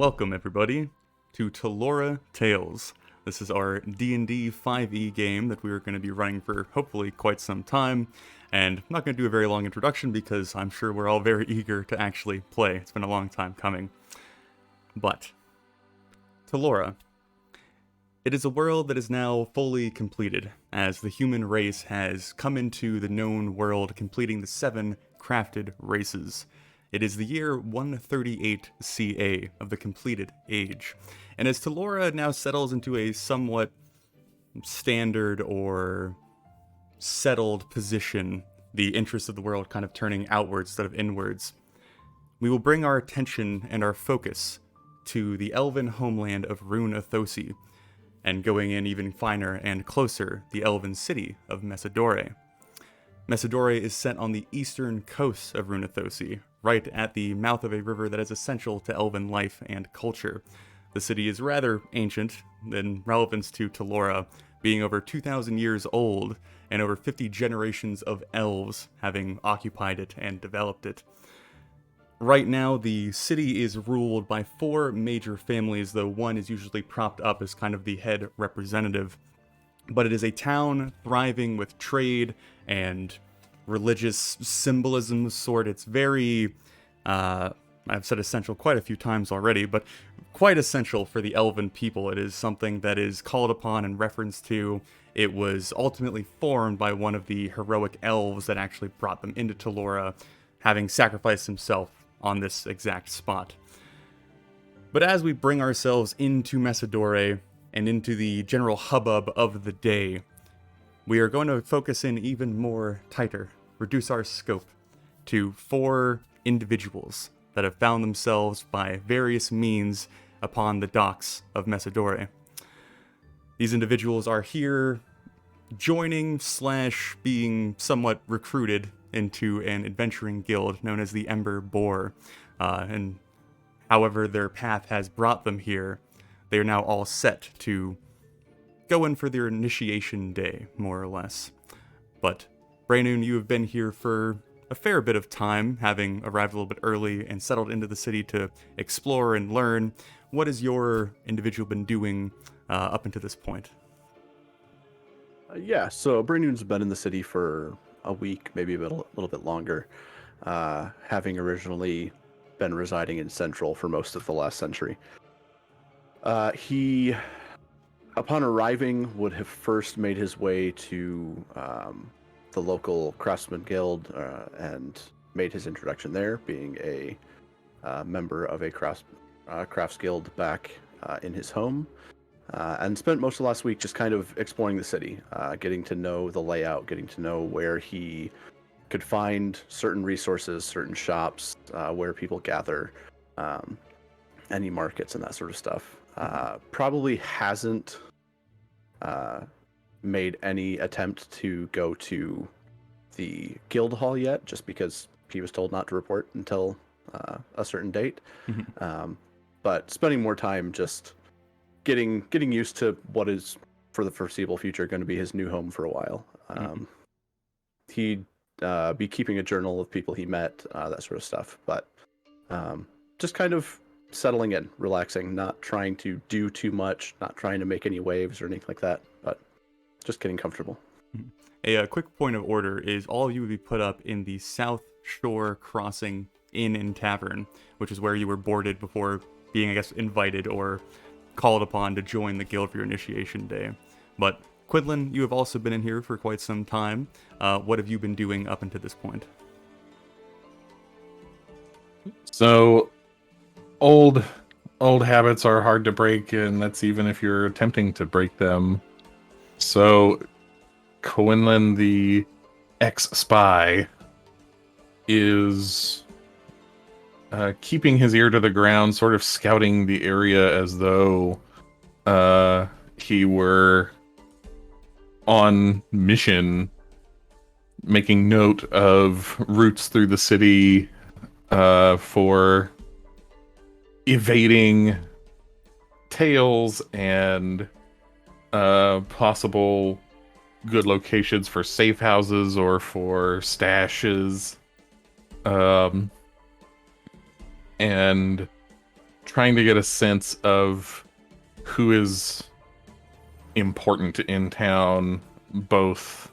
Welcome everybody to Talora Tales. This is our D&D 5e game that we are going to be running for hopefully quite some time, and I'm not going to do a very long introduction because I'm sure we're all very eager to actually play. It's been a long time coming. But, Talora. It is a world that is now fully completed, as the human race has come into the known world, completing the 7 crafted races. It is the year 138 CA of the completed age, and as Talora now settles into a somewhat standard or settled position, the interests of the world kind of turning outwards instead of inwards, we will bring our attention and our focus to the elven homeland of Rune Athosi, and going in even finer and closer, the elven city of Messidore. Messidore is set on the eastern coast of Rune Athosi, right at the mouth of a river that is essential to elven life and culture. The city is rather ancient in relevance to Talora, being over 2,000 years old, and over 50 generations of elves having occupied it and developed it. Right now, the city is ruled by 4 major families, though one is usually propped up as kind of the head representative. But it is a town thriving with trade and religious symbolism sort. It's very, I've said essential quite a few times already, but quite essential for the elven people. It is something that is called upon and referenced to. It was ultimately formed by one of the heroic elves that actually brought them into Talora, having sacrificed himself on this exact spot. But as we bring ourselves into Messidore and into the general hubbub of the day, we are going to focus in even more tighter, reduce our scope to 4 individuals that have found themselves by various means upon the docks of Messidore. These individuals are here joining / being somewhat recruited into an adventuring guild known as the Ember Boar, and however their path has brought them here, they are now all set to go in for their initiation day, more or less. But, Braynoon, you have been here for a fair bit of time, having arrived a little bit early and settled into the city to explore and learn. What has your individual been doing up until this point? So Braynoon's been in the city for a week, maybe a little bit longer, having originally been residing in Central for most of the last century. He, upon arriving, would have first made his way to the local Craftsman Guild and made his introduction there, being a member of a crafts guild back in his home, and spent most of the last week just kind of exploring the city, getting to know the layout, getting to know where he could find certain resources, certain shops, where people gather, any markets and that sort of stuff. Probably hasn't made any attempt to go to the guild hall yet, just because he was told not to report until a certain date. But spending more time just getting used to what is, for the foreseeable future, going to be his new home for a while. He'd be keeping a journal of people he met, that sort of stuff. But just kind of settling in, relaxing, not trying to do too much, not trying to make any waves or anything like that, but just getting comfortable. A quick point of order is all of you would be put up in the South Shore Crossing Inn and Tavern, which is where you were boarded before being, I guess, invited or called upon to join the guild for your initiation day. But Quidlin, you have also been in here for quite some time. What have you been doing up until this point? So, old habits are hard to break, and that's even if you're attempting to break them. So, Quinlan, the ex-spy, is keeping his ear to the ground, sort of scouting the area as though he were on mission, making note of routes through the city for evading tails and possible good locations for safe houses or for stashes. And trying to get a sense of who is important in town, both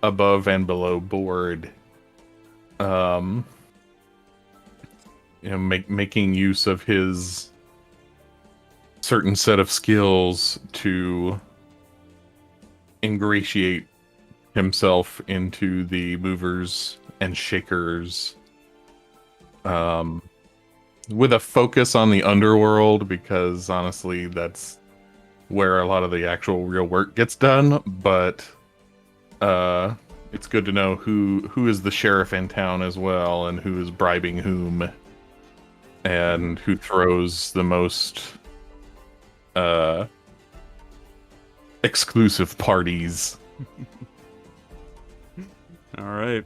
above and below board. Making use of his certain set of skills to ingratiate himself into the movers and shakers, with a focus on the underworld, because honestly that's where a lot of the actual real work gets done. But it's good to know who is the sheriff in town as well, and who is bribing whom, and who throws the most exclusive parties. All right.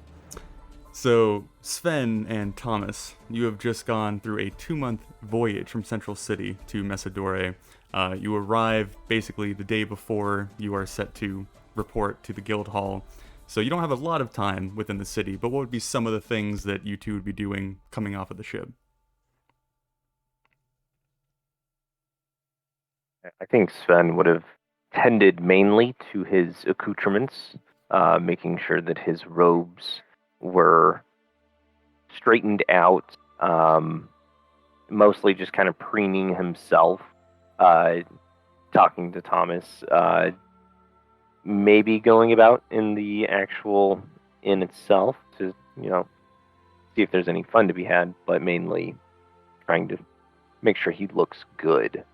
So, Sven and Thomas, you have just gone through a 2-month voyage from Central City to Messidore. You arrive basically the day before you are set to report to the guild hall. So you don't have a lot of time within the city, but what would be some of the things that you two would be doing coming off of the ship? I think Sven would have tended mainly to his accoutrements, making sure that his robes were straightened out, mostly just kind of preening himself, talking to Thomas, maybe going about in the actual inn itself to, see if there's any fun to be had, but mainly trying to make sure he looks good.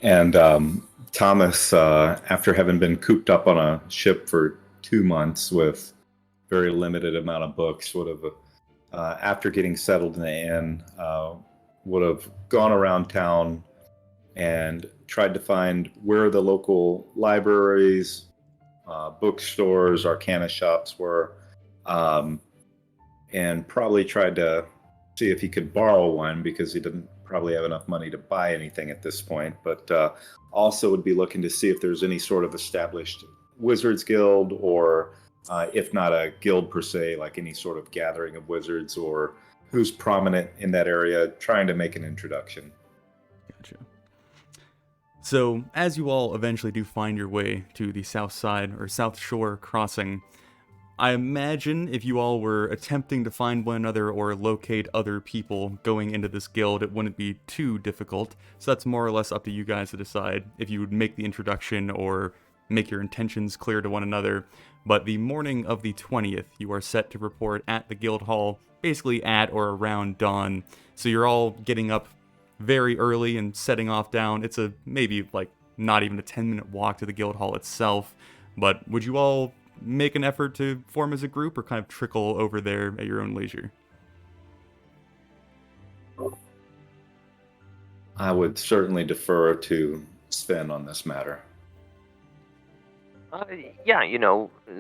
And Thomas, after having been cooped up on a ship for 2 months with very limited amount of books, would have, after getting settled in the inn, would have gone around town and tried to find where the local libraries, bookstores, arcana shops were, and probably tried to see if he could borrow one, because he didn't probably have enough money to buy anything at this point, but also would be looking to see if there's any sort of established wizards guild, or if not a guild per se, like any sort of gathering of wizards, or who's prominent in that area, trying to make an introduction. Gotcha. So, as you all eventually do find your way to the south side, or South Shore crossing, I imagine if you all were attempting to find one another or locate other people going into this guild, it wouldn't be too difficult. So that's more or less up to you guys to decide if you would make the introduction or make your intentions clear to one another. But the morning of the 20th, you are set to report at the guild hall, basically at or around dawn. So you're all getting up very early and setting off down. It's maybe not even a 10-minute walk to the guild hall itself. But would you all make an effort to form as a group, or kind of trickle over there at your own leisure? I would certainly defer to Sven on this matter. Yeah,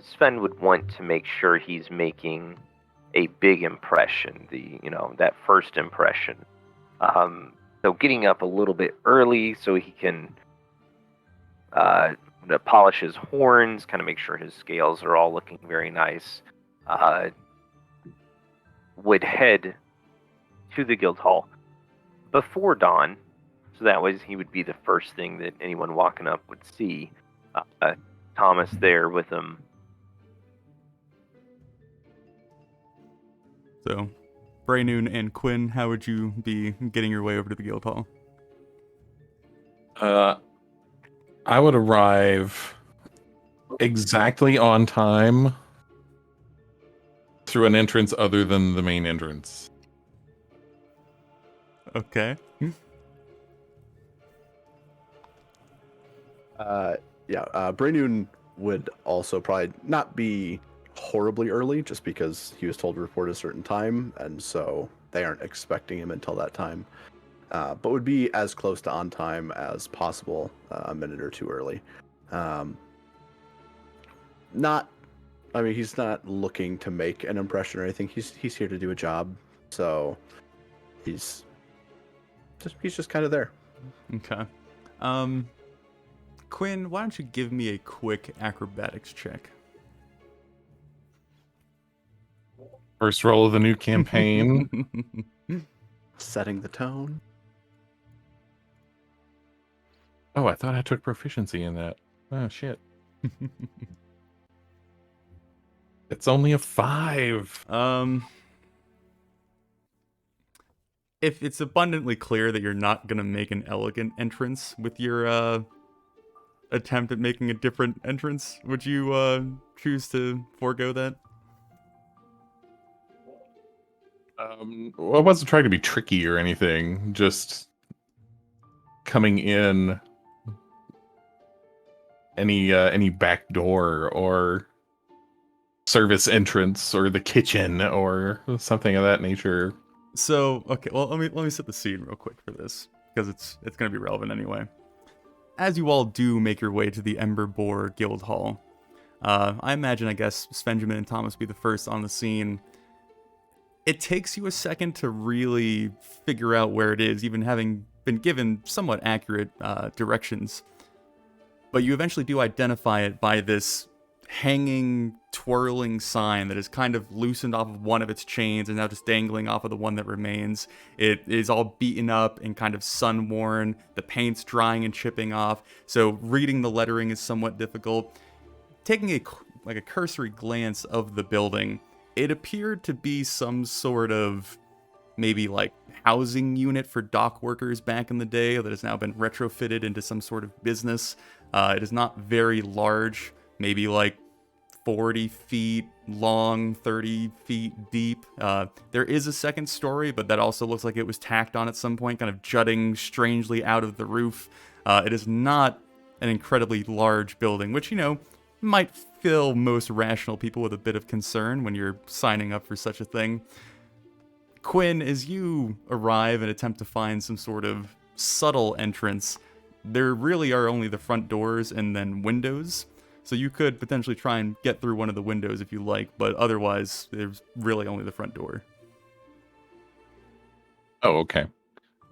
Sven would want to make sure he's making a big impression, that first impression. So getting up a little bit early so he can to polish his horns, kind of make sure his scales are all looking very nice, would head to the guild hall before dawn, so that way he would be the first thing that anyone walking up would see. Thomas there with him. So, Braynoon and Quinn, how would you be getting your way over to the guild hall? I would arrive exactly on time through an entrance other than the main entrance. Okay. Braynoon would also probably not be horribly early, just because he was told to report at a certain time, and so they aren't expecting him until that time. But would be as close to on time as possible, a minute or two early. He's not looking to make an impression or anything. He's here to do a job, so he's just kind of there. Okay. Quinn, why don't you give me a quick acrobatics check? First roll of the new campaign. Setting the tone. Oh, I thought I took proficiency in that. Oh, shit. It's only a 5. If it's abundantly clear that you're not gonna make an elegant entrance with your attempt at making a different entrance, would you choose to forego that? Well, I wasn't trying to be tricky or anything. Just coming in any back door or service entrance or the kitchen or something of that nature. So, okay, well, let me set the scene real quick for this, because it's going to be relevant anyway. As you all do make your way to the Ember Boar Guild Hall, I imagine, I guess, Svenjamin and Thomas be the first on the scene. It takes you a second to really figure out where it is, even having been given somewhat accurate directions. But you eventually do identify it by this hanging, twirling sign that is kind of loosened off of one of its chains and now just dangling off of the one that remains. It is all beaten up and kind of sun-worn. The paint's drying and chipping off, so reading the lettering is somewhat difficult. Taking a cursory glance of the building, it appeared to be some sort of maybe like housing unit for dock workers back in the day that has now been retrofitted into some sort of business. It is not very large, maybe like 40 feet long, 30 feet deep. There is a second story, but that also looks like it was tacked on at some point, kind of jutting strangely out of the roof. It is not an incredibly large building, which, might fill most rational people with a bit of concern when you're signing up for such a thing. Quinn, as you arrive and attempt to find some sort of subtle entrance, there really are only the front doors and then windows. So you could potentially try and get through one of the windows if you like, but otherwise, there's really only the front door. Oh, okay.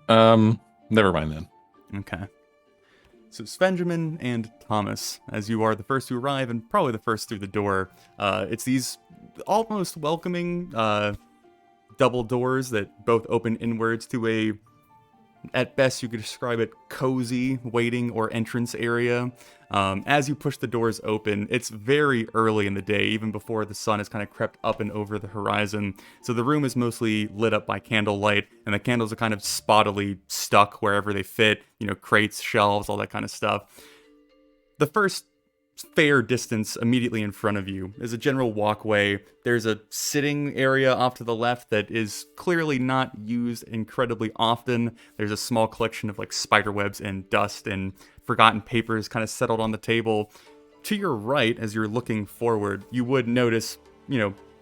Never mind then. Okay. So Svenjamin and Thomas, as you are the first to arrive and probably the first through the door, it's these almost welcoming double doors that both open inwards to a, at best you could describe it, cozy waiting or entrance area. As you push the doors open, it's very early in the day, even before the sun has kind of crept up and over the horizon. So the room is mostly lit up by candlelight, and the candles are kind of spottily stuck wherever they fit, crates, shelves, all that kind of stuff. The first fair distance immediately in front of you is a general walkway. There's a sitting area off to the left that is clearly not used incredibly often. There's a small collection of like spider webs and dust and forgotten papers kind of settled on the table. To your right, as you're looking forward, you would notice,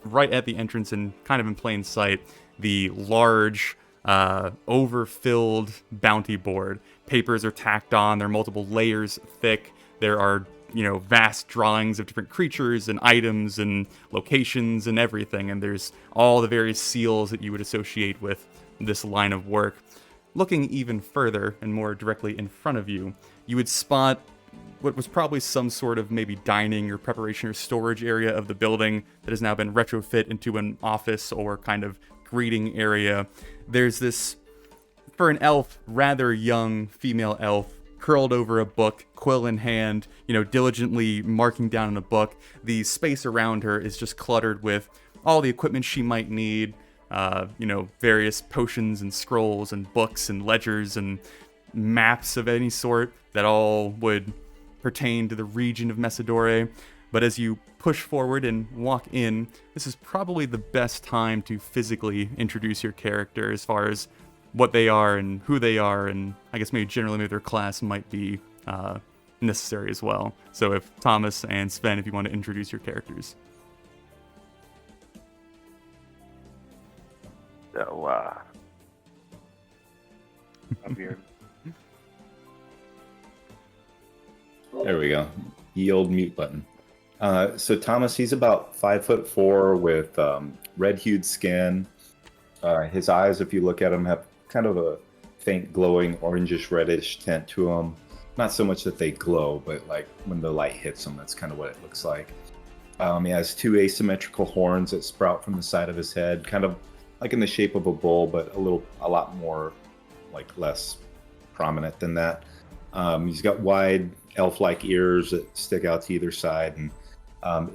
right at the entrance and kind of in plain sight, the large, overfilled bounty board. Papers are tacked on. They're multiple layers thick. There are vast drawings of different creatures and items and locations and everything, and there's all the various seals that you would associate with this line of work. Looking even further and more directly in front of you, you would spot what was probably some sort of maybe dining or preparation or storage area of the building that has now been retrofit into an office or kind of greeting area. There's this, for an elf, rather young female elf, curled over a book, quill in hand, diligently marking down in a book. The space around her is just cluttered with all the equipment she might need, various potions and scrolls and books and ledgers and maps of any sort that all would pertain to the region of Messidore. But as you push forward and walk in, this is probably the best time to physically introduce your character as far as what they are and who they are, and I guess maybe their class might be necessary as well. So if Thomas and Sven, if you want to introduce your characters. So, Javier. There we go. Ye old mute button. So Thomas, he's about 5'4" with red-hued skin. His eyes, if you look at him, have kind of a faint glowing orangish reddish tint to them. Not so much that they glow, but like when the light hits them, that's kind of what it looks like. He has two asymmetrical horns that sprout from the side of his head, kind of like in the shape of a bull, but a lot more, like less prominent than that. He's got wide elf-like ears that stick out to either side, and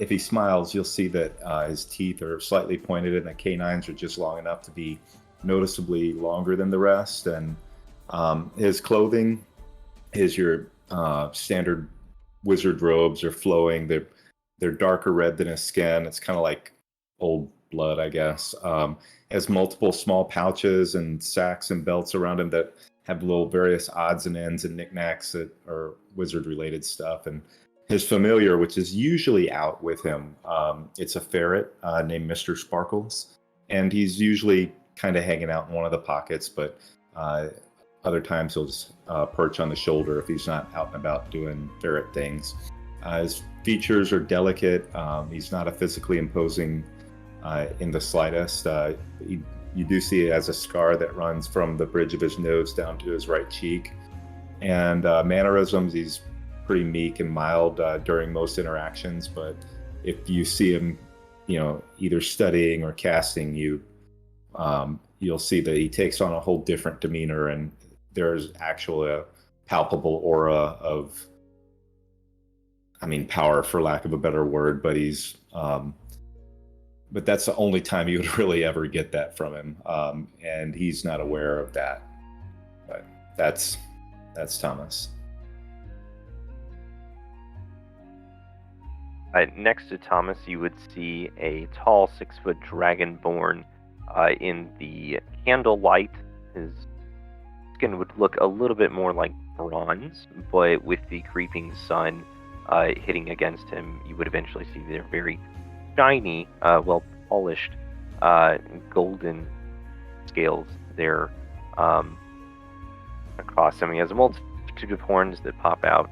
if he smiles, you'll see that his teeth are slightly pointed, and the canines are just long enough to be noticeably longer than the rest. And his clothing is your standard wizard robes are flowing. They're darker red than his skin. It's kind of like old blood, I guess. Has multiple small pouches and sacks and belts around him that have little various odds and ends and knickknacks that are wizard-related stuff. And his familiar, which is usually out with him, it's a ferret named Mr. Sparkles, and he's usually kind of hanging out in one of the pockets, but other times he'll just perch on the shoulder if he's not out and about doing ferret things. His features are delicate. He's not a physically imposing in the slightest. You do see it as a scar that runs from the bridge of his nose down to his right cheek. And mannerisms, he's pretty meek and mild during most interactions, but if you see him, either studying or casting, you'll see that he takes on a whole different demeanor, and there's actually a palpable aura of, power, for lack of a better word, but he's but that's the only time you would really ever get that from him, and he's not aware of that. But that's Thomas. Next to Thomas, you would see a tall 6-foot dragonborn. In the candlelight, his skin would look a little bit more like bronze, but with the creeping sun hitting against him, you would eventually see they're very shiny, well polished, golden scales there across him. He has a multitude of horns that pop out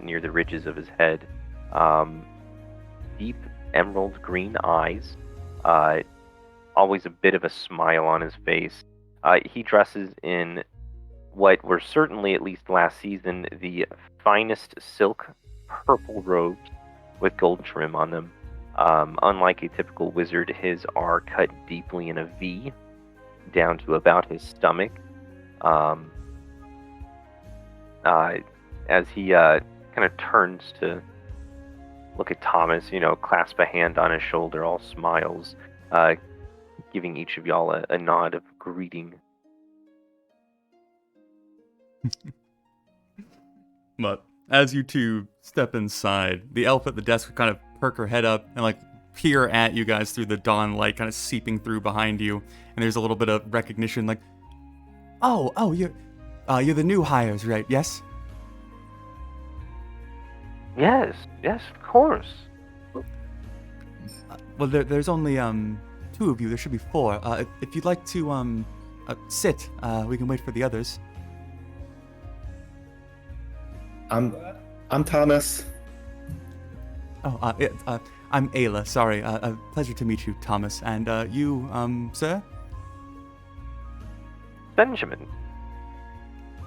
near the ridges of his head. Deep emerald green eyes, always a bit of a smile on his face. He dresses in what were certainly, at least last season, the finest silk purple robes with gold trim on them. Unlike a typical wizard, his are cut deeply in a V down to about his stomach. As he kind of turns to look at Thomas, clasp a hand on his shoulder, all smiles, giving each of y'all a nod of greeting. But as you two step inside, the elf at the desk would kind of perk her head up and peer at you guys through the dawn light kind of seeping through behind you. And there's a little bit of recognition, oh, you're the new hires, right? Yes? Yes, of course. Well, there's only 2 of you. There should be 4. If you'd like to sit, we can wait for the others. I'm Thomas. Oh, I'm Ayla. Sorry. Pleasure to meet you, Thomas. And you, sir? Benjamin.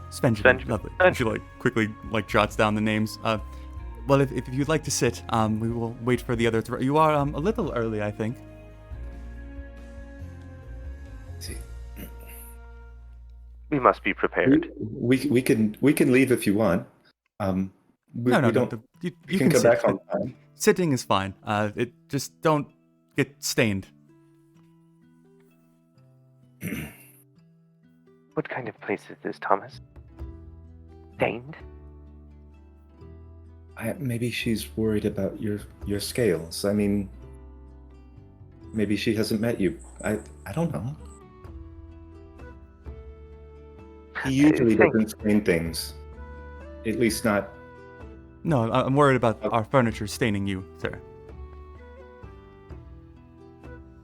Svenjamin. Lovely. She quickly jots down the names. Well, if you'd like to sit, we will wait for the others. You are a little early, I think. We must be prepared. We can leave if you want. No. You can come sit. back on time. Sitting is fine. It just don't get stained. What kind of place is this, Thomas? Stained? Maybe she's worried about your scales. Maybe she hasn't met you. I don't know. He usually doesn't stain things. At least not. No, I'm worried about our furniture staining you, sir.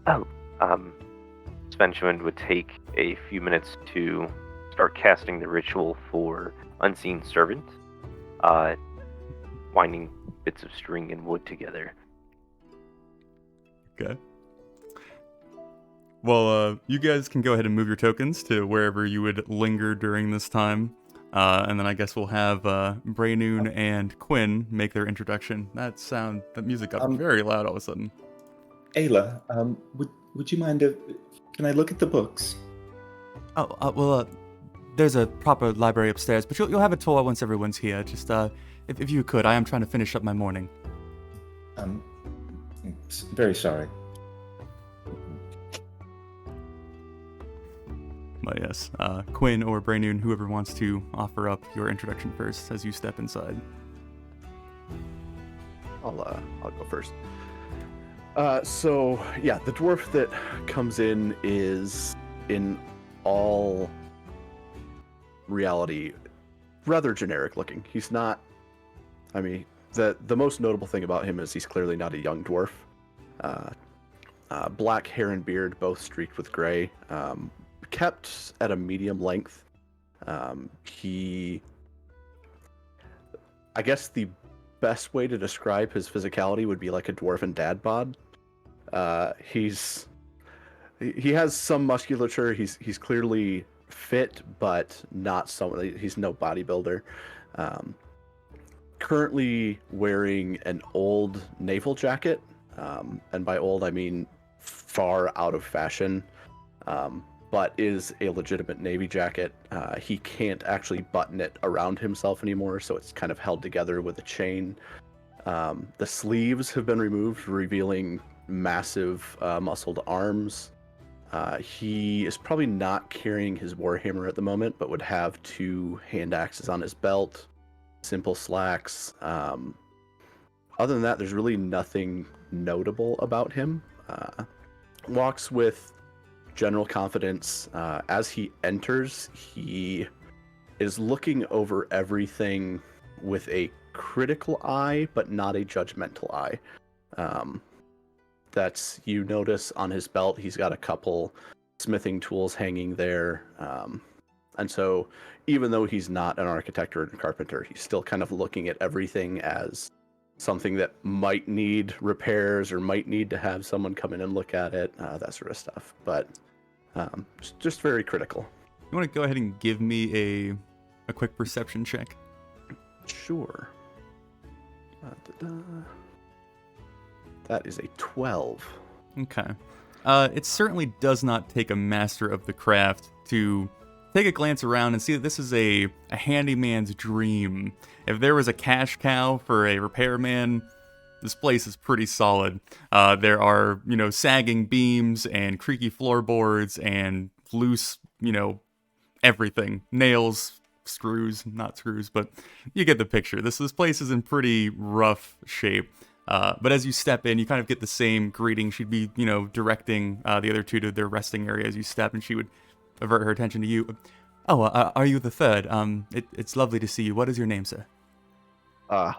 Oh, Svenjamin would take a few minutes to start casting the ritual for Unseen Servant, winding bits of string and wood together. Okay. Well, you guys can go ahead and move your tokens to wherever you would linger during this time. And then I guess we'll have Braynoon and Quinn make their introduction. That music got very loud all of a sudden. Ayla, would you mind if... Can I look at the books? Well, there's a proper library upstairs, but you'll have a tour once everyone's here. Just, if you could, I am trying to finish up my morning. Very sorry. But yes, Quinn or Braynoon, whoever wants to offer up your introduction first as you step inside. I'll go first. So yeah, the dwarf that comes in is, in all reality, rather generic looking. He's not. I mean, the most notable thing about him is he's clearly not a young dwarf. Black hair and beard, both streaked with gray. Kept at a medium length. I guess the best way to describe his physicality would be like a dwarven dad bod. He has some musculature. He's clearly fit, but not someone. He's no bodybuilder. Currently wearing an old naval jacket, and by old I mean far out of fashion. But is a legitimate Navy jacket. He can't actually button it around himself anymore, so it's kind of held together with a chain. The sleeves have been removed, revealing massive muscled arms. He is probably not carrying his warhammer at the moment, but would have 2 hand axes on his belt, simple slacks. Other than that, there's really nothing notable about him. Walks with general confidence. As he enters, he is looking over everything with a critical eye, but not a judgmental eye. You notice on his belt, he's got a couple smithing tools hanging there. And so even though he's not an architect or a carpenter, he's still kind of looking at everything as something that might need repairs or might need to have someone come in and look at it, that sort of stuff. But just very critical. You want to go ahead and give me a quick perception check? Sure. That is a 12. Okay. It certainly does not take a master of the craft to take a glance around and see that this is a handyman's dream. If there was a cash cow for a repairman, this place is pretty solid. There are, sagging beams and creaky floorboards and loose, everything. Nails, screws, not screws, but you get the picture. This place is in pretty rough shape. But as you step in, you kind of get the same greeting. She'd be, directing the other 2 to their resting area as you step, and she would avert her attention to you. Oh, are you the third? It's lovely to see you. What is your name, sir?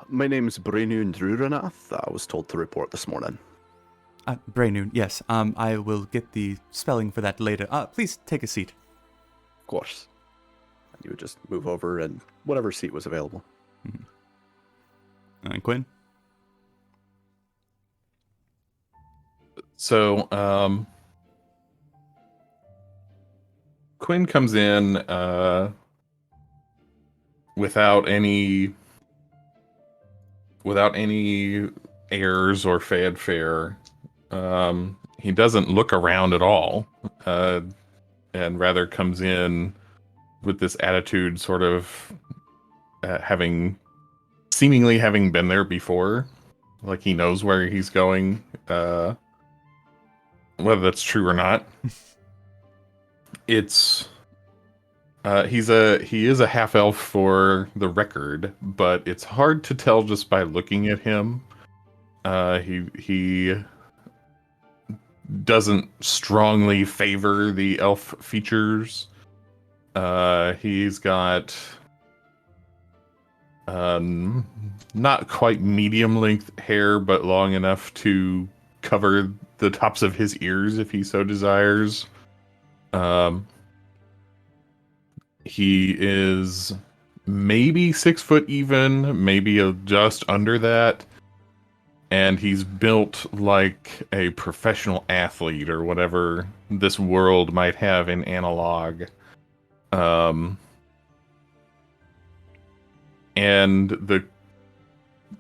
My name is Braynoon Druranath. I was told to report this morning. Braynoon, yes. I will get the spelling for that later. Please take a seat. Of course. And you would just move over and whatever seat was available. Mm-hmm. And Quinn? So, Quinn comes in without any airs or fanfare. He doesn't look around at all, and rather comes in with this attitude, sort of seemingly having been there before, like he knows where he's going. Whether that's true or not. He is a half elf for the record, but it's hard to tell just by looking at him. He doesn't strongly favor the elf features. He's got not quite medium length hair, but long enough to cover the tops of his ears if he so desires. He is maybe 6 foot even, maybe just under that. And he's built like a professional athlete or whatever this world might have in analog. And the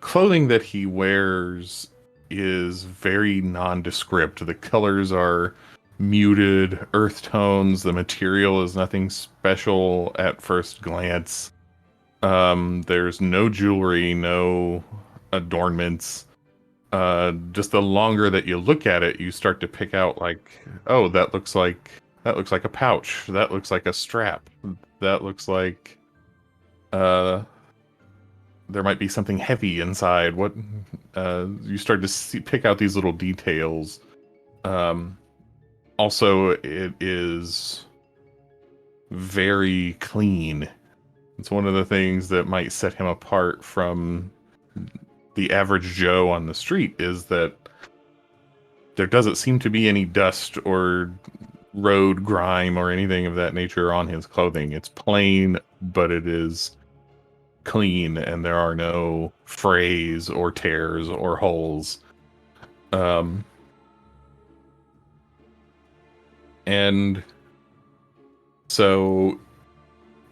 clothing that he wears is very nondescript. The colors are muted earth tones. The material is nothing special at first glance. There's no jewelry, no adornments. Just the longer that you look at it, you start to pick out like, oh, that looks like a pouch. That looks like a strap. That looks like there might be something heavy inside. What you start to pick out these little details. Also, it is very clean. It's one of the things that might set him apart from the average Joe on the street, is that there doesn't seem to be any dust or road grime or anything of that nature on his clothing. It's plain, but it is clean, and there are no frays or tears or holes. And so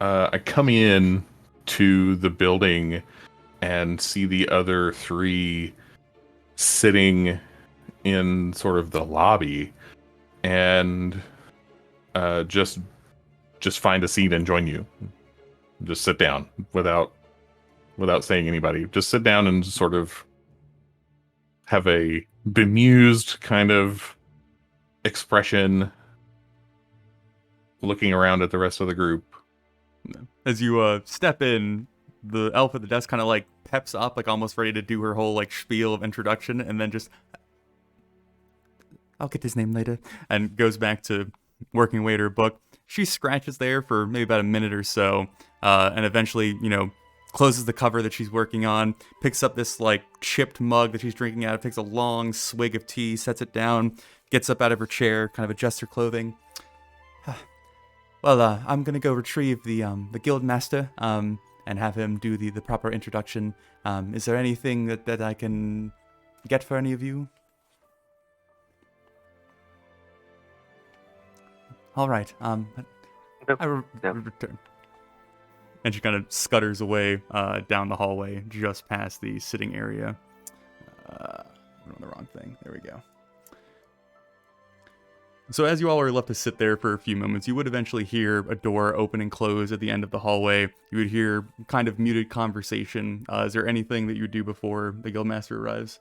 I come in to the building and see the other three sitting in sort of the lobby, and just find a seat and join you. Just sit down without saying anybody. Just sit down and sort of have a bemused kind of expression, looking around at the rest of the group. As you step in, the elf at the desk kind of like peps up, like almost ready to do her whole like spiel of introduction, and then just, I'll get his name later, and goes back to working away at her book. She scratches there for maybe about a minute or so, and eventually, closes the cover that she's working on, picks up this like chipped mug that she's drinking out of, takes a long swig of tea, sets it down, gets up out of her chair, kind of adjusts her clothing. Well, I'm gonna go retrieve the guild master, and have him do the proper introduction. Is there anything that I can get for any of you? All right. I return. And she kind of scutters away down the hallway, just past the sitting area. I'm on the wrong thing. There we go. So as you all are left to sit there for a few moments, you would eventually hear a door open and close at the end of the hallway. You would hear kind of muted conversation. Is there anything that you would do before the guildmaster arrives?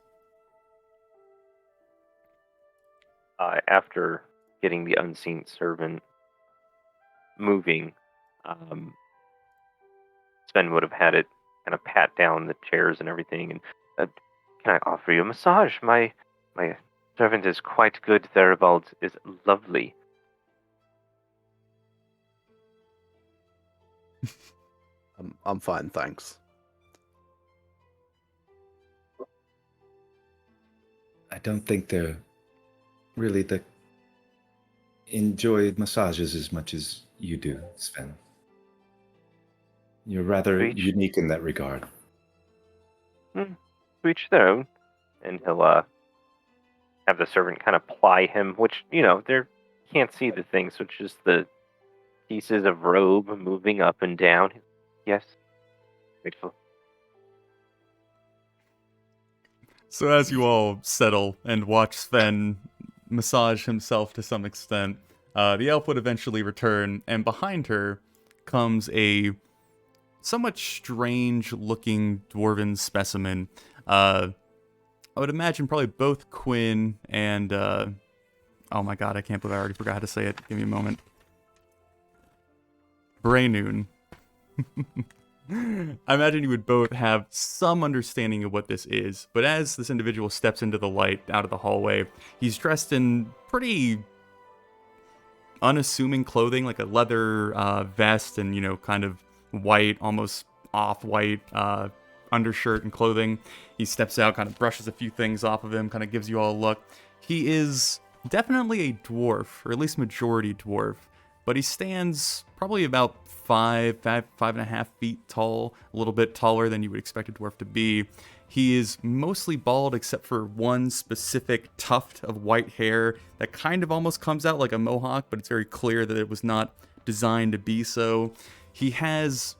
After getting the unseen servant moving, Sven would have had it kind of pat down the chairs and everything. And can I offer you a massage? My servant is quite good. Theobald is lovely. I'm fine, thanks. I don't think they're really enjoy massages as much as you do, Sven. You're rather unique in that regard. To each their own. And he'll have the servant kind of ply him, which, they can't see the thing, so it's just the pieces of robe moving up and down. Yes. Grateful. So as you all settle and watch Sven massage himself to some extent, the elf would eventually return, and behind her comes a somewhat strange-looking dwarven specimen. I would imagine probably both Quinn and, oh my god, I can't believe I already forgot how to say it. Give me a moment. Braynoon. I imagine you would both have some understanding of what this is, but as this individual steps into the light out of the hallway, he's dressed in pretty unassuming clothing, like a leather vest and, kind of white, almost off-white undershirt and clothing. He steps out, kind of brushes a few things off of him, kind of gives you all a look. He is definitely a dwarf, or at least majority dwarf, but he stands probably about 5.5 feet tall, a little bit taller than you would expect a dwarf to be. He is mostly bald except for one specific tuft of white hair that kind of almost comes out like a mohawk, but it's very clear that it was not designed to be so. He has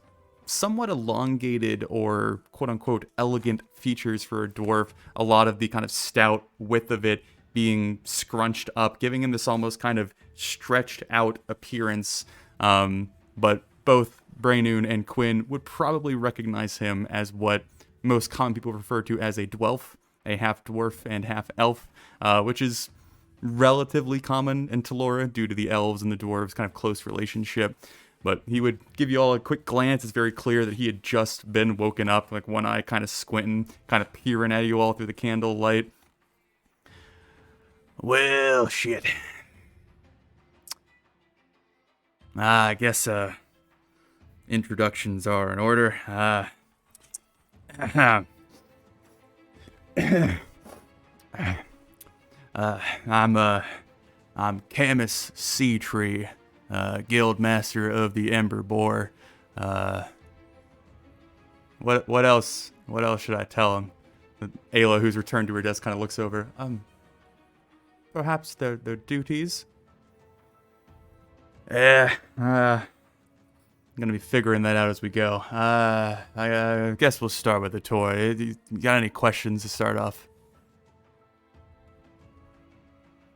somewhat elongated or quote-unquote elegant features for a dwarf. A lot of the kind of stout width of it being scrunched up, giving him this almost kind of stretched out appearance. But both Braynoon and Quinn would probably recognize him as what most common people refer to as a dwelf, a half-dwarf and half-elf, which is relatively common in Talora due to the elves and the dwarves' kind of close relationship. But he would give you all a quick glance. It's very clear that he had just been woken up, like one eye kind of squinting, kind of peering at you all through the candle light. Well, shit. I guess, introductions are in order. I'm Camus Seatree, guild master of the Ember Boar. What else? What else should I tell him? Ayla, who's returned to her desk, kind of looks over. Perhaps their duties. I'm gonna be figuring that out as we go. I guess we'll start with the tour. You got any questions to start off?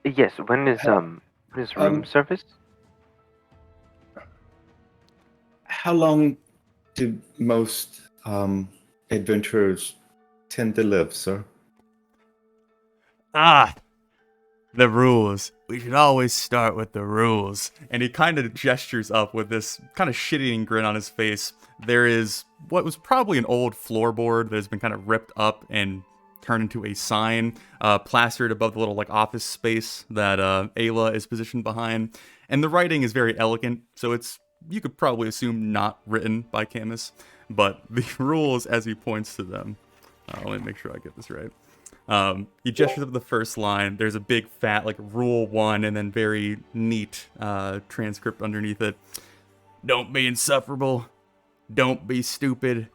Yes. When is room service? How long do most adventurers tend to live, sir? The rules. We should always start with the rules. And he kind of gestures up with this kind of shit-eating grin on his face. There is what was probably an old floorboard that has been kind of ripped up and turned into a sign, plastered above the little like office space that Ayla is positioned behind. And the writing is very elegant, so it's, you could probably assume, not written by Camus. But the rules, as he points to them, let me make sure I get this right. He gestures up the first line. There's a big fat like rule 1 and then very neat transcript underneath it. Don't be insufferable. Don't be stupid.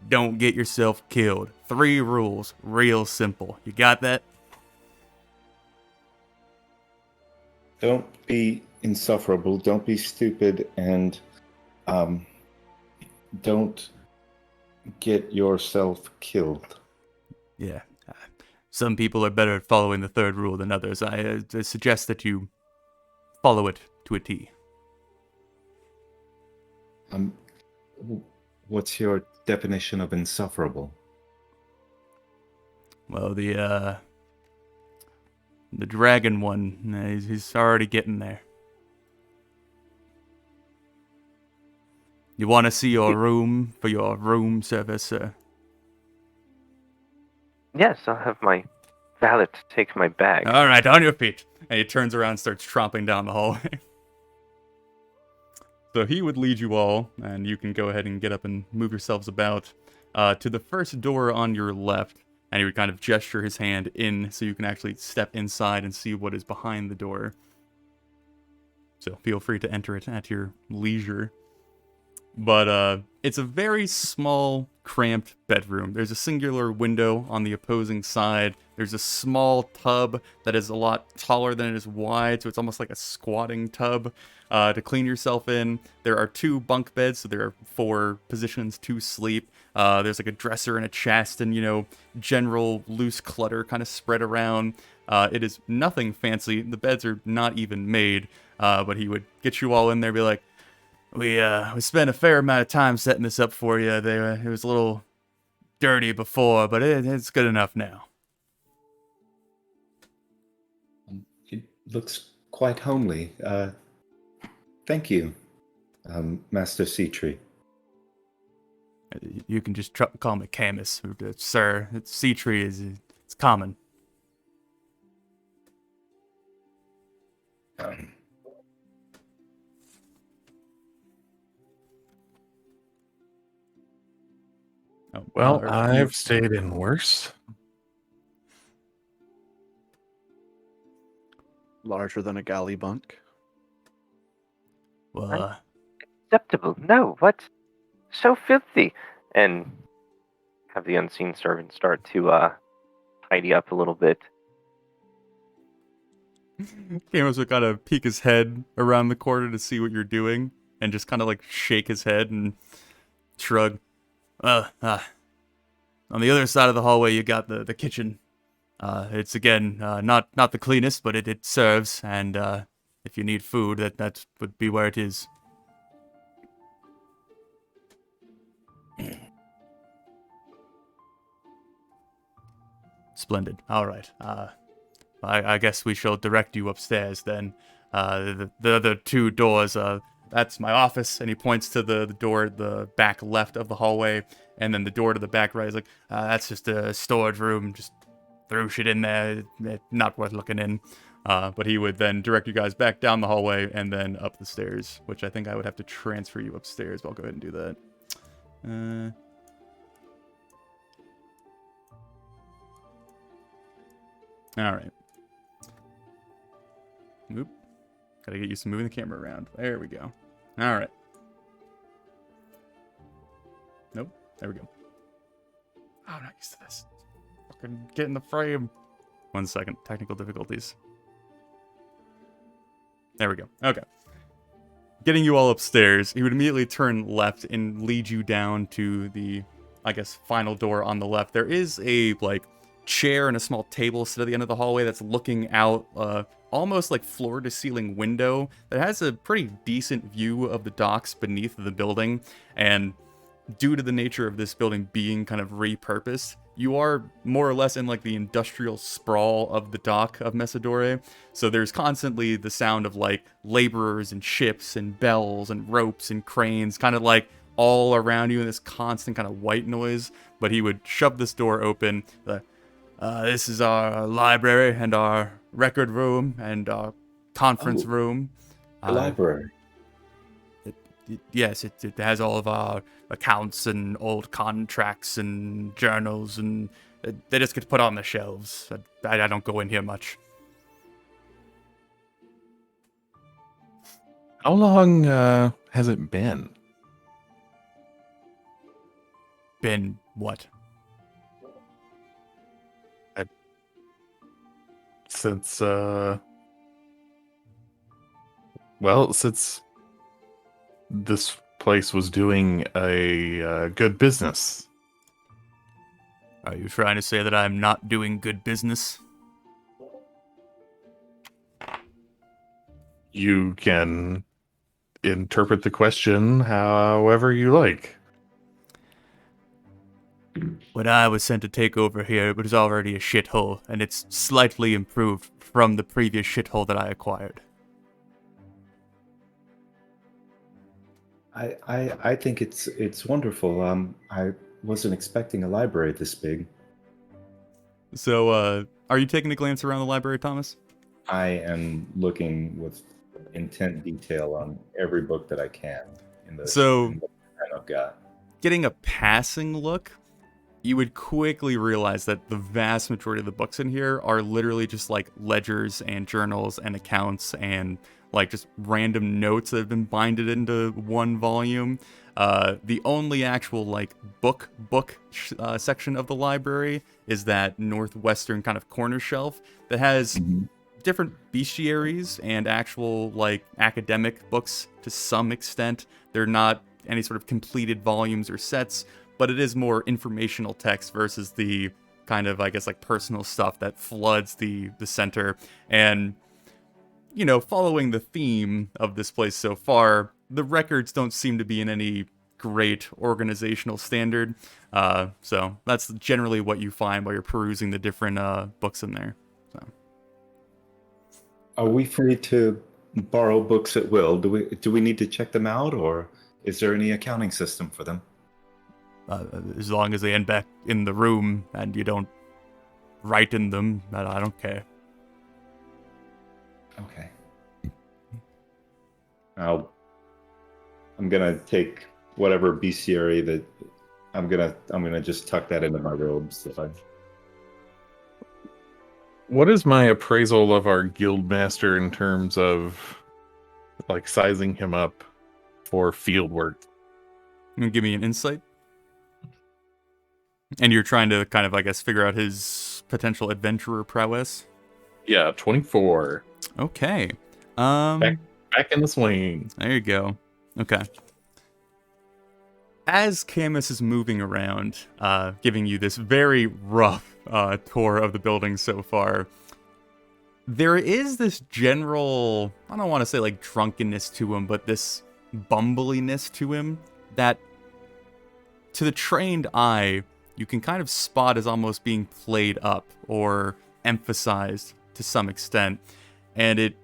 Don't get yourself killed. 3 rules. Real simple. You got that? Don't be insufferable. Don't be stupid, and don't get yourself killed. Yeah. Some people are better at following the 3rd rule than others. I suggest that you follow it to a T. What's your definition of insufferable? Well, the dragon one, he's already getting there. You want to see your room for your room service, sir? Yes, I'll have my valet take my bag. All right, on your feet. And he turns around and starts tromping down the hallway. So he would lead you all, and you can go ahead and get up and move yourselves about to the first door on your left. And he would kind of gesture his hand in so you can actually step inside and see what is behind the door. So feel free to enter it at your leisure. But it's a very small, cramped bedroom. There's a singular window on the opposing side. There's a small tub that is a lot taller than it is wide, so it's almost like a squatting tub to clean yourself in. There are 2 bunk beds, so there are 4 positions to sleep. There's like a dresser and a chest and, general loose clutter kind of spread around. It is nothing fancy. The beds are not even made, but he would get you all in there and be like, We spent a fair amount of time setting this up for you. It was a little dirty before, but it's good enough now. It looks quite homely. Thank you, Master Seatree. You can just call me Camus, sir. Seatree it's common. Well, I've stayed in worse. Larger than a galley bunk. Well, Acceptable. No, what? So filthy. And have the unseen servant start to tidy up a little bit. Camus would kind of peek his head around the corner to see what you're doing, and just kind of like shake his head and shrug. On the other side of the hallway, you got the kitchen. It's again not the cleanest, but it serves, and if you need food, that would be where it is. Splendid. All right. I guess we shall direct you upstairs then. The other two doors. That's my office, and he points to the door at the back left of the hallway, and then the door to the back right is like, that's just a storage room. Just threw shit in there. Not worth looking in. But he would then direct you guys back down the hallway and then up the stairs, which I think I would have to transfer you upstairs. But I'll go ahead and do that. All right. Oop. Gotta get used to moving the camera around. There we go. All right. Nope. There we go. Oh, I'm not used to this. Fucking get in the frame. 1 second. Technical difficulties. There we go. Okay. Getting you all upstairs, he would immediately turn left and lead you down to the, I guess, final door on the left. There is a, like, chair and a small table set at the end of the hallway that's looking out almost like floor-to-ceiling window that has a pretty decent view of the docks beneath the building. And due to the nature of this building being kind of repurposed, you are more or less in like the industrial sprawl of the dock of Messidore. So there's constantly the sound of like laborers and ships and bells and ropes and cranes kind of like all around you in this constant kind of white noise. But he would shove this door open. This is our library and our record room and our conference room. The library. Yes, it has all of our accounts and old contracts and journals, and they just get put on the shelves. I don't go in here much. How long has it been? Been what? Since since this place was doing a good business. Are you trying to say that I'm not doing good business? You can interpret the question however you like. When I was sent to take over here, it was already a shithole, and it's slightly improved from the previous shithole that I acquired. I think it's wonderful. I wasn't expecting a library this big. So, are you taking a glance around the library, Thomas? I am looking with intent detail on every book that I can in the that I've got. Getting a passing look, you would quickly realize that the vast majority of the books in here are literally just like ledgers and journals and accounts and like just random notes that have been binded into one volume. The only actual like book section of the library is that northwestern kind of corner shelf that has different bestiaries and actual like academic books to some extent. They're not any sort of completed volumes or sets, but it is more informational text versus the kind of, I guess, like personal stuff that floods the center. And, you know, following the theme of this place so far, the records don't seem to be in any great organizational standard. So that's generally what you find while you're perusing the different books in there. So. Are we free to borrow books at will? Do we need to check them out, or is there any accounting system for them? As long as they end back in the room and you don't write in them, I don't care. Okay. I'm gonna take whatever bestiary that I'm gonna just tuck that into my robes. What is my appraisal of our guildmaster in terms of like sizing him up for field work? You can give me an insight? And you're trying to kind of, I guess, figure out his potential adventurer prowess? Yeah, 24. Okay. Back in the swing. There you go. Okay. as Camus is moving around, giving you this very rough tour of the building so far, there is this general, I don't want to say like drunkenness to him, but this bumbliness to him that, to the trained eye, you can kind of spot as almost being played up or emphasized to some extent. And it,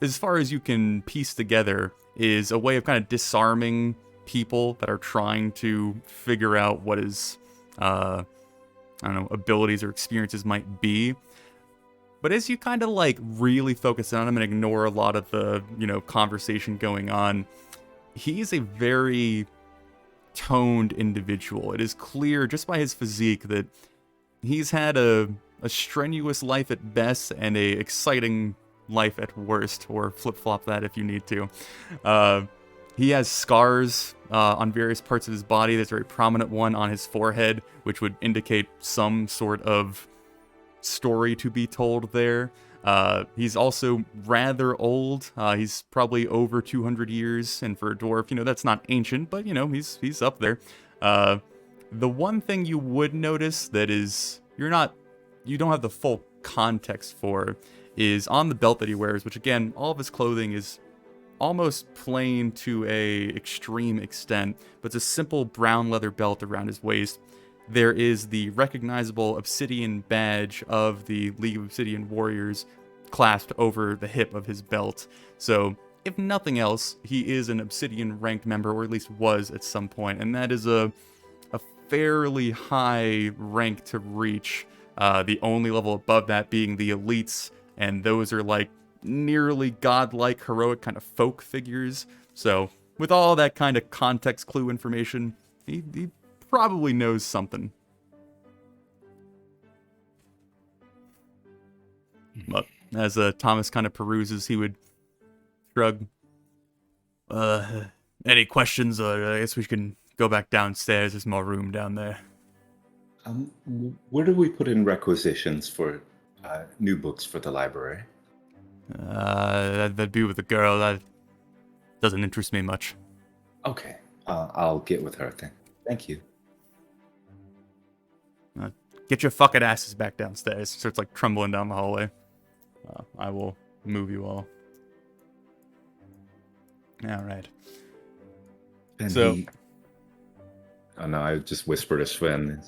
as far as you can piece together, is a way of kind of disarming people that are trying to figure out what his, I don't know, abilities or experiences might be. But as you kind of like really focus on him and ignore a lot of the, conversation going on, he's a very toned individual. It is clear just by his physique that he's had a strenuous life at best and a exciting life at worst, or flip-flop that if you need to. He has scars on various parts of his body. There's a very prominent one on his forehead, which would indicate some sort of story to be told there. He's also rather old. He's probably over 200 years, and for a dwarf, that's not ancient, but he's up there. The one thing you would notice that is you don't have the full context for is on the belt that he wears, which again, all of his clothing is almost plain to a extreme extent, but it's a simple brown leather belt around his waist. There is the recognizable obsidian badge of the League of Obsidian Warriors clasped over the hip of his belt. So, if nothing else, he is an obsidian ranked member, or at least was at some point, and that is a fairly high rank to reach. The only level above that being the elites, and those are like nearly godlike, heroic kind of folk figures. So, with all that kind of context clue information, he probably knows something. But as Thomas kind of peruses, he would shrug. Any questions? Or I guess we can go back downstairs. There's more room down there. Where do we put in requisitions for new books for the library? That'd be with the girl. That doesn't interest me much. Okay, I'll get with her then. Thank you. Get your fucking asses back downstairs. Starts like trembling down the hallway. I will move you all. All right. And so, oh no, I just whispered to Sven.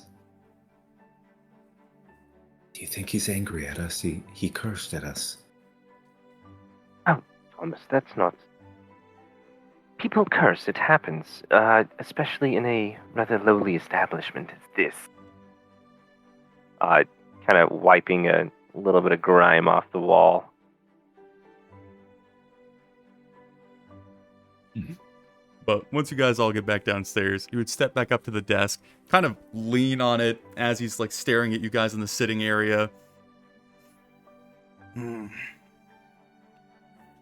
Do you think he's angry at us? He cursed at us. Oh, Thomas, that's not... People curse, it happens, especially in a rather lowly establishment as this. Kind of wiping a little bit of grime off the wall. But once you guys all get back downstairs, he would step back up to the desk, kind of lean on it as he's like staring at you guys in the sitting area.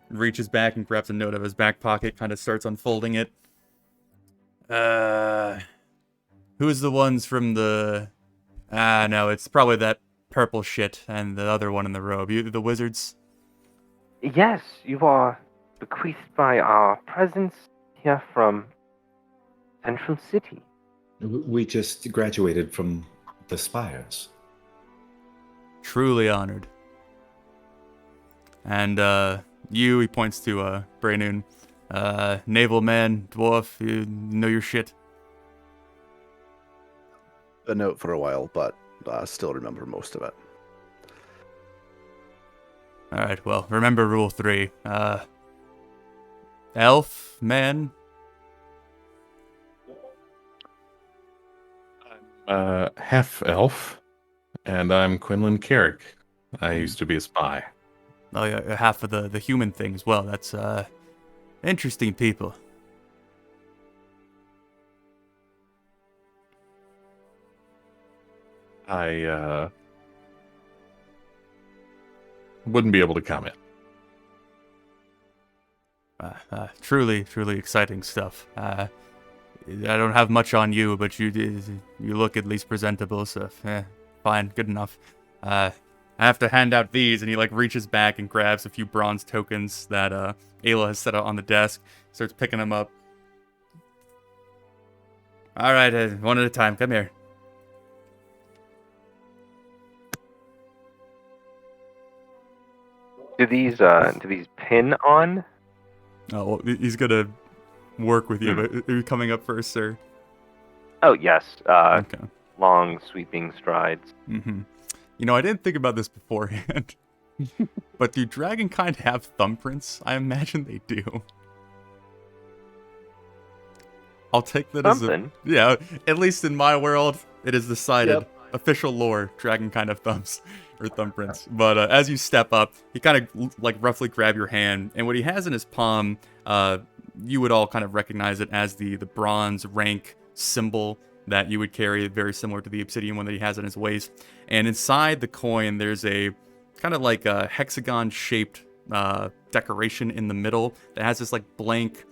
Reaches back and grabs a note out of his back pocket, kind of starts unfolding it. Who's the ones from the... no, it's probably that purple shit and the other one in the robe. You the wizards? Yes, you are bequeathed by our presence here from Central City. We just graduated from the Spires. Truly honored. And, you, he points to, Braynoon. Naval man, dwarf, you know your shit. A note for a while, but still remember most of it. Alright, well, remember rule 3. Elf, man? Half elf, and I'm Quinlan Carrick. I used to be a spy. Oh, yeah, half of the human thing as well. That's, interesting people. I wouldn't be able to comment. Truly exciting stuff. I don't have much on you, but you look at least presentable, so fine, good enough. I have to hand out these, and he like reaches back and grabs a few bronze tokens that Ayla has set out on the desk. Starts picking them up. All right, one at a time. Come here. Do these pin on? Oh, well, he's gonna work with you, but are you coming up first, sir? Oh yes. Okay. Long sweeping strides. Mm-hmm. You know, I didn't think about this beforehand, but do dragonkind have thumbprints? I imagine they do. I'll take that Something. as a... Yeah, at least in my world, it is decided. Yep. Official lore, dragonkind have thumbs, or thumbprints. But as you step up, he kind of, like, roughly grab your hand, and what he has in his palm, you would all kind of recognize it as the bronze rank symbol that you would carry, very similar to the obsidian one that he has on his waist. And inside the coin, there's a kind of like a hexagon-shaped decoration in the middle that has this, like, blank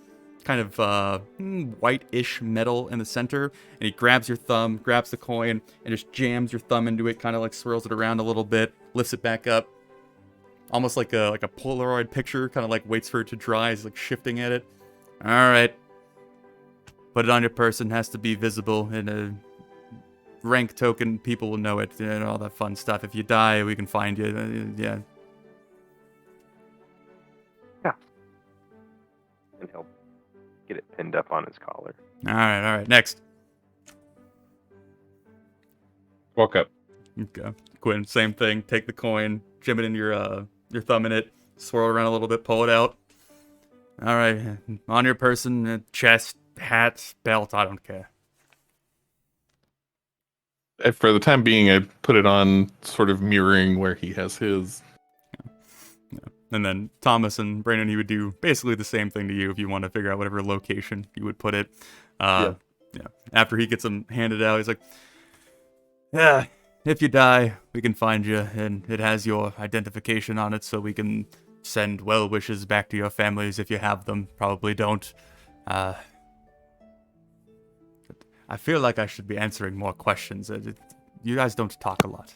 kind of white-ish metal in the center, and he grabs your thumb, grabs the coin, and just jams your thumb into it, kind of like swirls it around a little bit, lifts it back up, almost like a Polaroid picture, kind of like waits for it to dry, he's like shifting at it. All right, put it on your person, has to be visible in a rank token, people will know it, and all that fun stuff. If you die, we can find you. Yeah. And he'll get it pinned up on his collar. All right, next. Walk up. Okay. Quinn, same thing. Take the coin, jam it in your thumb in it, swirl it around a little bit, pull it out. All right, on your person, chest, hat, belt, I don't care. For the time being, I put it on sort of mirroring where he has his. And then Thomas and Brandon, he would do basically the same thing to you if you want to figure out whatever location you would put it. Yeah. After he gets them handed out, he's like, yeah, if you die, we can find you, and it has your identification on it, so we can send well wishes back to your families if you have them. Probably don't. I feel like I should be answering more questions. You guys don't talk a lot.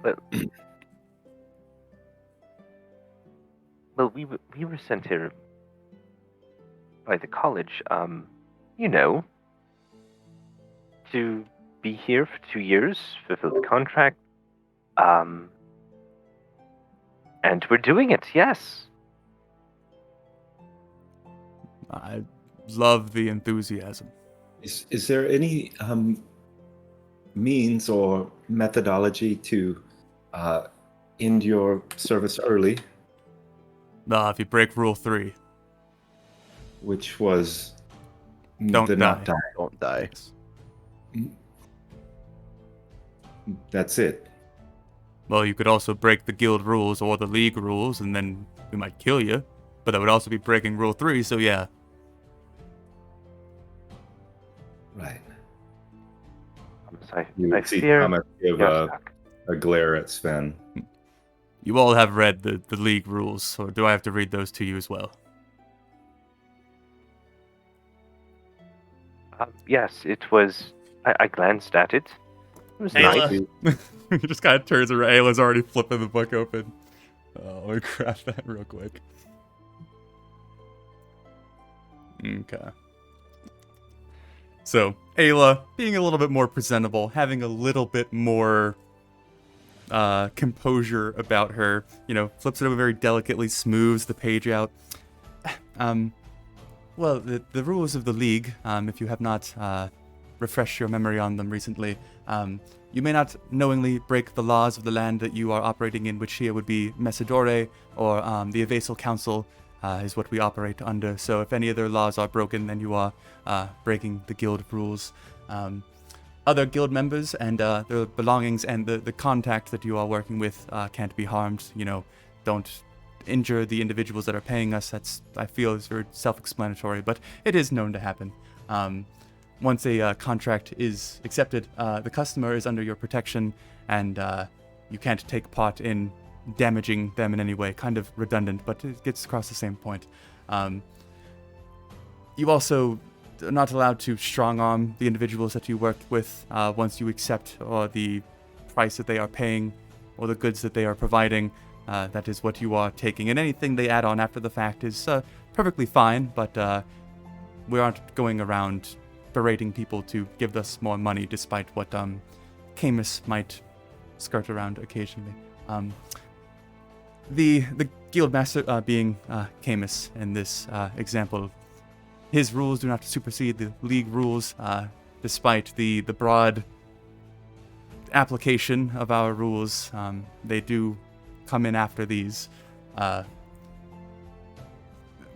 But well, we were sent here by the college, to be here for 2 years, fulfill the contract, and we're doing it, yes. I love the enthusiasm. Is there any means or methodology to end your service early, If you break Rule 3. which was Don't the not die. die? Don't die. That's it. Well, you could also break the guild rules or the league rules, and then we might kill you. But that would also be breaking Rule 3, so yeah. Right. I see fear Thomas give you're stuck. a glare at Sven. You all have read the league rules, or do I have to read those to you as well? Yes, it was. I glanced at it. It was nice. He just kind of turns around. Ayla's already flipping the book open. Oh, let me grab that real quick. Okay. So, Ayla, being a little bit more presentable, having a little bit more composure about her, flips it over very delicately, smooths the page out. Well, the rules of the League, if you have not refreshed your memory on them recently, you may not knowingly break the laws of the land that you are operating in, which here would be Messidore, or the Evasal Council is what we operate under. So if any of their laws are broken, then you are breaking the guild rules. Other guild members and their belongings and the contact that you are working with can't be harmed. Don't injure the individuals that are paying us. That's, I feel, is very self-explanatory, but it is known to happen. Once a contract is accepted, the customer is under your protection, and you can't take part in damaging them in any way. Kind of redundant, but it gets across the same point. You also are not allowed to strong-arm the individuals that you work with once you accept the price that they are paying or the goods that they are providing. That is what you are taking, and anything they add on after the fact is perfectly fine, but we aren't going around berating people to give us more money, despite what Camus might skirt around occasionally. The guildmaster being Camus in this example, his rules do not supersede the league rules, despite the broad application of our rules. They do come in after these.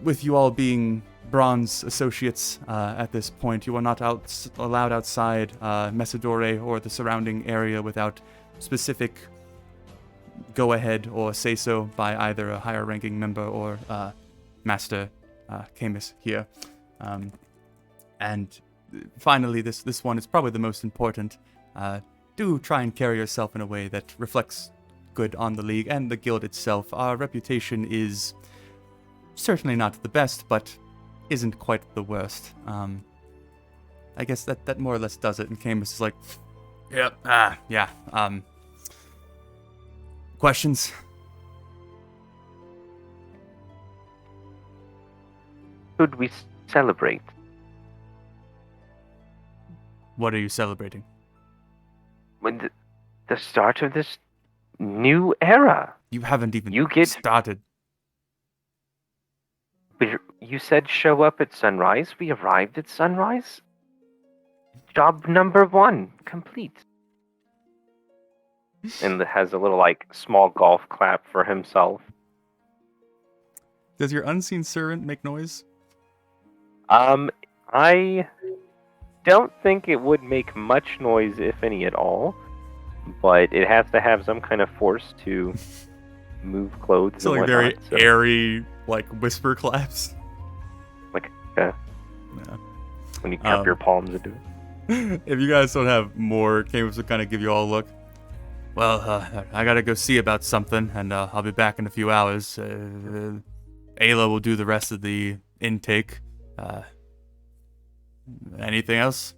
With you all being bronze associates at this point, you are not allowed outside Messidore or the surrounding area without specific go-ahead or say-so by either a higher-ranking member or Master Camus here. And finally, this one is probably the most important. Do try and carry yourself in a way that reflects good on the league and the guild itself. Our reputation is certainly not the best, but isn't quite the worst. I guess that more or less does it. And Camus is like, yep, yeah. Questions? Should we celebrate? What are you celebrating? When the start of this new era. You haven't even started. You said show up at sunrise. We arrived at sunrise. Job number 1 complete. And has a little small golf clap for himself. Does your unseen servant make noise? I don't think it would make much noise, if any at all. But it has to have some kind of force to move clothes. So and very whatnot, so. airy, whisper claps. Yeah. When you cup your palms into it. If you guys don't have more, Camus will kind of give you all a look. Well, I gotta go see about something, and I'll be back in a few hours. Ayla will do the rest of the intake. Anything else?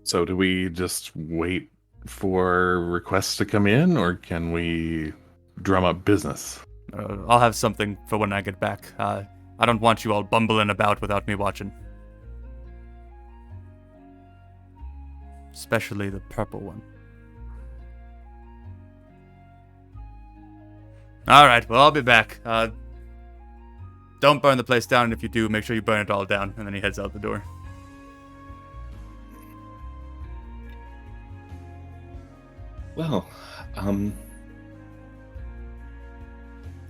So do we just wait for requests to come in, or can we drum up business? I'll have something for when I get back. I don't want you all bumbling about without me watching. Especially the purple one. Alright, well, I'll be back. Don't burn the place down, and if you do, make sure you burn it all down. And then he heads out the door. Well,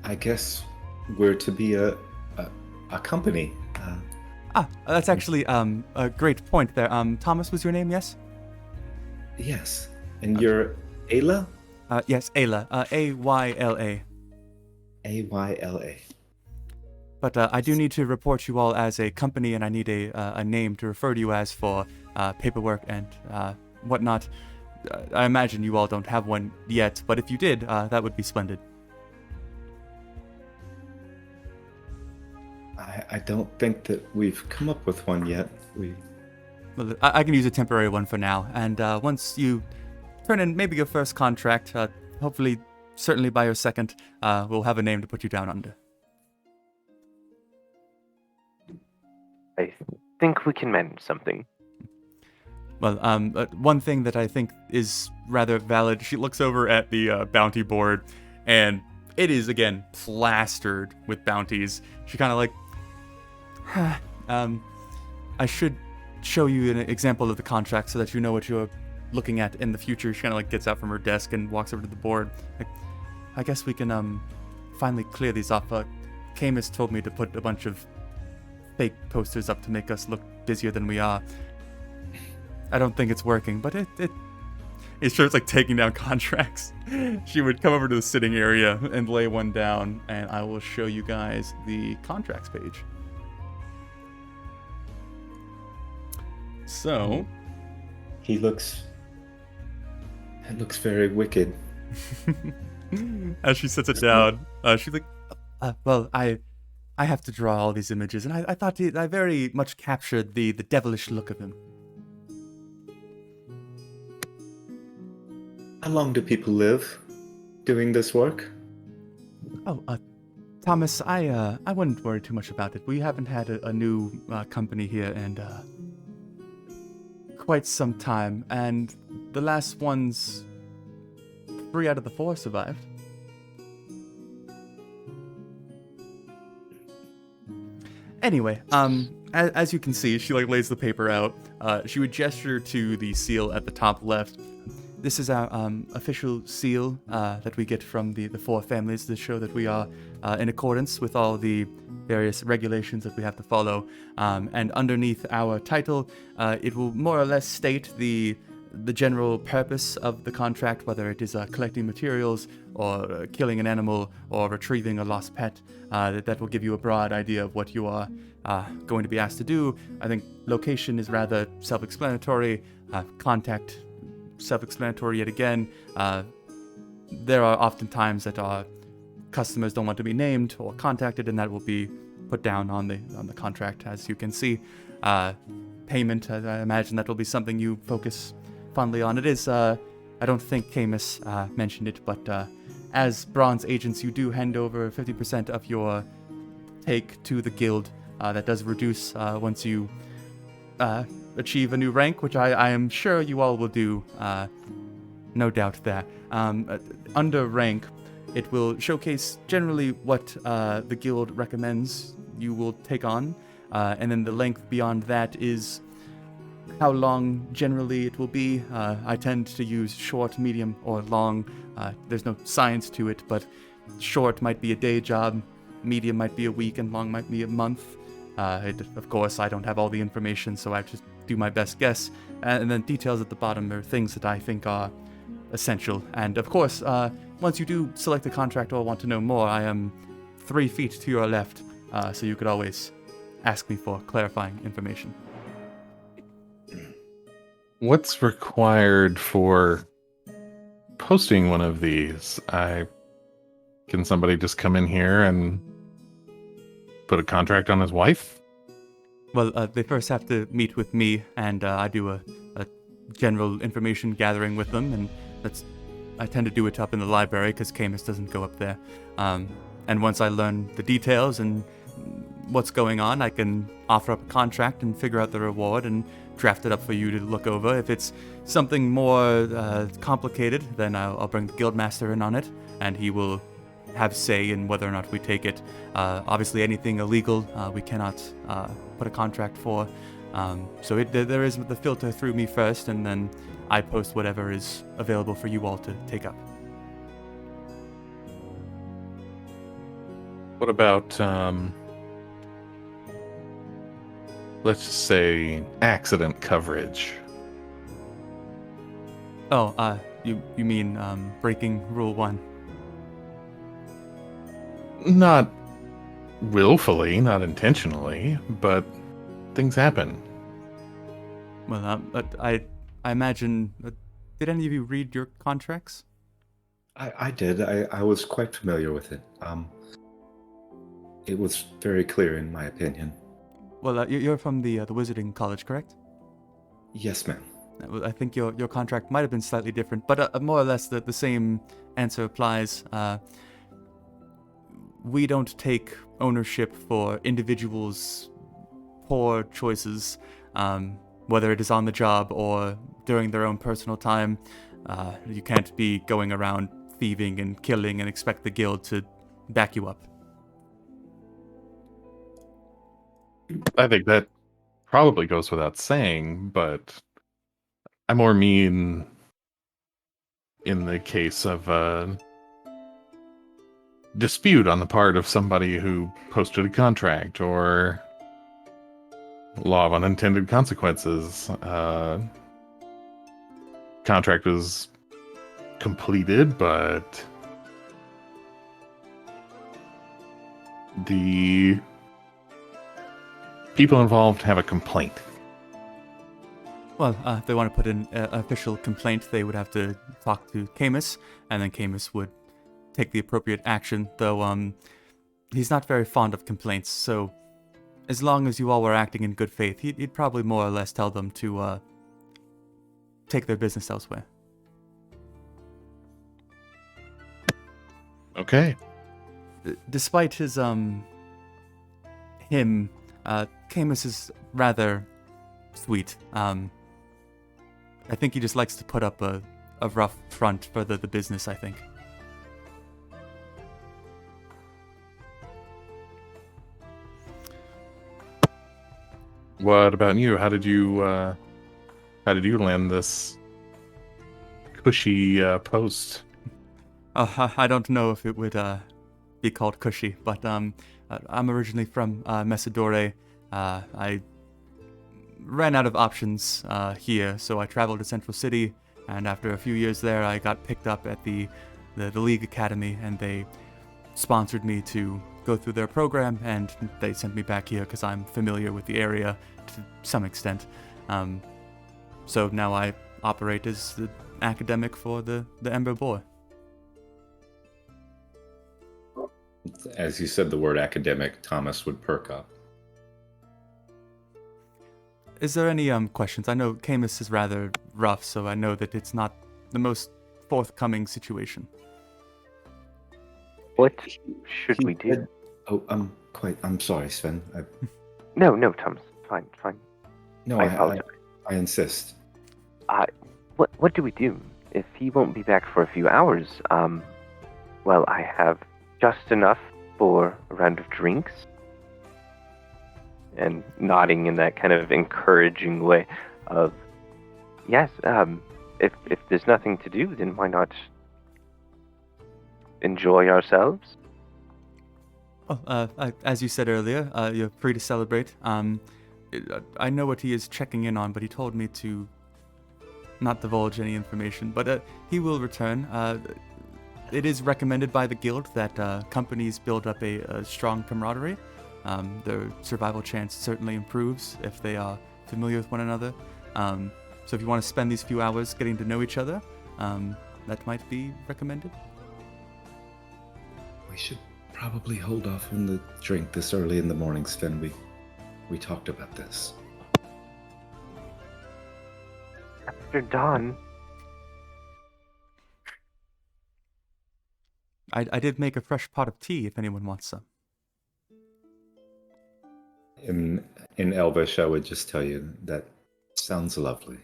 I guess we're to be a company. That's actually a great point there. Thomas was your name, yes? Yes. And you're Ayla? Yes, Ayla. Ayla. Ayla. But I do need to report you all as a company, and I need a name to refer to you as for paperwork and whatnot. I imagine you all don't have one yet, but if you did, that would be splendid. I don't think that we've come up with one yet. Well, I can use a temporary one for now, and once you turn in maybe your first contract, hopefully, certainly by your second, we'll have a name to put you down under. I think we can manage something. Well, one thing that I think is rather valid, she looks over at the bounty board, and it is, again, plastered with bounties. She kind of I should show you an example of the contract so that you know what you're looking at in the future. She kind of gets out from her desk and walks over to the board. I guess we can finally clear these off. Camus told me to put a bunch of fake posters up to make us look busier than we are. I don't think it's working, but it starts taking down contracts. She would come over to the sitting area and lay one down, and I will show you guys the contracts page. So, It looks very wicked. As she sets it down, she's like, well, I have to draw all these images, and I thought I very much captured the devilish look of him. How long do people live doing this work? Oh, Thomas, I wouldn't worry too much about it. We haven't had a new company here in quite some time, and the last ones, 3 out of the 4 survived. Anyway, as you can see, she like lays the paper out. She would gesture to the seal at the top left. This is our official seal that we get from the 4 families to show that we are in accordance with all the various regulations that we have to follow. And underneath our title, it will more or less state the general purpose of the contract, whether it is collecting materials or killing an animal or retrieving a lost pet. That will give you a broad idea of what you are going to be asked to do. I think location is rather self-explanatory. Contact, self-explanatory yet again. There are often times that our customers don't want to be named or contacted, and that will be put down on the contract, as you can see. Payment, I imagine that will be something you focus fondly on. It is, I don't think Camus mentioned it, but as bronze agents, you do hand over 50% of your take to the guild. That does reduce once you achieve a new rank, which I am sure you all will do, no doubt there. Under rank, it will showcase generally what the guild recommends you will take on, and then the length beyond that is how long generally it will be. I tend to use short, medium, or long. There's no science to it, but short might be a day job, medium might be a week, and long might be a month. Of course, I don't have all the information, so I just do my best guess. And then details at the bottom are things that I think are essential. And of course, once you do select a contract or want to know more, I am 3 feet to your left, so you could always ask me for clarifying information. What's required for posting one of these? Can somebody just come in here and put a contract on his wife? Well, they first have to meet with me, and I do a general information gathering with them, and I tend to do it up in the library because Camus doesn't go up there. And once I learn the details and what's going on, I can offer up a contract and figure out the reward and draft it up for you to look over. If it's something more complicated, then I'll bring the guildmaster in on it, and he will have say in whether or not we take it. Obviously, anything illegal we cannot put a contract for. So there is the filter through me first, and then I post whatever is available for you all to take up. What about, let's just say, accident coverage? Oh, you mean breaking Rule 1? Not willfully, not intentionally, but things happen. Well, I imagine... did any of you read your contracts? I did. I was quite familiar with it. It was very clear, in my opinion. Well, you're from the Wizarding College, correct? Yes, ma'am. I think your contract might have been slightly different, but more or less the same answer applies. We don't take ownership for individuals' poor choices, whether it is on the job or during their own personal time. You can't be going around thieving and killing and expect the guild to back you up. I think that probably goes without saying, but I more mean in the case of a dispute on the part of somebody who posted a contract, or law of unintended consequences. Contract was completed, but the people involved have a complaint. Well, if they want to put in an official complaint, they would have to talk to Camus, and then Camus would take the appropriate action, though he's not very fond of complaints, so as long as you all were acting in good faith, he'd probably more or less tell them to take their business elsewhere. Okay. despite him, Camus is rather sweet. I think he just likes to put up a rough front for the business, I think. What about you? How did you land this cushy post? I don't know if it would be called cushy, but I'm originally from Messidore. I ran out of options here, so I traveled to Central City, and after a few years there, I got picked up at the League Academy, and they sponsored me to go through their program, and they sent me back here because I'm familiar with the area to some extent. So now I operate as the academic for the Ember Boar. As you said the word academic, Thomas would perk up. Is there any questions? I know Camus is rather rough, so I know that it's not the most forthcoming situation. What should we do? I'm sorry, Sven. No, Thomas. Fine. No, I apologize. I insist. What do we do? If he won't be back for a few hours, well, I have just enough for a round of drinks. And nodding in that kind of encouraging way of, yes, if there's nothing to do, then why not enjoy ourselves? Well, as you said earlier, you're free to celebrate. I know what he is checking in on, but he told me to not divulge any information. But he will return. It is recommended by the guild that companies build up a strong camaraderie. Their survival chance certainly improves if they are familiar with one another. So if you want to spend these few hours getting to know each other, that might be recommended. We should probably hold off on the drink this early in the morning, Sven. We talked about this. After dawn. I did make a fresh pot of tea if anyone wants some. In Elvish, I would just tell you that sounds lovely.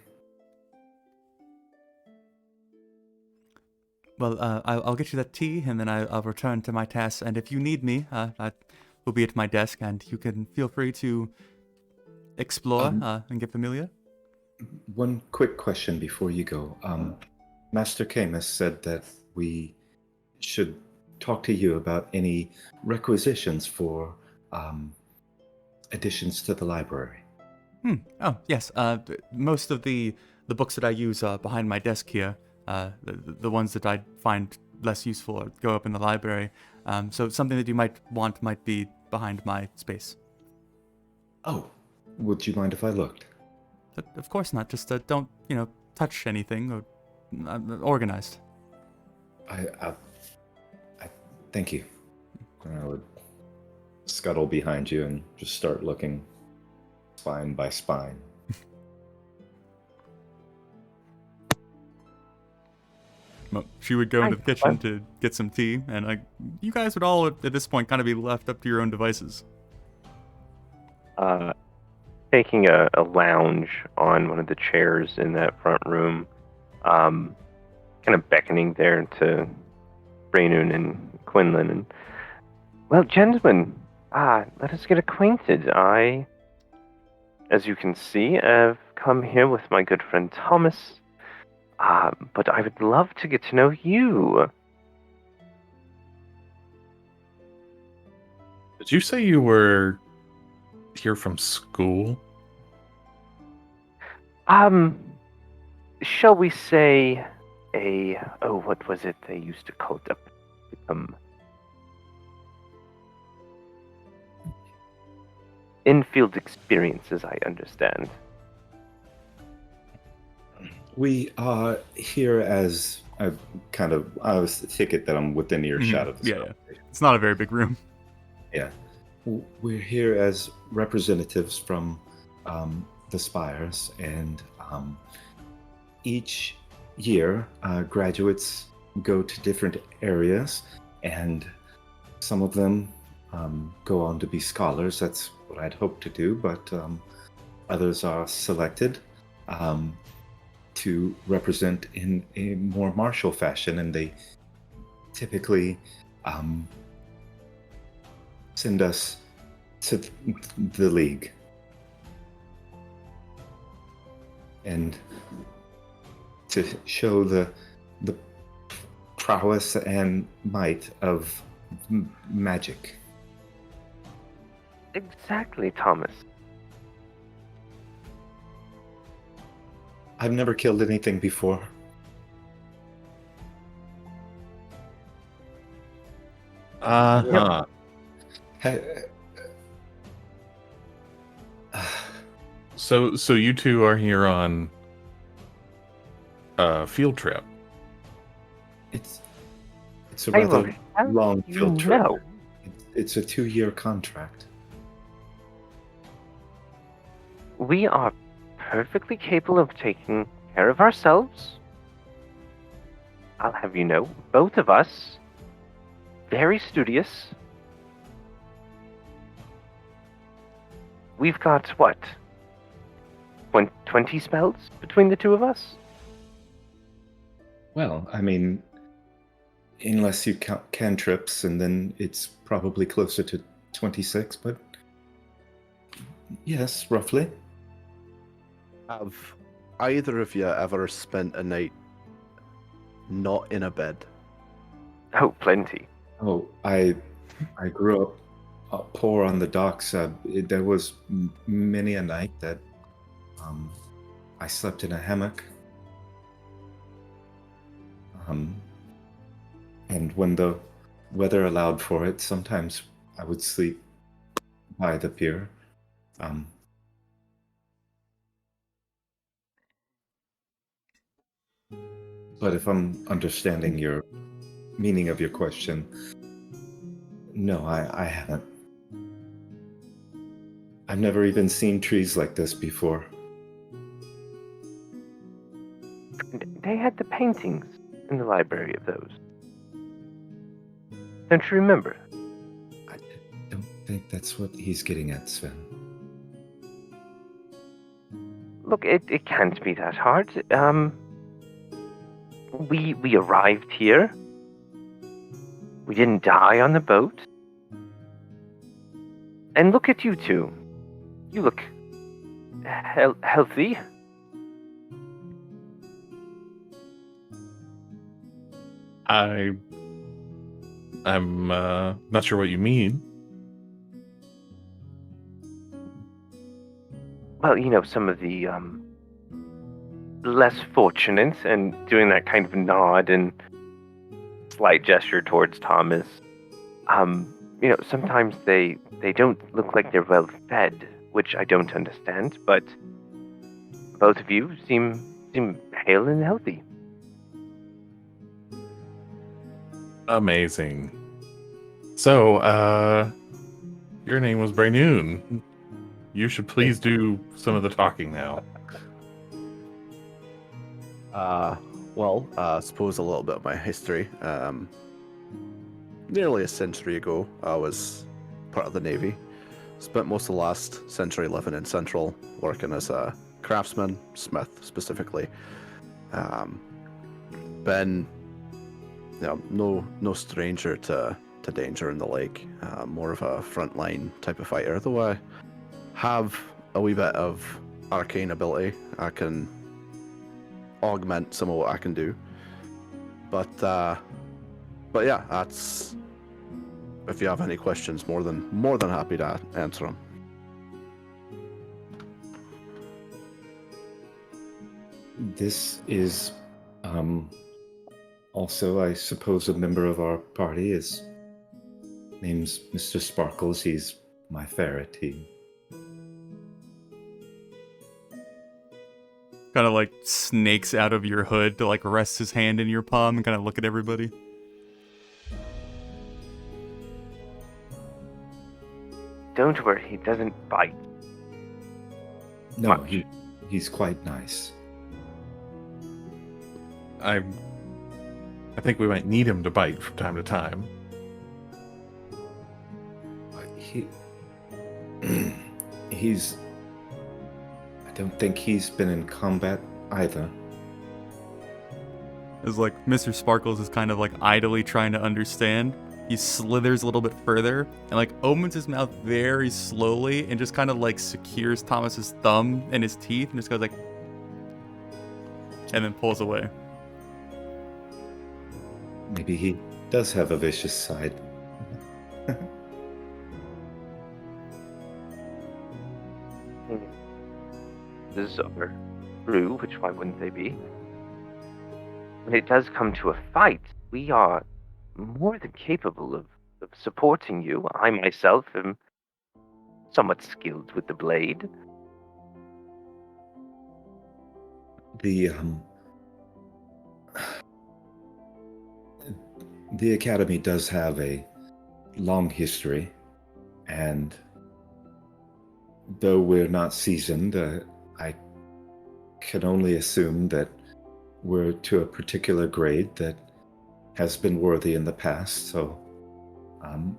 Well, I'll get you that tea, and then I'll return to my tasks. And if you need me, I will be at my desk, and you can feel free to explore and get familiar. One quick question before you go. Master Camus said that we should talk to you about any requisitions for additions to the library. Oh, yes. Most of the books that I use behind my desk here, the ones that I find less useful go up in the library. So something that you might want might be behind my space. Oh, would you mind if I looked? But of course not. Just don't, touch anything or organized. I thank you. I would scuttle behind you and just start looking spine by spine. Well, she would go into the kitchen to get some tea, and you guys would all at this point kind of be left up to your own devices. Taking a lounge on one of the chairs in that front room, kind of beckoning there to Raynun and Quinlan. And, well, gentlemen, let us get acquainted. I, as you can see, have come here with my good friend Thomas, but I would love to get to know you. Did you say you were here from school? Shall we say what was it they used to call it? Infield experiences, I understand. We are here as I was the ticket that I'm within earshot of this. Yeah. It's not a very big room. Yeah. We're here as representatives from the Spires, and each year graduates go to different areas, and some of them go on to be scholars. That's what I'd hoped to do, but others are selected to represent in a more martial fashion, and they typically send us to the League. And to show the prowess and might of magic. Exactly, Thomas. I've never killed anything before. Uh-huh. So you two are here on a field trip. It's a Hey, rather look, how long do you field trip. know? It's a 2-year contract. We are perfectly capable of taking care of ourselves. I'll have you know, both of us, very studious. We've got, what, 20 spells between the two of us? Well, I mean, unless you count cantrips, and then it's probably closer to 26, but yes, roughly. Have either of you ever spent a night not in a bed? Oh, plenty. Oh, I grew up poor on the docks. There was many a night that I slept in a hammock. And when the weather allowed for it, sometimes I would sleep by the pier. But if I'm understanding your meaning of your question, no, I haven't. I've never even seen trees like this before. They had the paintings in the library of those. Don't you remember? I don't think that's what he's getting at, Sven. Look, it can't be that hard. We arrived here. We didn't die on the boat. And look at you two. You look healthy. I'm not sure what you mean. Well, you know, some of the less fortunate, and doing that kind of nod and slight gesture towards Thomas. You know, sometimes they don't look like they're well fed, which I don't understand, but both of you seem hale and healthy. Amazing. So, your name was Braynoon. You should please do some of the talking now. Well, I suppose a little bit of my history. Nearly a century ago, I was part of the Navy. Spent most of the last century living in Central, working as a craftsman, smith specifically. Been, you know, no stranger to danger in the lake. More of a frontline type of fighter, though I have a wee bit of arcane ability. I can augment some of what I can do. But yeah, that's. If you have any questions, more than happy to answer them. This is also, I suppose, a member of our party. His name's Mr. Sparkles. He's my ferret. He Kind of like snakes out of your hood to like rest his hand in your palm and kind of look at everybody. Don't worry, he doesn't bite. No, Much. he's quite nice. I think we might need him to bite from time to time. He he's I don't think he's been in combat either. As like Mr. Sparkles is kind of like idly trying to understand, he slithers a little bit further and like opens his mouth very slowly and just kind of like secures Thomas's thumb in his teeth and just goes like, and then pulls away. Maybe he does have a vicious side. This are true, which why wouldn't they be? When it does come to a fight, we are more than capable of supporting you. I myself am somewhat skilled with the blade. The Academy does have a long history, and though we're not seasoned, I can only assume that we're to a particular grade that has been worthy in the past. So, and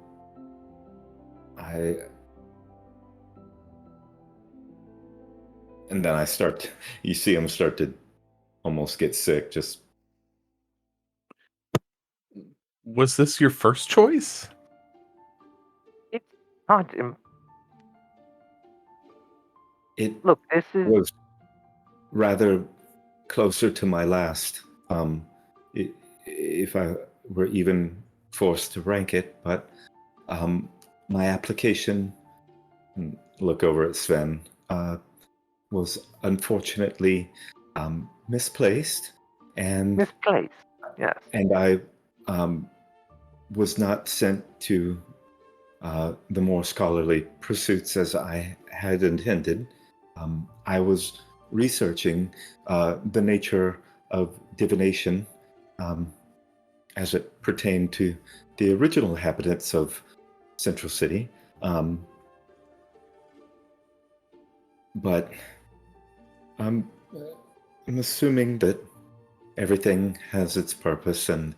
then you see him start to almost get sick. Just Was this your first choice? It's not. it Look, this is. was rather closer to my last, if I were even forced to rank it. But my application, look over at Sven, was unfortunately misplaced, and Misplaced. Yes. I was not sent to the more scholarly pursuits as I had intended. I was researching the nature of divination as it pertained to the original inhabitants of Central City. But I'm assuming that everything has its purpose, and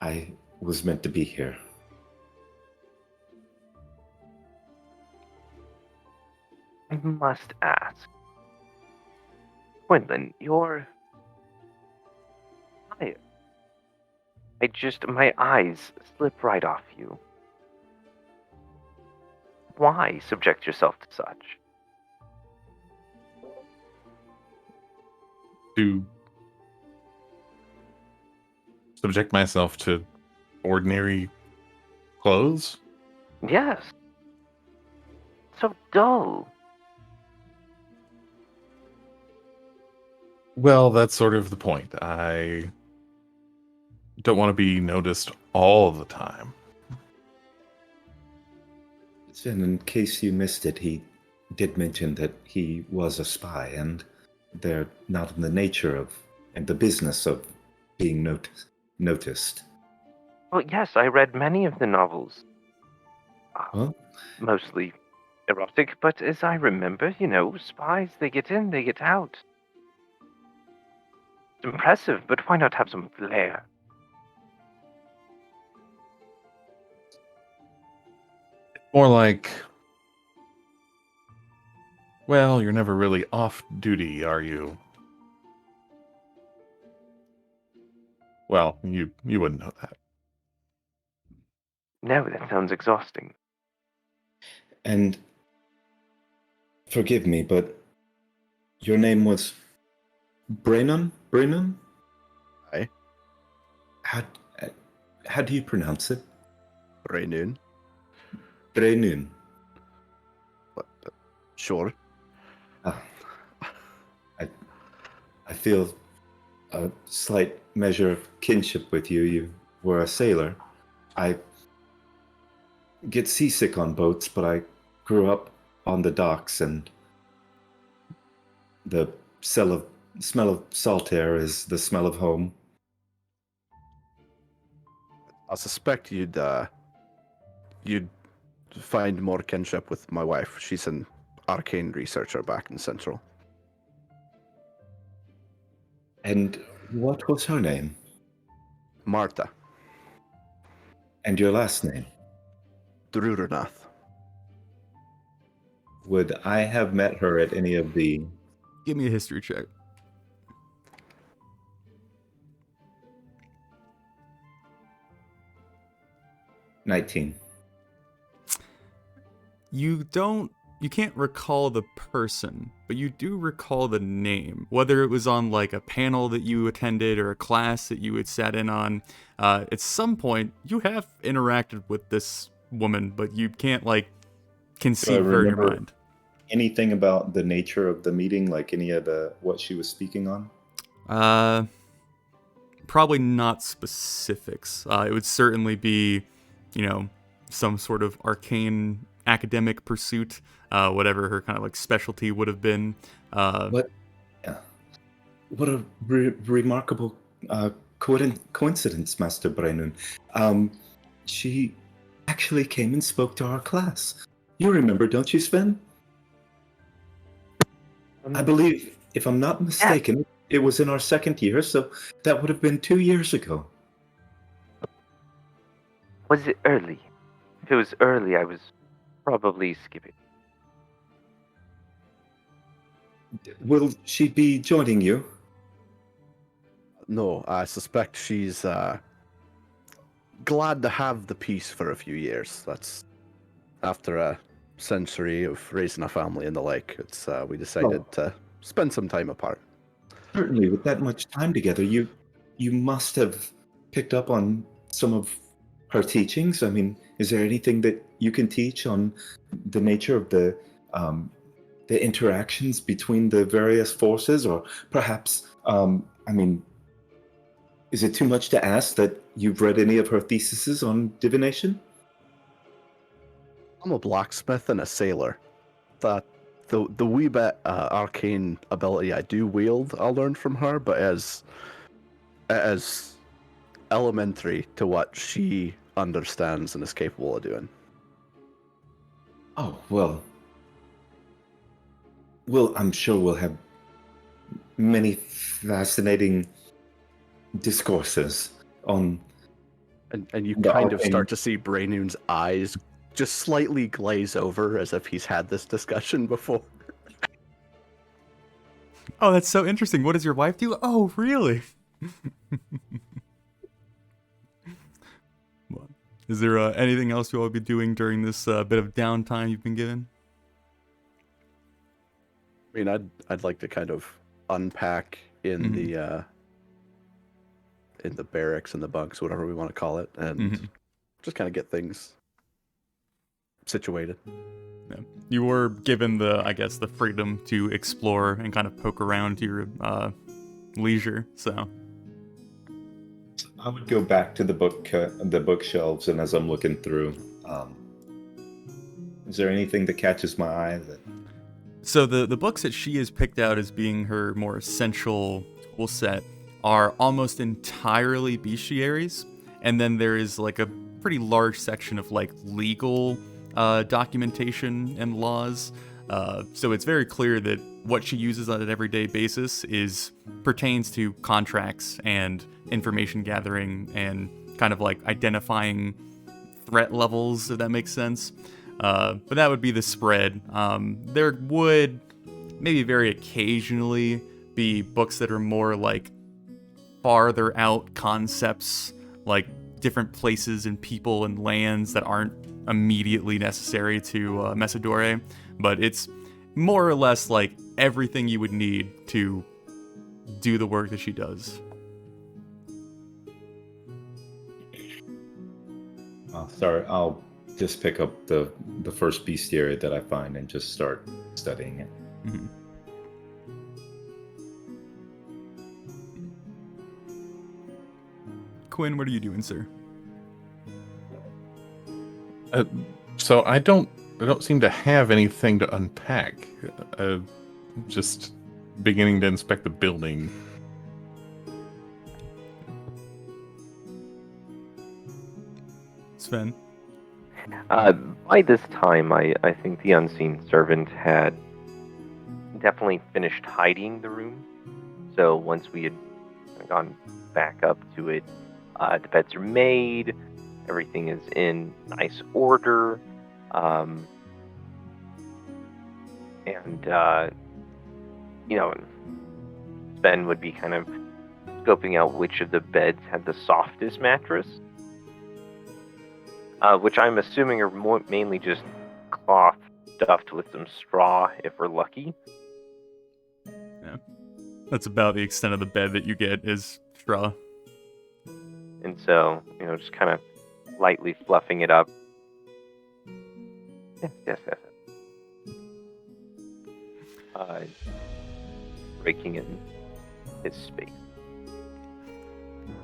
I was meant to be here. I must ask. Quinlan, you're tired. My eyes slip right off you. Why subject yourself to such? To subject myself to ordinary clothes? Yes. So dull. Well, that's sort of the point. I don't want to be noticed all the time. And in case you missed it, he did mention that he was a spy, and they're not in the nature of and the business of being noticed. Well, yes, I read many of the novels. Well, Mostly erotic, but as I remember, spies, they get in, they get out. It's impressive, but why not have some flair? More like, well, you're never really off duty, are you? Well, you wouldn't know that. No, that sounds exhausting. and forgive me, but your name was Brennan? Brennan? Aye. How do you pronounce it? Raynoon. Brennan. What? Sure. I feel a slight measure of kinship with you. You were a sailor. I get seasick on boats, but I grew up on the docks, and the smell of salt air is the smell of home. I suspect you'd find more kinship with my wife. She's an arcane researcher back in Central. And what was her name? Marta. And your last name? Drudernath. Would I have met her at any of the... Give me a history check. '19. You can't recall the person, but you do recall the name. Whether it was on like a panel that you attended or a class that you had sat in on, at some point you have interacted with this woman, but you can't like conceive her in your remember mind. Anything about the nature of the meeting, like any of what she was speaking on? Probably not specifics. It would certainly be, some sort of arcane academic pursuit, whatever her kind of like specialty would have been. What? Yeah. What a remarkable coincidence, Master Brennun. She actually came and spoke to our class. You remember, don't you, Sven? I believe, if I'm not mistaken, it was in our second year, so that would have been 2 years ago. Was it early? If it was early, I was probably skipping. Will she be joining you? No, I suspect she's glad to have the peace for a few years. That's after a century of raising a family and the like. It's we decided to spend some time apart. Certainly, with that much time together, you must have picked up on some of her teachings. I mean, is there anything that you can teach on the nature of the interactions between the various forces, or perhaps, is it too much to ask that you've read any of her theses on divination? I'm a blacksmith and a sailor. The wee bit arcane ability I do wield, I'll learn from her, but as elementary to what she understands and is capable of doing. Oh, well, I'm sure we'll have many fascinating discourses on... And you the kind of arcane... start to see Braynoon's eyes just slightly glaze over as if he's had this discussion before. Oh, that's so interesting. What does your wife do? Oh, really? Is there anything else you all be doing during this bit of downtime you've been given? I mean, I'd like to kind of unpack in the barracks and the bunks, whatever we want to call it, and just kind of get things situated. Yeah. You were given the freedom to explore and kind of poke around to your leisure. So I would go back to the bookshelves, and as I'm looking through, is there anything that catches my eye? So the books that she has picked out as being her more essential tool set are almost entirely bestiaries, and then there is like a pretty large section of like legal documentation and laws. So it's very clear that what she uses on an everyday basis pertains to contracts and information gathering and kind of like identifying threat levels, if that makes sense. But that would be the spread. There would maybe very occasionally be books that are more like farther out concepts, like different places and people and lands that aren't immediately necessary to Messidore, but it's more or less like everything you would need to do the work that she does. Sorry, I'll just pick up the first bestiary that I find and just start studying it. Mm-hmm. Quinn, what are you doing, sir? So I don't seem to have anything to unpack. Just beginning to inspect the building. Sven? By this time, I think the unseen servant had definitely finished hiding the room. So once we had gone back up to it, the beds are made, everything is in nice order. And, Sven would be kind of scoping out which of the beds had the softest mattress, which I'm assuming are mainly just cloth stuffed with some straw if we're lucky. Yeah. That's about the extent of the bed that you get is straw. And so, just kind of lightly fluffing it up. Yes. Breaking in his space.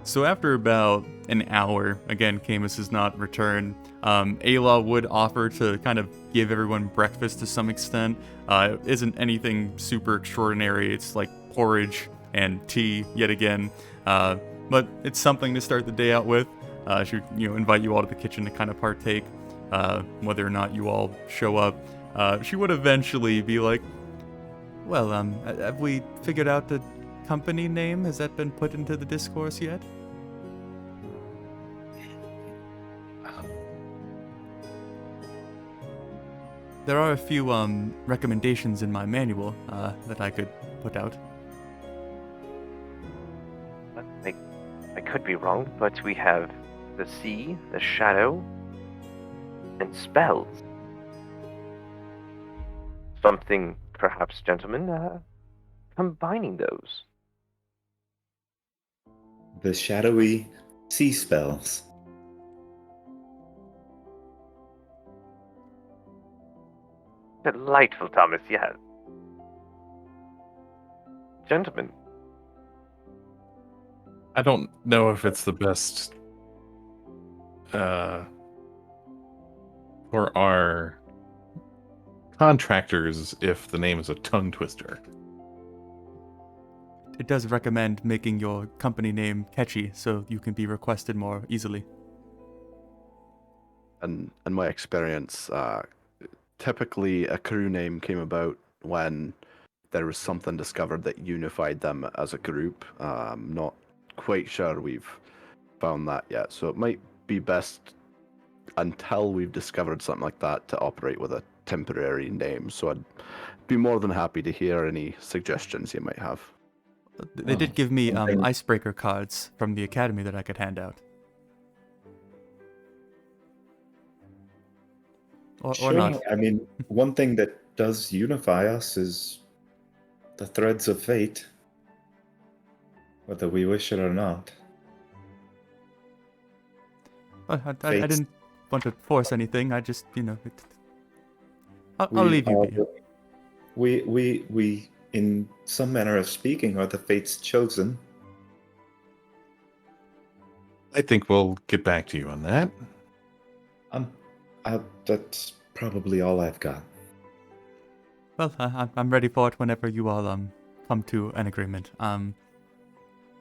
So after about an hour, again, Camus has not returned. Ayla would offer to kind of give everyone breakfast to some extent. It isn't anything super extraordinary. It's like porridge and tea yet again. But it's something to start the day out with. She would, invite you all to the kitchen to kind of partake, whether or not you all show up. She would eventually be like, well, have we figured out the company name? Has that been put into the discourse yet? There are a few recommendations in my manual that I could put out. I could be wrong, but we have the sea, the shadow, and spells. Something, perhaps, gentlemen, combining those. The shadowy sea spells. Delightful, Thomas, yes. Gentlemen. I don't know if it's the best for our contractors if the name is a tongue twister. It does recommend making your company name catchy so you can be requested more easily. And in my experience, typically a crew name came about when there was something discovered that unified them as a group. Not quite sure we've found that yet, so it might be best until we've discovered something like that to operate with a temporary name. So I'd be more than happy to hear any suggestions you might have. They did give me something- icebreaker cards from the academy that I could hand out. Or Sure. not. I mean, one thing that does unify us is the threads of fate, whether we wish it or not. I Fates. didn't want to force anything. I just, I'll We leave you are be. the- we, in some manner of speaking, are the fates chosen. I think we'll get back to you on that. That's probably all I've got. Well, I'm ready for it whenever you all come to an agreement.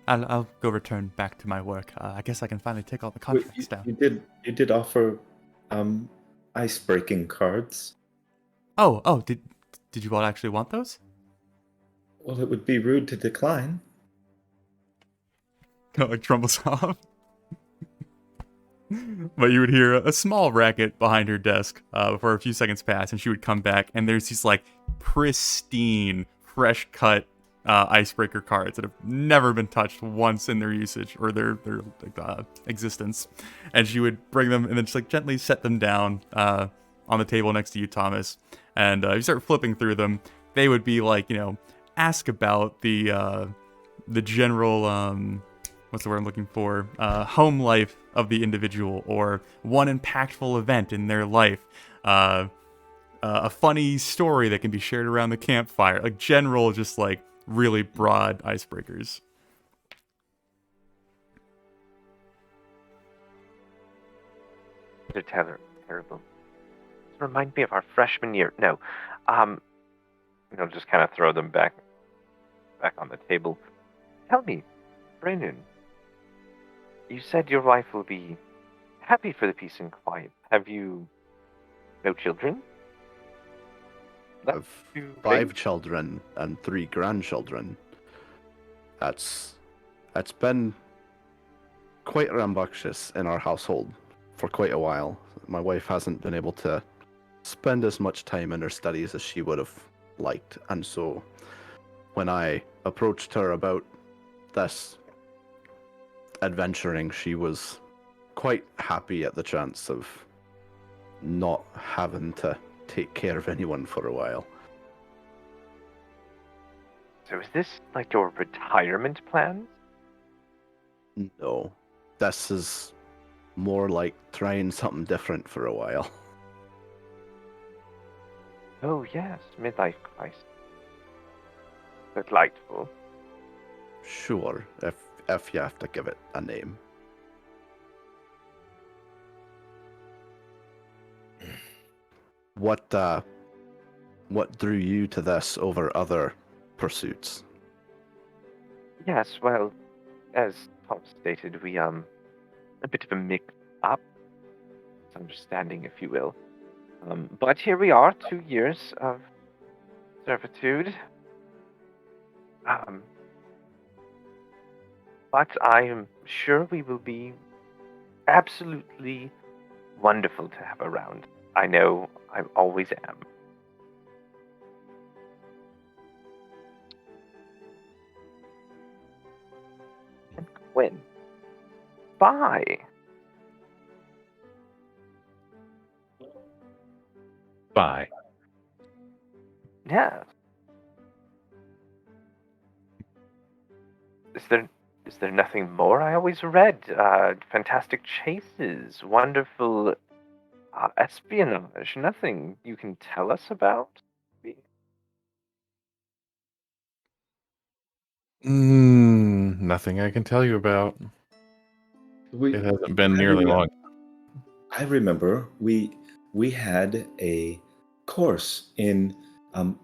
I'll go return back to my work. I guess I can finally take all the contracts down. You did offer ice-breaking cards. Oh, did you all actually want those? Well, it would be rude to decline. Kind of like trembles off. But you would hear a small racket behind her desk for a few seconds pass, and she would come back, and there's these like pristine, fresh cut icebreaker cards that have never been touched once in their usage or their existence. And she would bring them and then just like gently set them down on the table next to you, Thomas. And you start flipping through them. They would be like, ask about the general what's the word I'm looking for? Home life of the individual, or one impactful event in their life. A funny story that can be shared around the campfire. Like general, just like really broad icebreakers. They're terrible. Remind me of our freshman year. No. Just kind of throw them back on the table. Tell me, Brennan, you said your wife will be happy for the peace and quiet. Have you no children? I have 5 children and 3 grandchildren. It's been quite rambunctious in our household for quite a while. My wife hasn't been able to spend as much time in her studies as she would have liked. And so when I approached her about this adventuring, she was quite happy at the chance of not having to take care of anyone for a while. So is this like your retirement plans? No, this is more like trying something different for a while. Oh yes, midlife crisis. Delightful. Sure, if you have to give it a name. What drew you to this over other pursuits? Yes, well, as Tom stated, we a bit of a mix-up, misunderstanding, if you will. But here we are, 2 years of servitude. But I am sure we will be absolutely wonderful to have around. I know I always am. And Quinn. Bye. Bye. Yes. Is there nothing more? I always read fantastic chases, wonderful espionage. Nothing you can tell us about? Nothing I can tell you about. It hasn't been nearly long. I remember we had a course in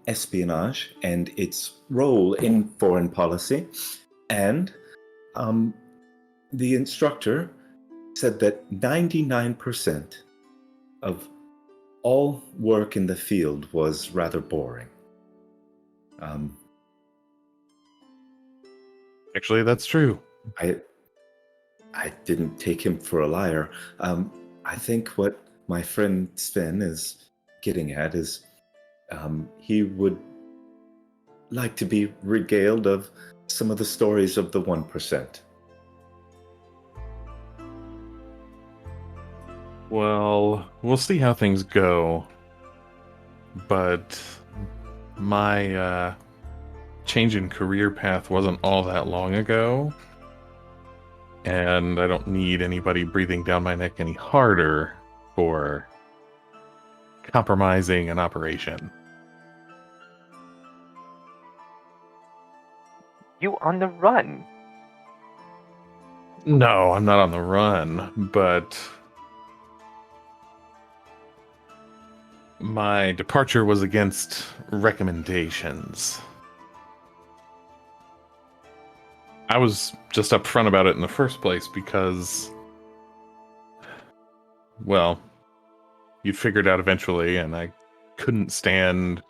espionage and its role in foreign policy, and the instructor said that 99% of all work in the field was rather boring. Actually, that's true. I didn't take him for a liar. I think what my friend Sven is getting at is he would like to be regaled of some of the stories of the 1%. Well, we'll see how things go. But my change in career path wasn't all that long ago. And I don't need anybody breathing down my neck any harder for compromising an operation. You on the run? No, I'm not on the run, but my departure was against recommendations. I was just upfront about it in the first place because, well, you'd figure it out eventually, and I couldn't stand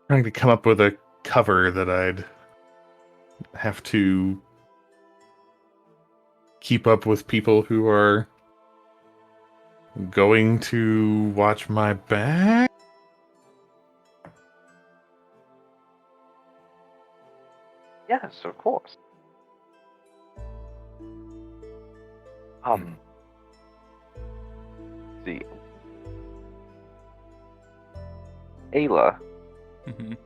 trying to come up with a cover that I'd have to keep up with people who are going to watch my back. Yes, of course. See. Ayla. Mhm.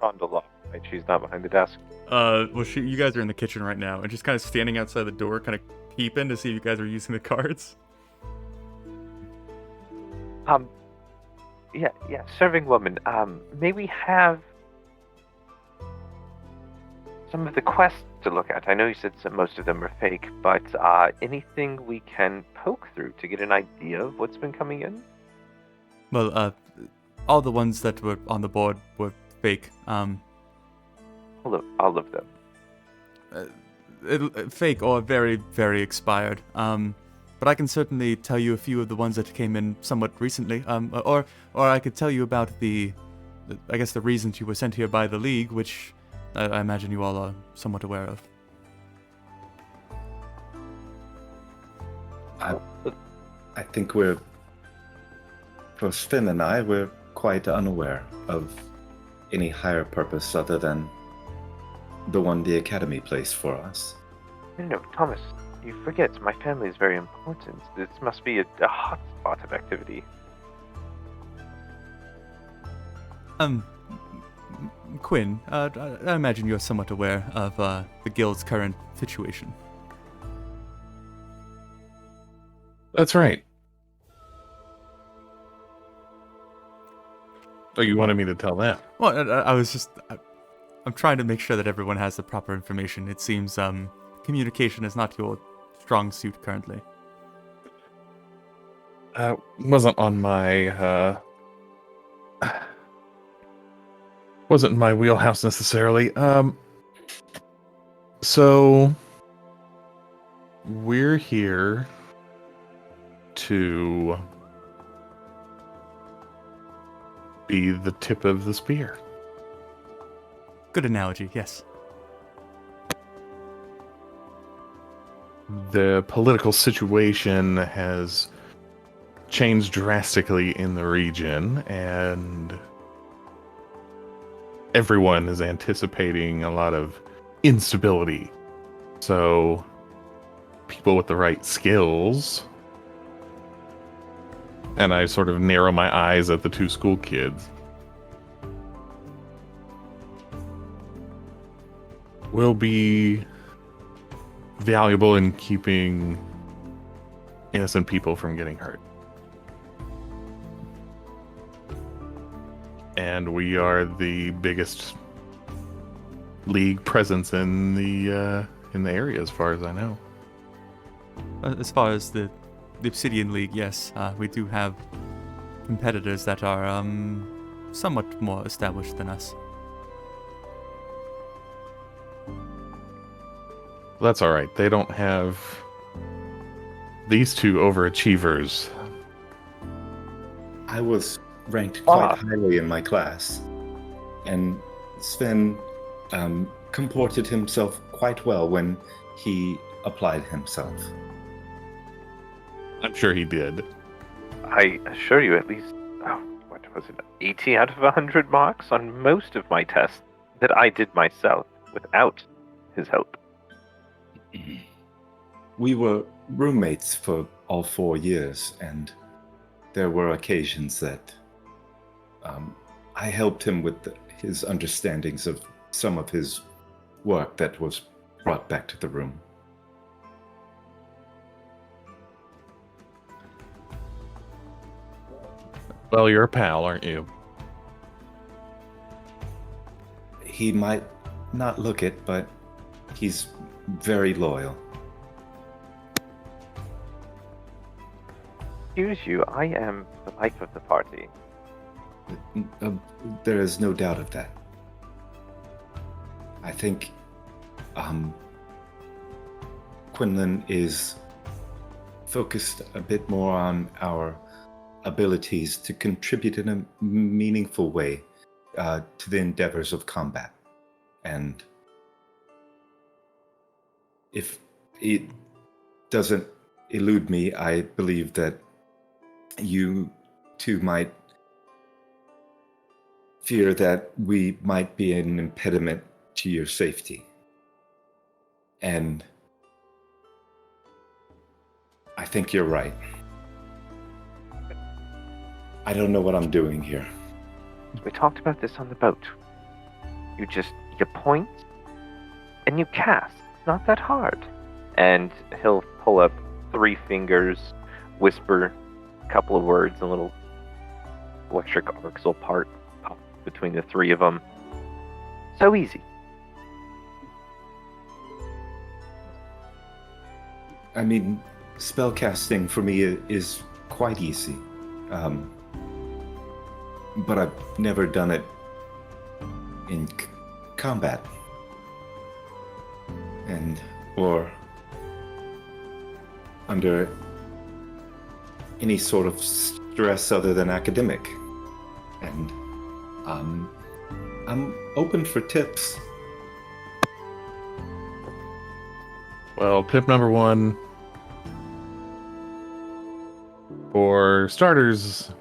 On the lock, right? She's not behind the desk. Well, you guys are in the kitchen right now, and she's kind of standing outside the door, kind of peeping to see if you guys are using the cards. Yeah, serving woman. May we have some of the quests to look at? I know you said most of them are fake, but anything we can poke through to get an idea of what's been coming in? Well, all the ones that were on the board were fake. All of them. Fake or very, very expired. But I can certainly tell you a few of the ones that came in somewhat recently. Or I could tell you about the reasons you were sent here by the League, which I imagine you all are somewhat aware of. I think we're for Sven and I, we're quite unaware of any higher purpose other than the one the Academy placed for us. No, Thomas, you forget my family is very important. This must be a hot spot of activity. Quinn, I imagine you're somewhat aware of the guild's current situation. That's right. Oh, you wanted me to tell that? Well, I'm trying to make sure that everyone has the proper information. It seems communication is not your strong suit currently. Wasn't on my wasn't in my wheelhouse necessarily. So we're here to be the tip of the spear. Good analogy, yes. The political situation has changed drastically in the region, and everyone is anticipating a lot of instability. So people with the right skills, and I sort of narrow my eyes at the two school kids, will be valuable in keeping innocent people from getting hurt. And we are the biggest league presence in the area, as far as I know. As far as the Obsidian League, yes, we do have competitors that are somewhat more established than us. That's all right. They don't have these two overachievers. I was ranked quite highly in my class, and Sven comported himself quite well when he applied himself. I'm sure he did. I assure you, at least, what was it, 80 out of 100 marks on most of my tests that I did myself without his help. We were roommates for all 4 years, and there were occasions that I helped him with his understandings of some of his work that was brought back to the room. Well, you're a pal, aren't you? He might not look it, but he's very loyal. Excuse you, I am the life of the party. There is no doubt of that. I think Quinlan is focused a bit more on our abilities to contribute in a meaningful way to the endeavors of combat. And if it doesn't elude me, I believe that you two might fear that we might be an impediment to your safety. And I think you're right. I don't know what I'm doing here. We talked about this on the boat. You point and you cast. It's not that hard. And he'll pull up 3 fingers, whisper a couple of words, a little electric arcs will pop between the 3 of them. So easy. I mean, spellcasting for me is quite easy. But I've never done it in combat. Or under any sort of stress other than academic. And I'm open for tips. Well, tip number 1, for starters,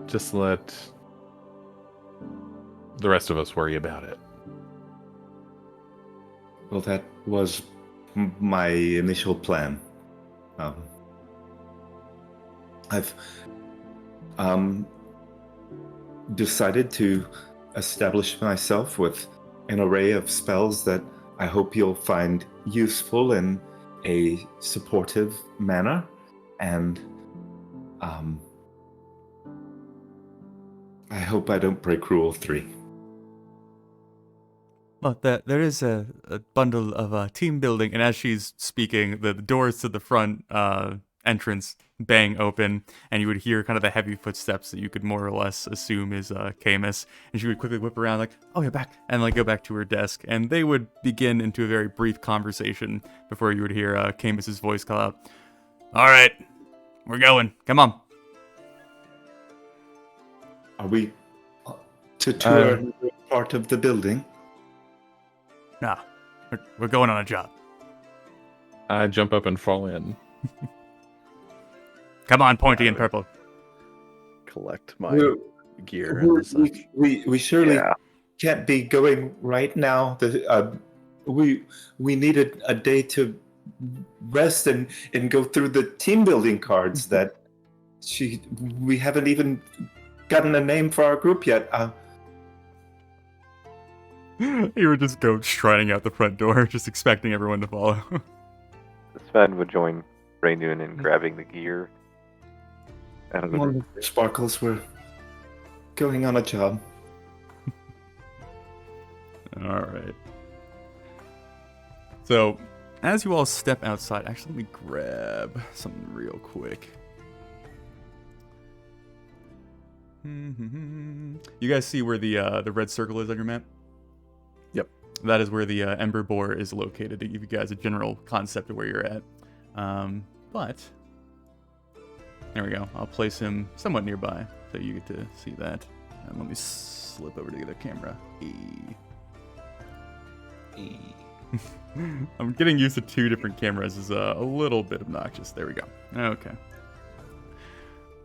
just let the rest of us worry about it. Well, that was my initial plan. I've decided to establish myself with an array of spells that I hope you'll find useful in a supportive manner, and I hope I don't break Rule 3. Well, there is a bundle of team building, and as she's speaking, the doors to the front entrance bang open, and you would hear kind of the heavy footsteps that you could more or less assume is Camus, and she would quickly whip around like, "Oh, you're back," and like go back to her desk, and they would begin into a very brief conversation before you would hear Camus's voice call out, "All right, we're going. Come on." Are we to tour part of the building? Nah, we're going on a job. I jump up and fall in. Come on, Pointy and Purple. Collect my gear and such. We surely Yeah. can't be going right now. We needed a day to rest and go through the team building cards that we haven't even gotten a name for our group yet. You would just go striding out the front door, just expecting everyone to follow. Sven would join Raynun in grabbing the gear. Out of the room. Sparkles, we're going on a job. All right. So, as you all step outside, actually, let me grab something real quick. You guys see where the red circle is on your map? Yep. That is where the Ember Boar is located, to give you guys a general concept of where you're at. But, there we go. I'll place him somewhat nearby, so you get to see that. And let me slip over to the other camera. I'm getting used to two different cameras is a little bit obnoxious. There we go. Okay.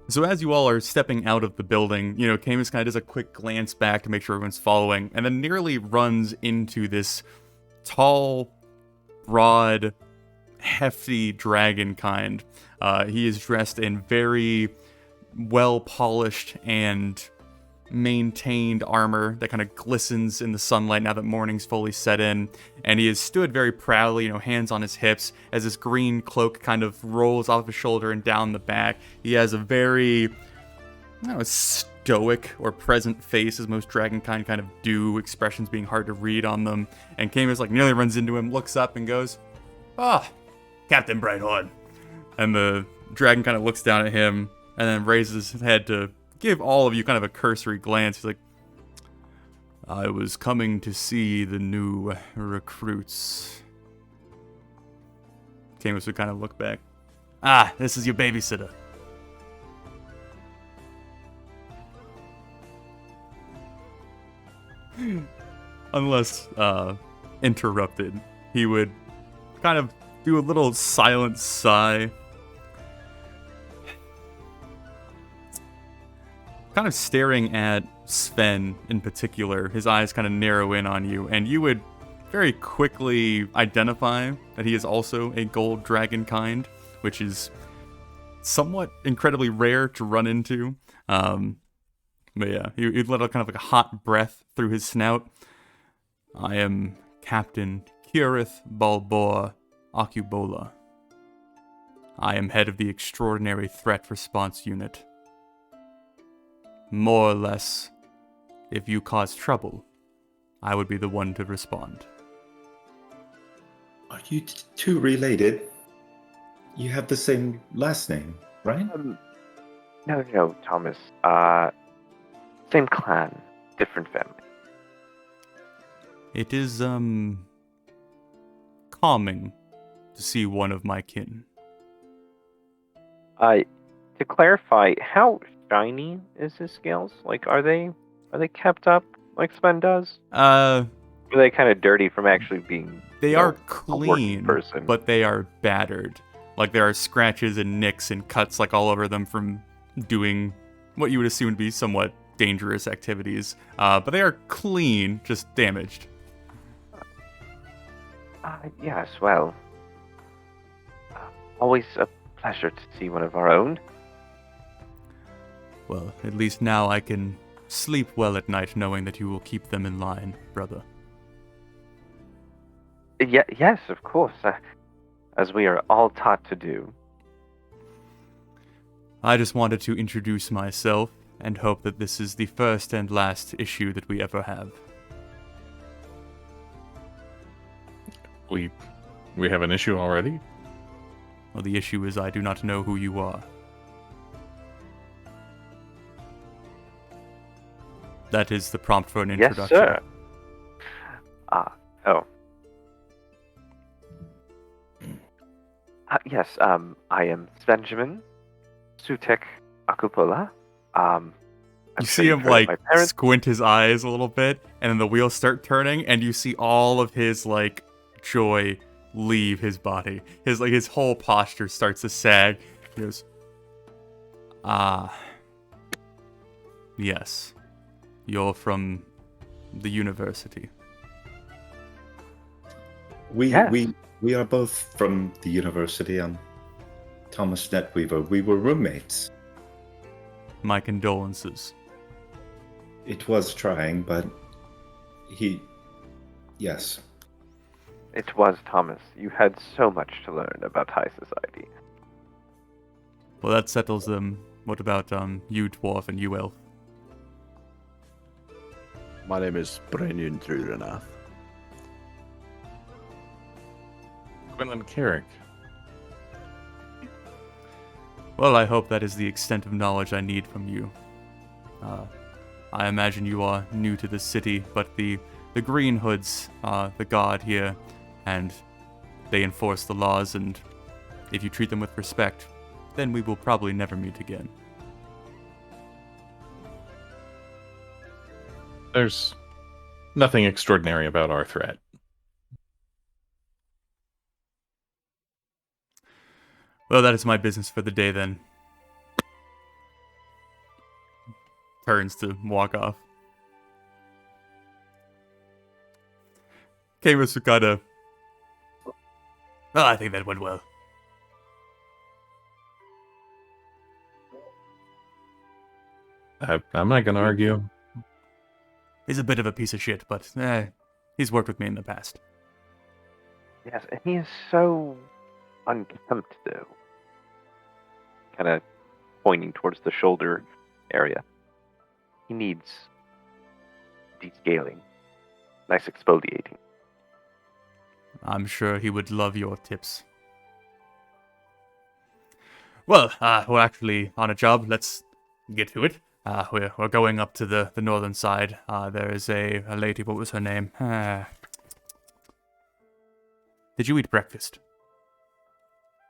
So as you all are stepping out of the building, Camus kind of does a quick glance back to make sure everyone's following, and then nearly runs into this tall, broad, hefty dragon kind. He is dressed in very well-polished and maintained armor that kind of glistens in the sunlight now that morning's fully set in, and he has stood very proudly, hands on his hips, as this green cloak kind of rolls off his shoulder and down the back. He has a very, stoic or present face, as most dragonkind kind of do, expressions being hard to read on them, and Camus nearly runs into him, looks up and goes, "Ah, Captain Brighthorn." And the dragon kind of looks down at him and then raises his head to give all of you kind of a cursory glance. He's like, "I was coming to see the new recruits." Camus would kind of look back. "Ah, this is your babysitter." Unless interrupted, he would kind of do a little silent sigh, kind of staring at Sven in particular. His eyes kind of narrow in on you, and you would very quickly identify that he is also a gold dragon kind, which is somewhat incredibly rare to run into. But yeah, he'd let out kind of a hot breath through his snout. "I am Captain Curith Balboa Akubola. I am head of the Extraordinary Threat Response Unit. More or less, if you cause trouble, I would be the one to respond." Are you two related? You have the same last name, right? No, Thomas. Same clan, different family. It is, calming to see one of my kin. To clarify, how shiny is his scales? Are they kept up like Sven does? Or are they kind of dirty from actually being? They are a working clean, person? but they are battered. There are scratches and nicks and cuts all over them from doing what you would assume to be somewhat dangerous activities, but they are clean, just damaged. Yes, well, always a pleasure to see one of our own. Well, at least now I can sleep well at night knowing that you will keep them in line, brother. Yes, of course, as we are all taught to do. I just wanted to introduce myself and hope that this is the first and last issue that we ever have. We have an issue already? Well, the issue is I do not know who you are. That is the prompt for an introduction. Yes, sir. Oh. Yes, I am Benjamin Sutek Akupola. You see him, like, squint his eyes a little bit, and then the wheels start turning, and you see all of his, like, joy leave his body. His whole posture starts to sag. He goes, yes. You're from the university. We Yes. we are both from the university. I'm Thomas Netweaver. We were roommates. My condolences. It was trying, but yes. It was Thomas. You had so much to learn about high society. Well, that settles them. What about, you dwarf and you elf? My name is Brennan Trudenath. Quinlan Carrick. Well, I hope that is the extent of knowledge I need from you. I imagine you are new to the city, but the Green Hoods are the god here, and they enforce the laws, and if you treat them with respect, then we will probably never meet again. There's nothing extraordinary about our threat. Well, that is my business for the day then. Turns to walk off. Camus would kind of... Oh, I think that went well. I'm not going to argue. He's a bit of a piece of shit, but he's worked with me in the past. Yes, and he is so unkempt, though. Kind of pointing towards the shoulder area. He needs descaling. Nice exfoliating. I'm sure he would love your tips. Well, we're actually on a job. Let's get to it. We're going up to the northern side. There is a lady. What was her name? Did you eat breakfast?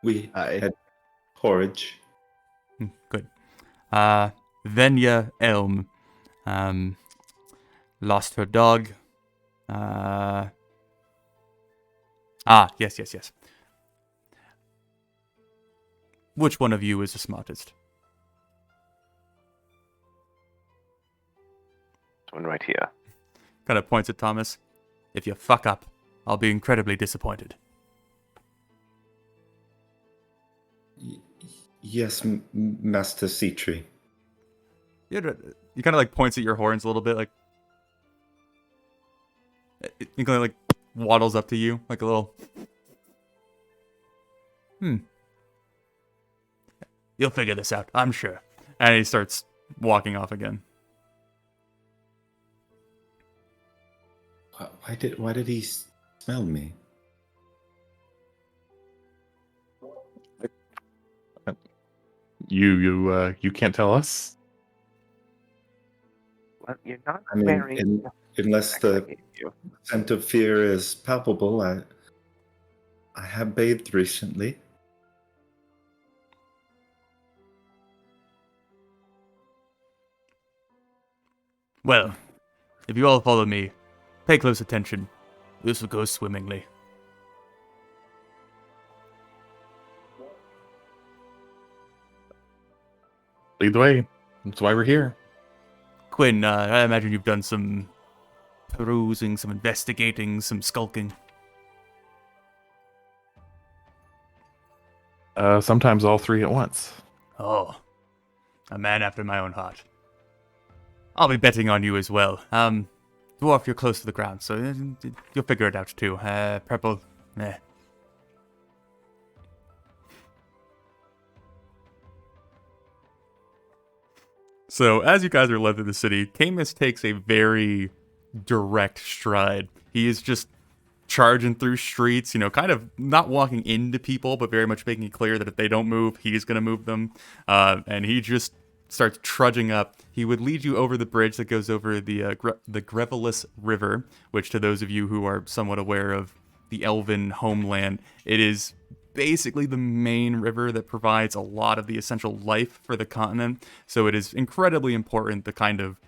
We I- had porridge. Good. Venya Elm. Lost her dog. Yes. Which one of you is the smartest? This one right here. Kind of points at Thomas. If you fuck up, I'll be incredibly disappointed. Yes, Master Citri. He kind of like points at your horns a little bit, like he kind of like waddles up to you, like a little. You'll figure this out, I'm sure. And he starts walking off again. Why did he smell me? You can't tell us? Well, you're not I mean, wearing... unless the you. scent of fear is palpable, I have bathed recently. Well, if you all follow me, pay close attention. This will go swimmingly. Lead the way. That's why we're here. Quinn, I imagine you've done some perusing, some investigating, some skulking. Sometimes all three at once. Oh, a man after my own heart. I'll be betting on you as well. Dwarf, you're close to the ground, so you'll figure it out too. Purple, meh. So, as you guys are led through the city, Camus takes a very direct stride. He is just charging through streets, kind of not walking into people, but very much making it clear that if they don't move, he's going to move them. And he just starts trudging up. He would lead you over the bridge that goes over the Grevelis River, which to those of you who are somewhat aware of the Elven homeland, it is basically the main river that provides a lot of the essential life for the continent. So it is incredibly important, the kind of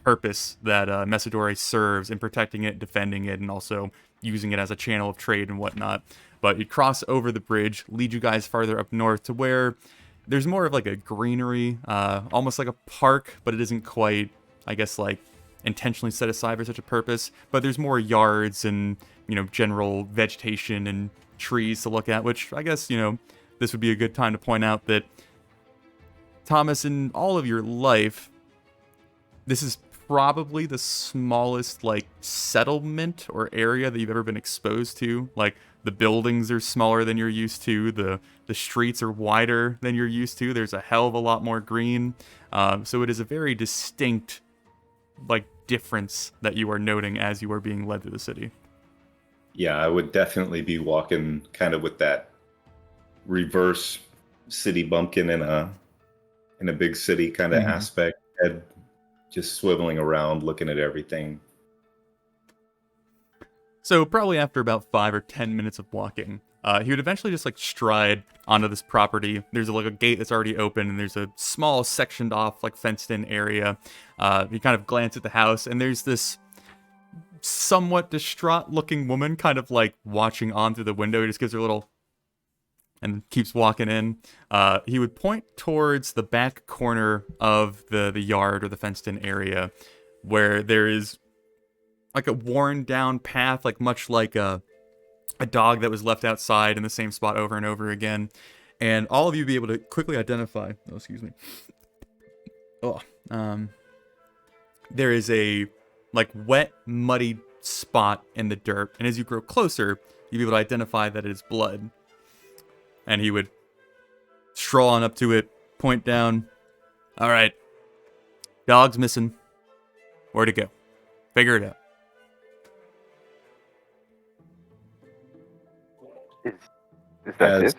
purpose that Messidore serves in protecting it, defending it, and also using it as a channel of trade and whatnot. But you cross over the bridge, lead you guys farther up north to where there's more of like a greenery, almost like a park, but it isn't quite, I guess, like intentionally set aside for such a purpose. But there's more yards and, general vegetation and trees to look at, which I guess, this would be a good time to point out that, Thomas, in all of your life, this is probably the smallest, like, settlement or area that you've ever been exposed to. Like, the buildings are smaller than you're used to. The streets are wider than you're used to. There's a hell of a lot more green. So it is a very distinct, like, difference that you are noting as you are being led through the city. Yeah, I would definitely be walking kind of with that reverse city bumpkin in a big city kind of aspect, head just swiveling around, looking at everything. So probably after about 5 or 10 minutes of walking, he would eventually just like stride onto this property. There's like a gate that's already open, and there's a small sectioned off, like fenced in area. You kind of glance at the house, and there's this somewhat distraught looking woman kind of like watching on through the window. He just gives her a little and keeps walking in. He would point towards the back corner of the yard or the fenced in area where there is like a worn down path, like much like a dog that was left outside in the same spot over and over again. And all of you be able to quickly identify, there is a like wet, muddy spot in the dirt. And as you grow closer, you'll be able to identify that it is blood. And he would stroll on up to it, point down. All right. Dog's missing. Where'd it go? Figure it out. Is that it?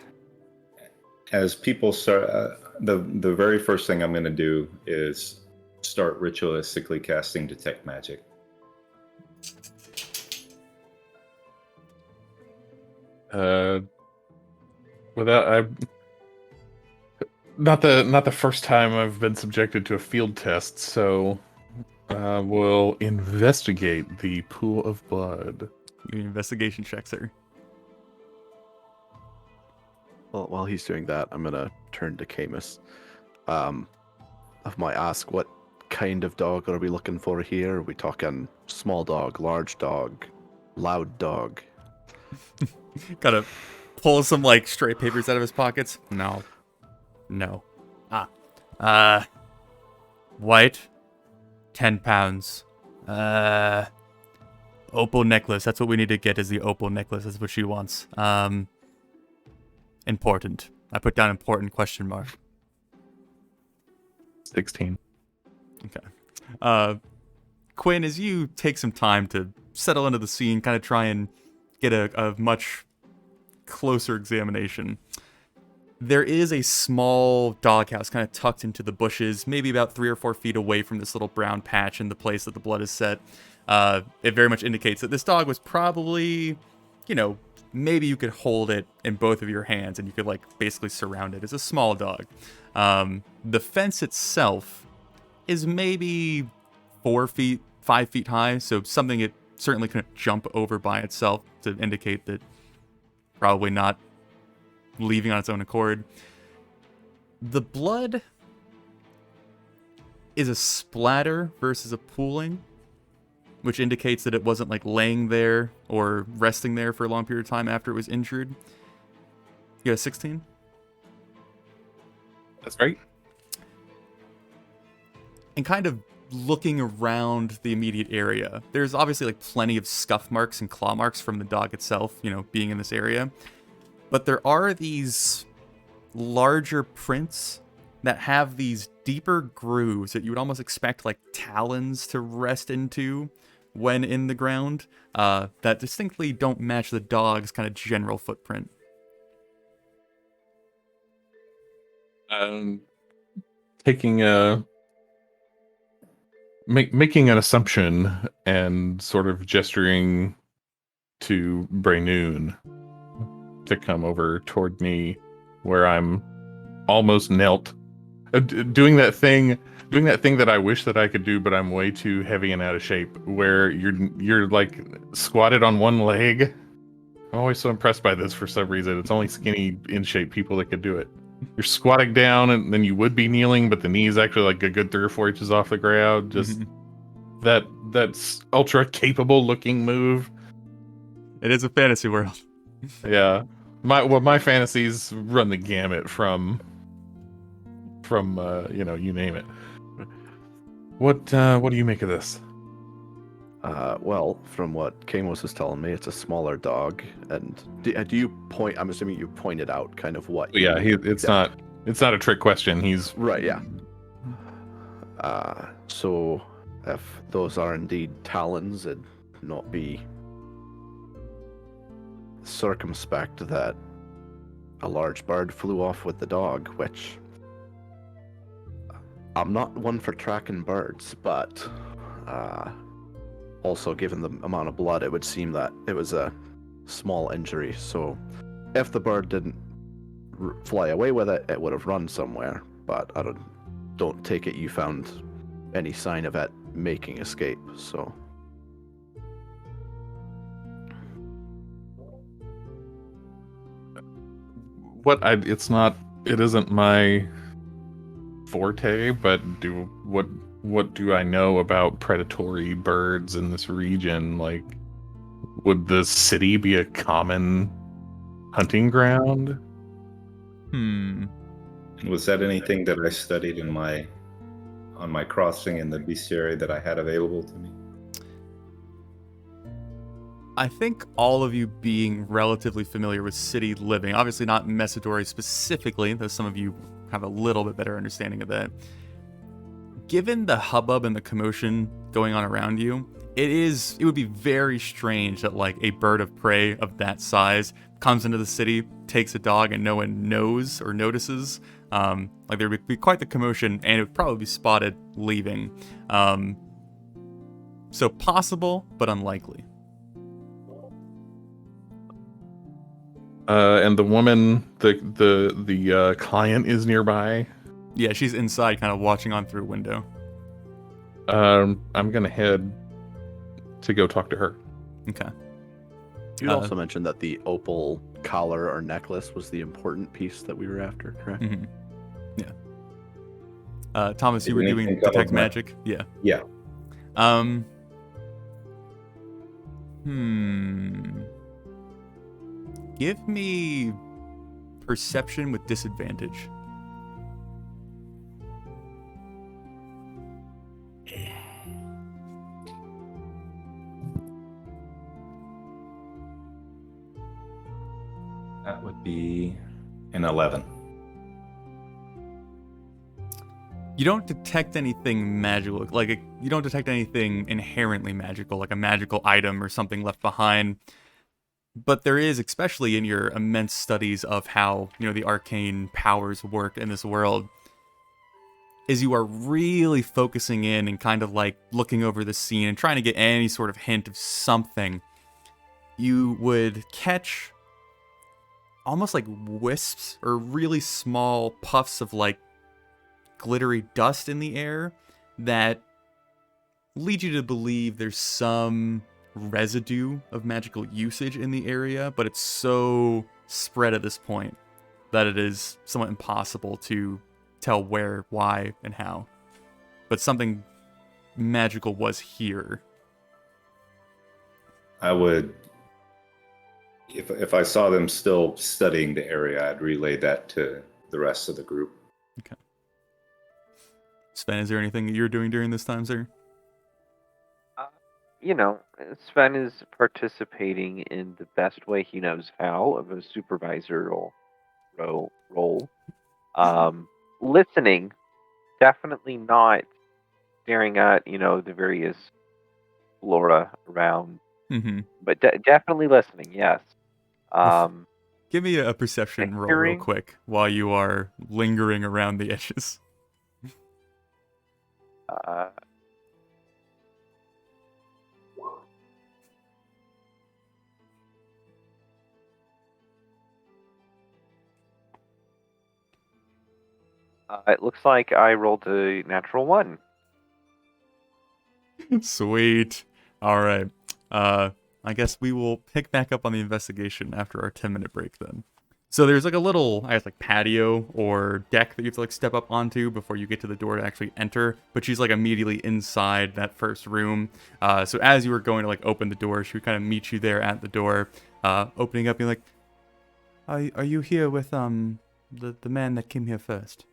As people start, the very first thing I'm going to do is start ritualistically casting Detect Magic. Not the first time I've been subjected to a field test, so we'll investigate the pool of blood. Give me an investigation check, sir. Well, while he's doing that, I'm gonna turn to Camus. I might ask, what kind of dog are we looking for here? Are we talking small dog, large dog, loud dog? Gotta pull some like stray papers out of his pockets. No. White, 10 pounds. Opal necklace. That's what we need to get, is the opal necklace. That's what she wants. Important. I put down important question mark. 16. Okay. Quinn, as you take some time to settle into the scene, kind of try and get a much closer examination, there is a small doghouse kind of tucked into the bushes, maybe about 3 or 4 feet away from this little brown patch in the place that the blood is set. It very much indicates that this dog was probably, maybe you could hold it in both of your hands and you could like basically surround it. It's a small dog. The fence itself is maybe 5 feet high, so something it certainly couldn't jump over by itself, to indicate that probably not leaving on its own accord. The blood is a splatter versus a pooling, which indicates that it wasn't like laying there or resting there for a long period of time after it was injured. You got a 16? That's right. And kind of looking around the immediate area, there's obviously like plenty of scuff marks and claw marks from the dog itself, you know, being in this area. But there are these larger prints that have these deeper grooves that you would almost expect like talons to rest into when in the ground, that distinctly don't match the dog's kind of general footprint. Taking a making an assumption and sort of gesturing to Braynoon to come over toward me, where I'm almost knelt, doing that thing that I wish that I could do, but I'm way too heavy and out of shape. Where you're like squatted on one leg. I'm always so impressed by this for some reason. It's only skinny, in shape people that could do it. You're squatting down, and then you would be kneeling, but the knee is actually like a good 3 or 4 inches off the ground. Just that's ultra capable looking move. It is a fantasy world. Yeah, my fantasies run the gamut from you name it. What do you make of this? Well, from what Kamos is telling me, it's a smaller dog. And do you point? I'm assuming you pointed out kind of what. Yeah, it's not a trick question. He's right. Yeah. So if those are indeed talons, it'd not be circumspect that a large bird flew off with the dog, which I'm not one for tracking birds, but also given the amount of blood, it would seem that it was a small injury. So if the bird didn't fly away with it, it would have run somewhere. But I don't take it you found any sign of it making escape. So it isn't my forte, but what do I know about predatory birds in this region? Like, would the city be a common hunting ground? Was that anything that I studied on my crossing in the bestiary that I had available to me? I think all of you being relatively familiar with city living, obviously not Messidori specifically, though some of you have a little bit better understanding of that. Given the hubbub and the commotion going on around you, it would be very strange that like a bird of prey of that size comes into the city, takes a dog, and no one knows or notices. Like there would be quite the commotion, and it would probably be spotted leaving. So possible, but unlikely. And the woman, the client is nearby. Yeah, she's inside, kind of watching on through a window. I'm gonna head to go talk to her. Okay. You also mentioned that the opal collar or necklace was the important piece that we were after, correct? Mm-hmm. Yeah. Thomas, you were doing detect magic? Yeah. Yeah. Give me perception with disadvantage. That would be an 11. You don't detect anything magical, you don't detect anything inherently magical, like a magical item or something left behind. But there is, especially in your immense studies of how, the arcane powers work in this world, is you are really focusing in and kind of like looking over the scene and trying to get any sort of hint of something. You would catch almost like wisps or really small puffs of like glittery dust in the air that lead you to believe there's some residue of magical usage in the area, but it's so spread at this point that it is somewhat impossible to tell where, why, and how. but something magical was here. I would, if I saw them still studying the area, I'd relay that to the rest of the group. Okay. Sven, is there anything that you're doing during this time, sir? Sven is participating in the best way he knows how of a supervisorial role. Listening, definitely not staring at, the various flora around, Mm-hmm. but definitely listening, yes. Give me a perception roll real hearing? quick while you are lingering around the edges. It looks like I rolled a natural 1. Sweet. All right. I guess we will pick back up on the investigation after our 10-minute break then. So there's like a little, I guess, like patio or deck that you have to like step up onto before you get to the door to actually enter. But she's like immediately inside that first room. So as you were going to like open the door, she would kind of meet you there at the door, opening up, being like, "Are you here with the man that came here first?"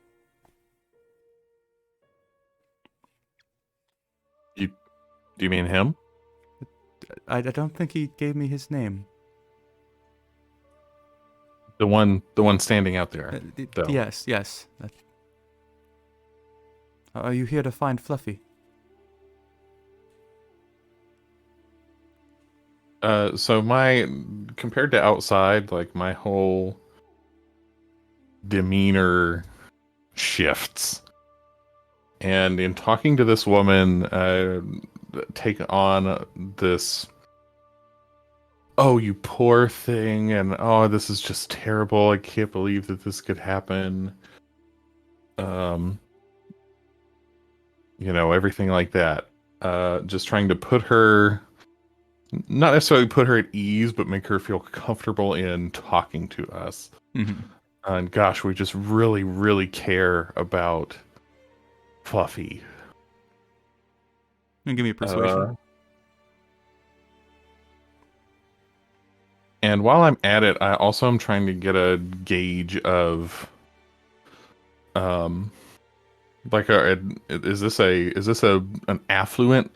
Do you mean him? I don't think he gave me his name. The one standing out there. though. Yes. Are you here to find Fluffy? So compared to outside, like my whole demeanor shifts. And in talking to this woman, take on this, "Oh, you poor thing," and "Oh, this is just terrible. I can't believe that this could happen." Everything like that. Just trying to put her, not necessarily put her at ease, but make her feel comfortable in talking to us. Mm-hmm. And gosh, we just really, really care about Fluffy. And give me a persuasion. And while I'm at it, I also am trying to get a gauge of, is this an affluent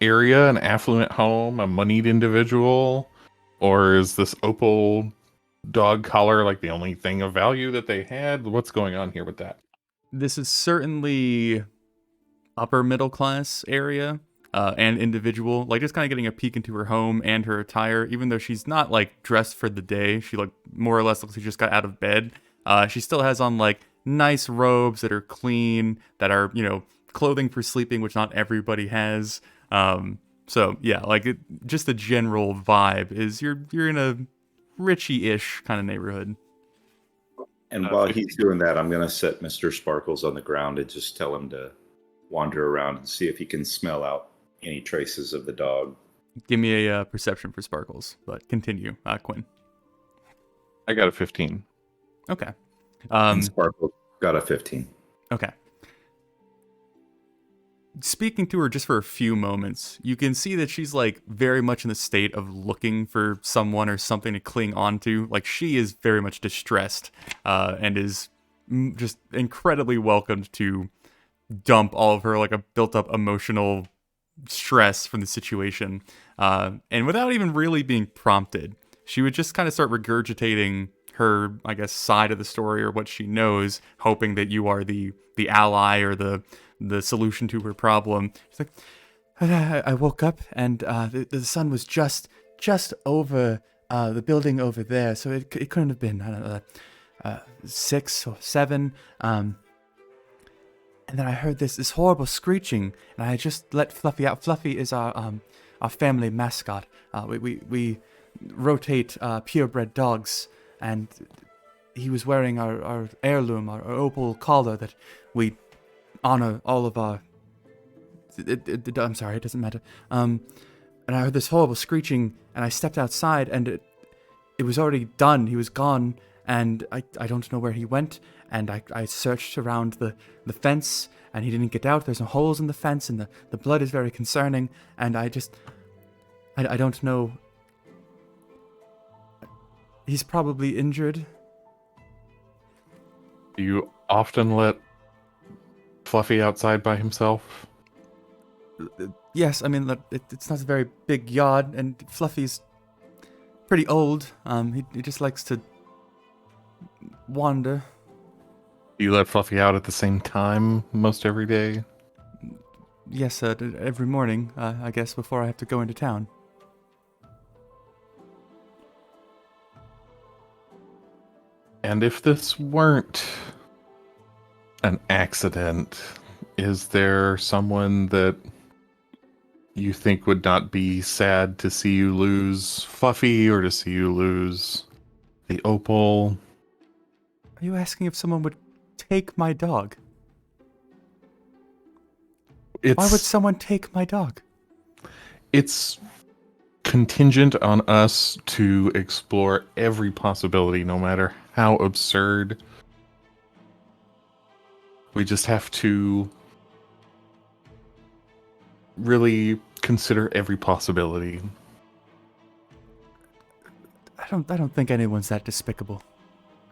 area, an affluent home, a moneyed individual, or is this opal dog collar like the only thing of value that they had? What's going on here with that? This is certainly upper middle class area and individual. Like just kind of getting a peek into her home and her attire, even though she's not like dressed for the day. She like more or less looks like she just got out of bed. She still has on like nice robes that are clean, that are, clothing for sleeping, which not everybody has. So yeah, like just the general vibe is you're in a richy-ish kind of neighborhood. And while he's doing that, I'm going to set Mr. Sparkles on the ground and just tell him to wander around and see if he can smell out any traces of the dog. Give me a perception for Sparkles, but continue, Quinn. I got a 15. Okay. And Sparkles got a 15. Okay. Speaking to her just for a few moments, you can see that she's like very much in the state of looking for someone or something to cling onto. Like she is very much distressed and is just incredibly welcomed to dump all of her like a built up emotional stress from the situation. And without even really being prompted, she would just kind of start regurgitating her, I guess, side of the story or what she knows, hoping that you are the ally or the solution to her problem. She's like, I woke up and the sun was just over the building over there, so it couldn't have been, I don't know, 6 or 7. And then I heard this horrible screeching, and I just let Fluffy out. Fluffy is our family mascot. We rotate purebred dogs, and he was wearing our heirloom, our opal collar that we honor all of our... I'm sorry, it doesn't matter. And I heard this horrible screeching, and I stepped outside, and it was already done. He was gone, and I don't know where he went, and I searched around the fence, and he didn't get out. There's some holes in the fence, and the blood is very concerning, and I don't know. He's probably injured. Do you often let Fluffy outside by himself? Yes, I mean, it's not a very big yard, and Fluffy's pretty old. He just likes to wander. Do you let Fluffy out at the same time most every day? Yes, every morning, I guess, before I have to go into town. And if this weren't an accident, is there someone that you think would not be sad to see you lose Fluffy or to see you lose the Opal? Are you asking if someone would take my dog? Why would someone take my dog? It's contingent on us to explore every possibility, no matter how absurd. We just have to really consider every possibility. I don't think anyone's that despicable.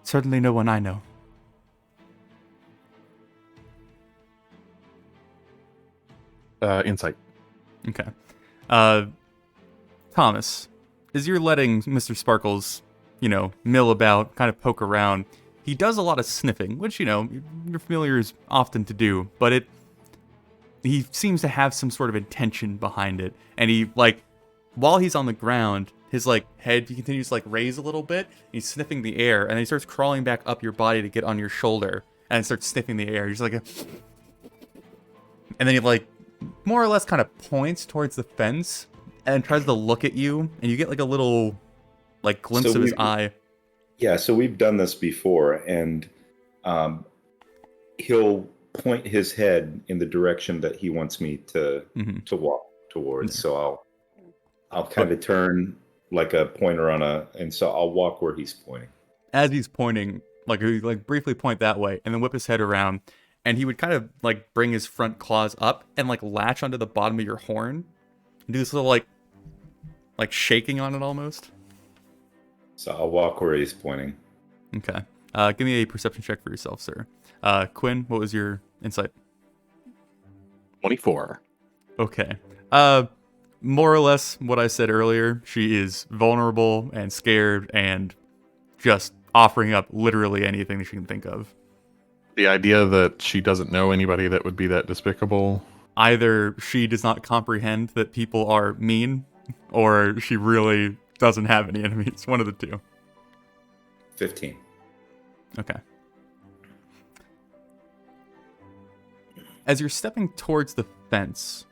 Certainly no one I know. Insight. Okay. Thomas, as you're letting Mr. Sparkles, mill about, kind of poke around, he does a lot of sniffing, which, your familiars often to do, but he seems to have some sort of intention behind it. And he, while he's on the ground, his, head, he continues to, raise a little bit. He's sniffing the air, and then he starts crawling back up your body to get on your shoulder, and starts sniffing the air. He's and then he, more or less kind of points towards the fence and tries to look at you, and you get, a little, glimpse of his eye. Yeah, so we've done this before, and he'll point his head in the direction that he wants me to walk towards. So I'll kind of turn like a pointer and so I'll walk where he's pointing. As he's pointing, he briefly point that way, and then whip his head around, and he would kind of bring his front claws up and latch onto the bottom of your horn, and do this little shaking on it almost. So I'll walk where he's pointing. Okay. Give me a perception check for yourself, sir. Quinn, what was your insight? 24. Okay. More or less what I said earlier. She is vulnerable and scared and just offering up literally anything that she can think of. The idea that she doesn't know anybody that would be that despicable. Either she does not comprehend that people are mean, or she really doesn't have any enemies. One of the two. 15. Okay. As you're stepping towards the fence,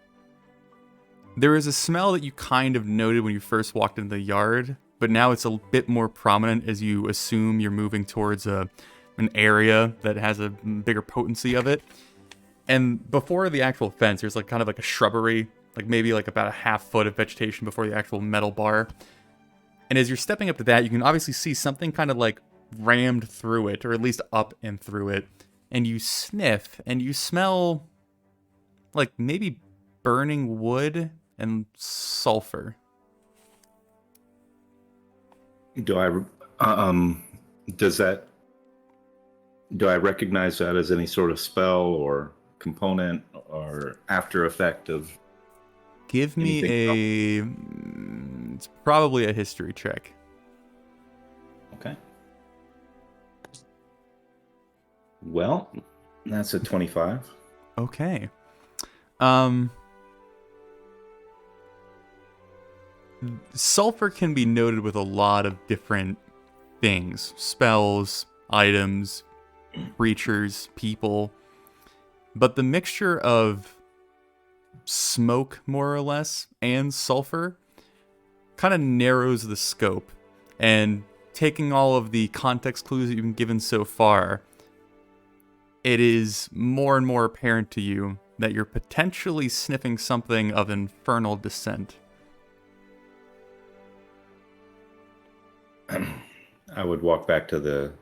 there is a smell that you kind of noted when you first walked into the yard, but now it's a bit more prominent as you assume you're moving towards an area that has a bigger potency of it. And before the actual fence, there's kind of a shrubbery, maybe about a half foot of vegetation before the actual metal bar. And as you're stepping up to that, you can obviously see something kind of rammed through it, or at least up and through it. And you sniff, and you smell maybe burning wood and sulfur. Do I recognize that as any sort of spell or component or after effect of? Give me it's probably a history check. Okay. Well, that's a 25. Okay. Sulfur can be noted with a lot of different things. Spells, items, creatures, people. But the mixture of smoke, more or less, and sulfur kind of narrows the scope. And taking all of the context clues that you've been given so far, it is more and more apparent to you that you're potentially sniffing something of infernal descent. I would walk back to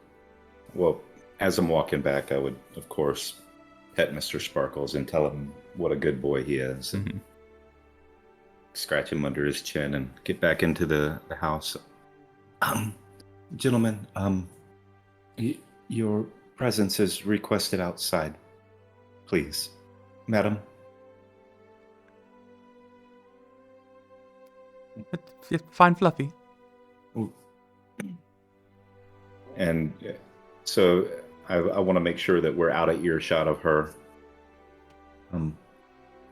as I'm walking back, I would, of course, pet Mr. Sparkles and tell him what a good boy he is. And Mhm. scratch him under his chin and get back into the house. Gentlemen, your presence is requested outside. Please. Madam? Fine, Fluffy. And so I want to make sure that we're out of earshot of her.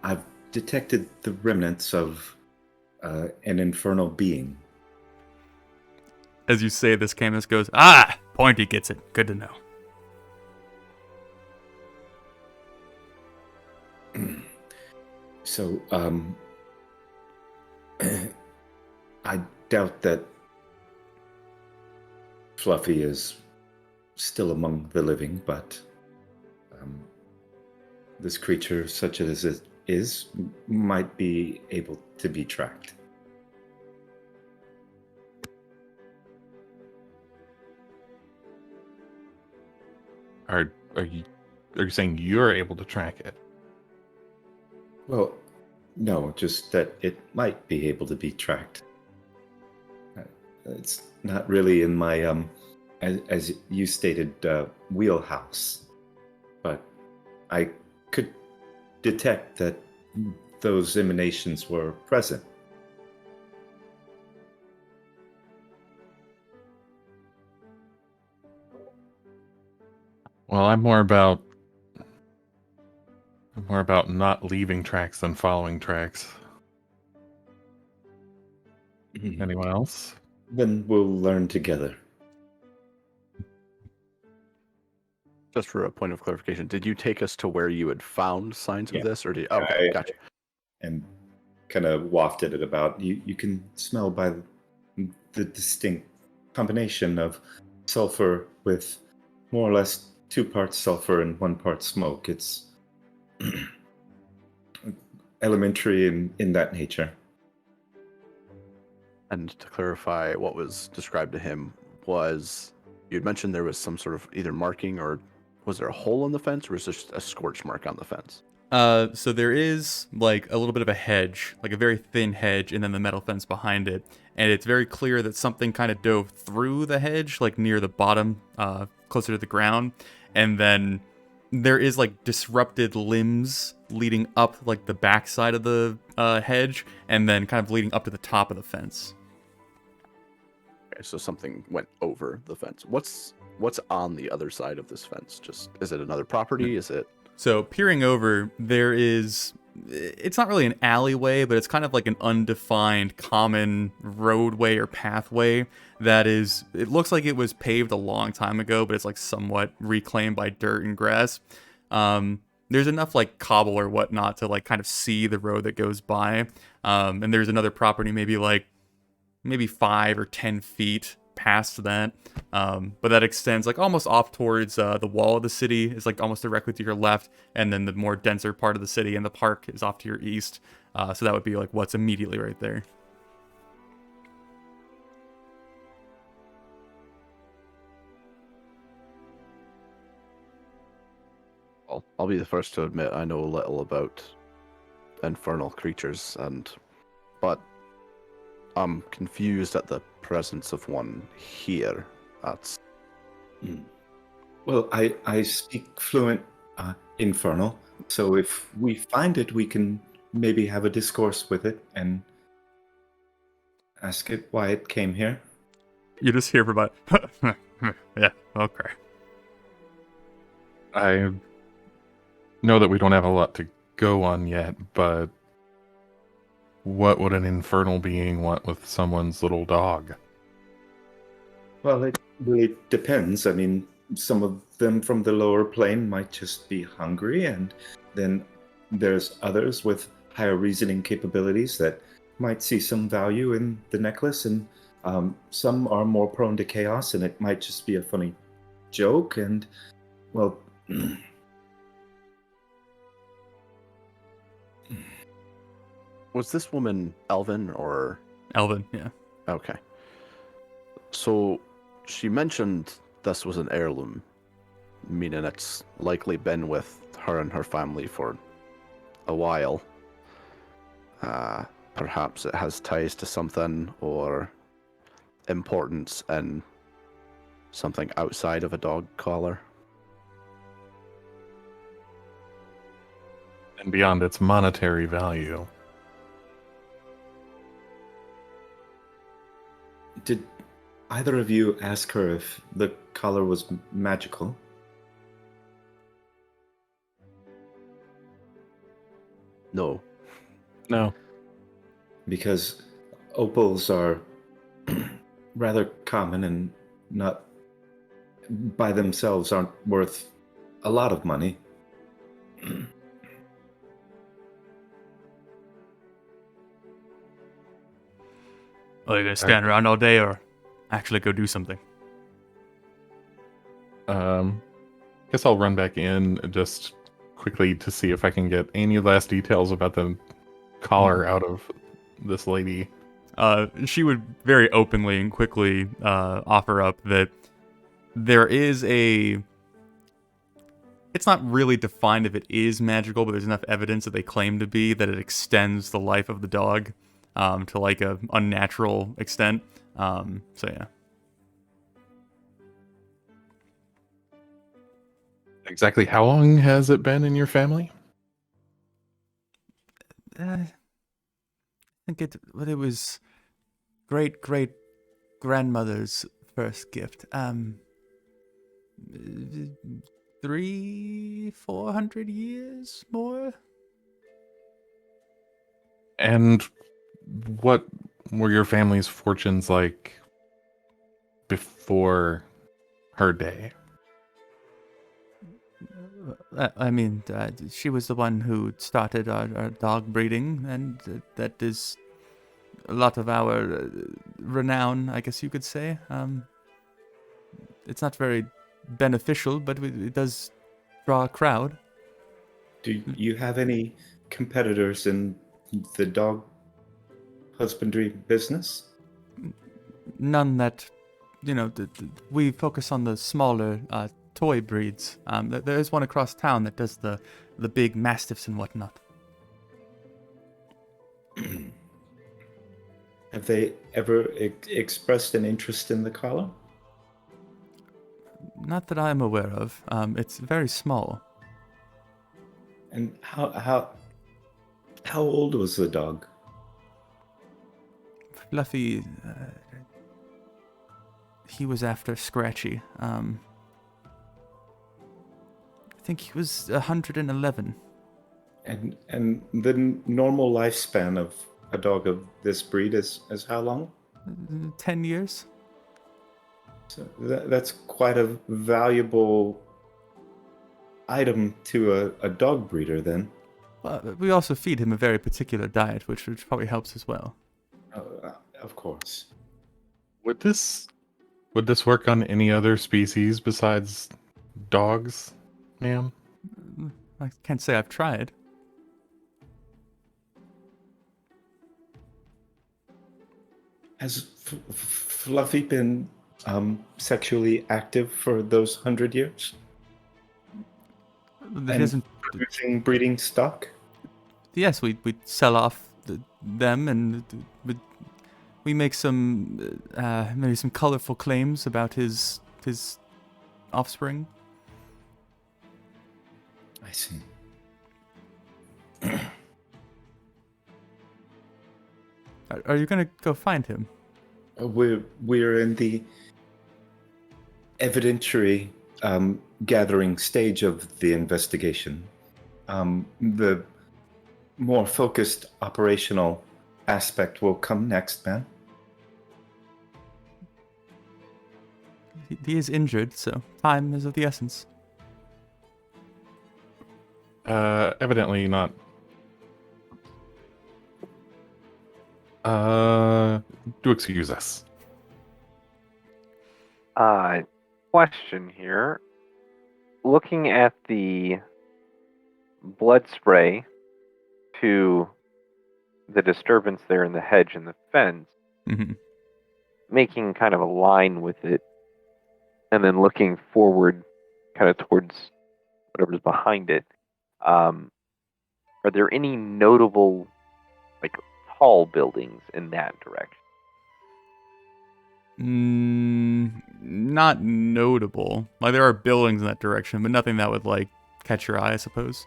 I've detected the remnants of an infernal being. As you say this, Camus goes, "Ah, Pointy gets it. Good to know." So, I doubt that Fluffy is still among the living, but this creature, such as it is, might be able to be tracked. Are you saying you're able to track it? Well, no, just that it might be able to be tracked. It's not really in my, as you stated, wheelhouse. But I could detect that those emanations were present. Well, I'm more about not leaving tracks than following tracks. Anyone else? Then we'll learn together. Just for a point of clarification, did you take us to where you had found signs of Yeah. this, or did? Oh, okay, gotcha. And kind of wafted it about. You can smell by the distinct combination of sulfur with more or less 2 parts sulfur and 1 part smoke. It's elementary in that nature. And to clarify, what was described to him was you'd mentioned there was some sort of either marking, or was there a hole in the fence, or was there just a scorch mark on the fence? So there is like a little bit of a hedge, like a very thin hedge, and then the metal fence behind it. And it's very clear that something kind of dove through the hedge, like near the bottom, closer to the ground. And then there is like disrupted limbs leading up like the backside of the hedge, and then kind of leading up to the top of the fence. Okay, so something went over the fence. What's on the other side of this fence? Just, is it another property? Is it? So peering over, there is, it's not really an alleyway, but it's kind of like an undefined common roadway or pathway that is, it looks like it was paved a long time ago, but it's like somewhat reclaimed by dirt and grass. There's enough like cobble or whatnot to like kind of see the road that goes by. And there's another property maybe 5 or 10 feet past that, but that extends like almost off towards the wall of the city is like almost directly to your left, and then the more denser part of the city and the park is off to your east, so that would be like what's immediately right there. I'll be the first to admit I know little about infernal creatures, but I'm confused at the presence of one here. That's Well, I speak fluent infernal, so if we find it, we can maybe have a discourse with it and ask it why it came here. You just hear everybody, yeah, okay. I know that we don't have a lot to go on yet, but what would an infernal being want with someone's little dog? Well, it really depends. I mean, some of them from the lower plane might just be hungry, and then there's others with higher reasoning capabilities that might see some value in the necklace, and some are more prone to chaos, and it might just be a funny joke, and, well... Was this woman Elvin or? Elvin, yeah. Okay. So she mentioned this was an heirloom, meaning it's likely been with her and her family for a while. Perhaps it has ties to something or importance in something outside of a dog collar. And beyond its monetary value. Did either of you ask her if the collar was magical? No. No. Because opals are rather common and not by themselves aren't worth a lot of money. Are you gonna stand around all day or actually go do something? Guess I'll run back in just quickly to see if I can get any last details about the collar out of this lady. She would very openly and quickly offer up that there is a... It's not really defined if it is magical, but there's enough evidence that they claim to be that it extends the life of the dog to like a unnatural extent. So yeah. Exactly how long has it been in your family? I think it was great grandmother's first gift. 300-400 years more. And what were your family's fortunes like before her day? I mean, she was the one who started our dog breeding, and that is a lot of our renown, I guess you could say. It's not very beneficial, but it does draw a crowd. Do you have any competitors in the dog husbandry business? None that, we focus on the smaller toy breeds. There is one across town that does the big mastiffs and whatnot. Have they ever expressed an interest in the collar? Not that I'm aware of. It's very small. And how old was the dog? Fluffy, he was after Scratchy. I think he was 111. And the normal lifespan of a dog of this breed is how long? 10 years. So that's quite a valuable item to a dog breeder then. Well, we also feed him a very particular diet, which probably helps as well. Of course. Would this work on any other species besides dogs, ma'am? I can't say I've tried. Has Fluffy been sexually active for those 100 years? It isn't. Producing breeding stock? Yes, we sell off them, and we make some maybe some colorful claims about his offspring. I see. Are you gonna go find him? We're in the evidentiary gathering stage of the investigation. The more focused operational aspect will come next, man. He is injured, so time is of the essence. Evidently not. Do excuse us. Question here. Looking at the blood spray to the disturbance there in the hedge and the fence, Mm-hmm. making kind of a line with it, and then looking forward kind of towards whatever's behind it. Are there any notable, like, tall buildings in that direction? Not notable. Like, there are buildings in that direction, but nothing that would, like, catch your eye, I suppose.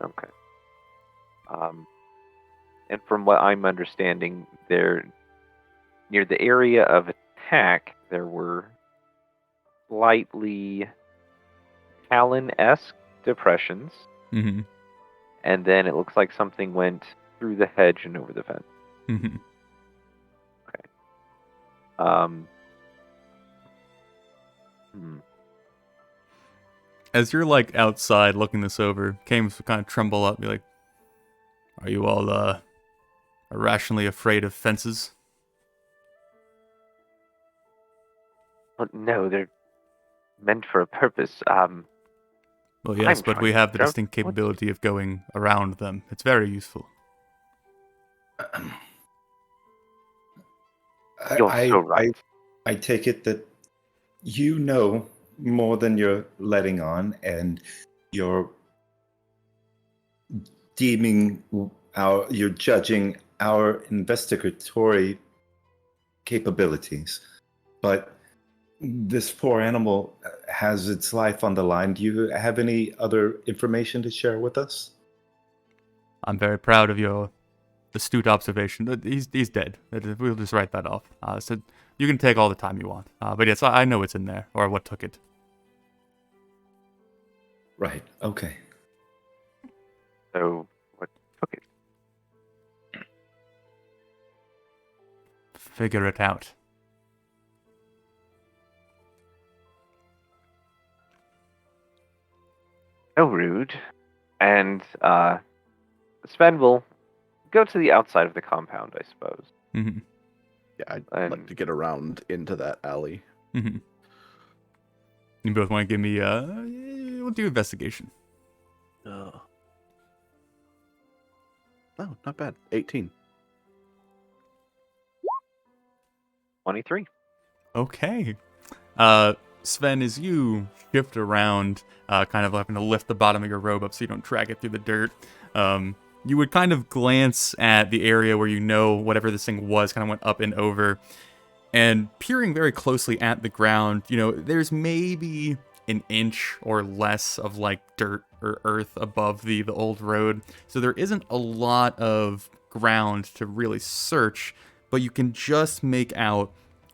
Okay. And from what I'm understanding, there near the area of attack, there were slightly Talon-esque depressions, Mm-hmm. and then it looks like something went through the hedge and over the fence. Mm-hmm. Um, hmm. As you're, like, outside looking this over, Kames will kind of tremble up and be like, are you all, irrationally afraid of fences? Well, no, they're meant for a purpose. Well, yes, I'm but we trying have the to- distinct capability of going around them. It's very useful. You're so right. I take it that you know more than you're letting on, and you're you're judging our investigatory capabilities. But this poor animal has its life on the line. Do you have any other information to share with us? I'm very proud of your astute observation. He's dead. We'll just write that off. So you can take all the time you want. But yes, I know it's in there, or what took it. Right. Okay. So what took it? Figure it out. So rude. And Sven will go to the outside of the compound, I suppose. Mm-hmm. Yeah, I'd And- like to get around into that alley. Mm-hmm. You both want to give me we'll do investigation. Oh, not bad. 18. 23. Okay. Sven, as you shift around, kind of having to lift the bottom of your robe up so you don't drag it through the dirt, you would kind of glance at the area where you know whatever this thing was kind of went up and over, and peering very closely at the ground, you know, there's maybe an inch or less of like dirt or earth above the old road. So there isn't a lot of ground to really search, but you can just make out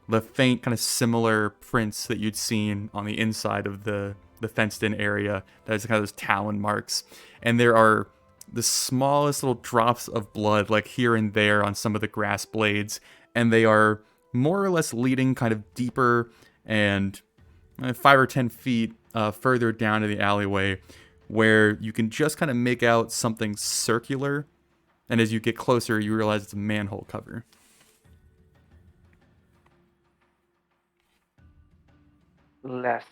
the faint kind of similar prints that you'd seen on the inside of the fenced in area. That's kind of those talon marks. And there are the smallest little drops of blood, like here and there on some of the grass blades. And they are more or less leading kind of deeper and 5 or 10 feet further down to the alleyway, where you can just kind of make out something circular. And as you get closer, you realize it's a manhole cover. Less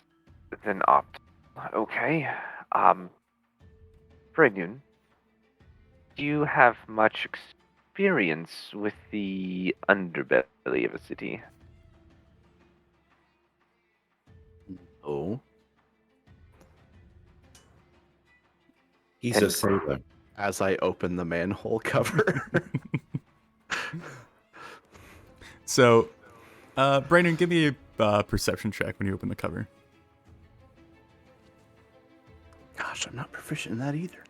than optimal. Okay. Brynjun, do you have much experience with the underbelly of a city? Oh, He's a sailor. as I open the manhole cover. So, Brandon, give me a perception check when you open the cover. Gosh, I'm not proficient in that either.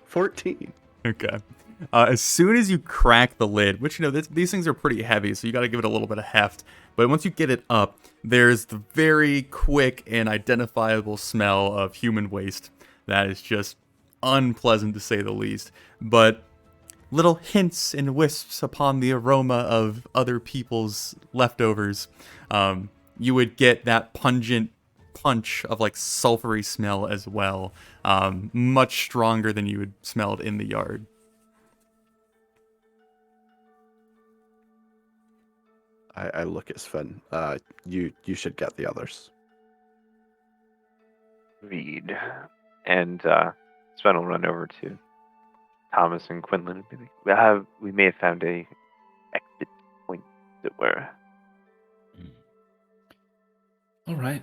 14. Okay. As soon as you crack the lid, which, you know, these things are pretty heavy, so you got to give it a little bit of heft. But once you get it up, there's the very quick and identifiable smell of human waste that is just unpleasant to say the least. But little hints and wisps upon the aroma of other people's leftovers, you would get that pungent punch of like sulfury smell as well, much stronger than you had smelled in the yard. I look at Sven. You should get the others. Read. And Sven will run over to Thomas and Quinlan and be like, we may have found a exit point, as it were. All right.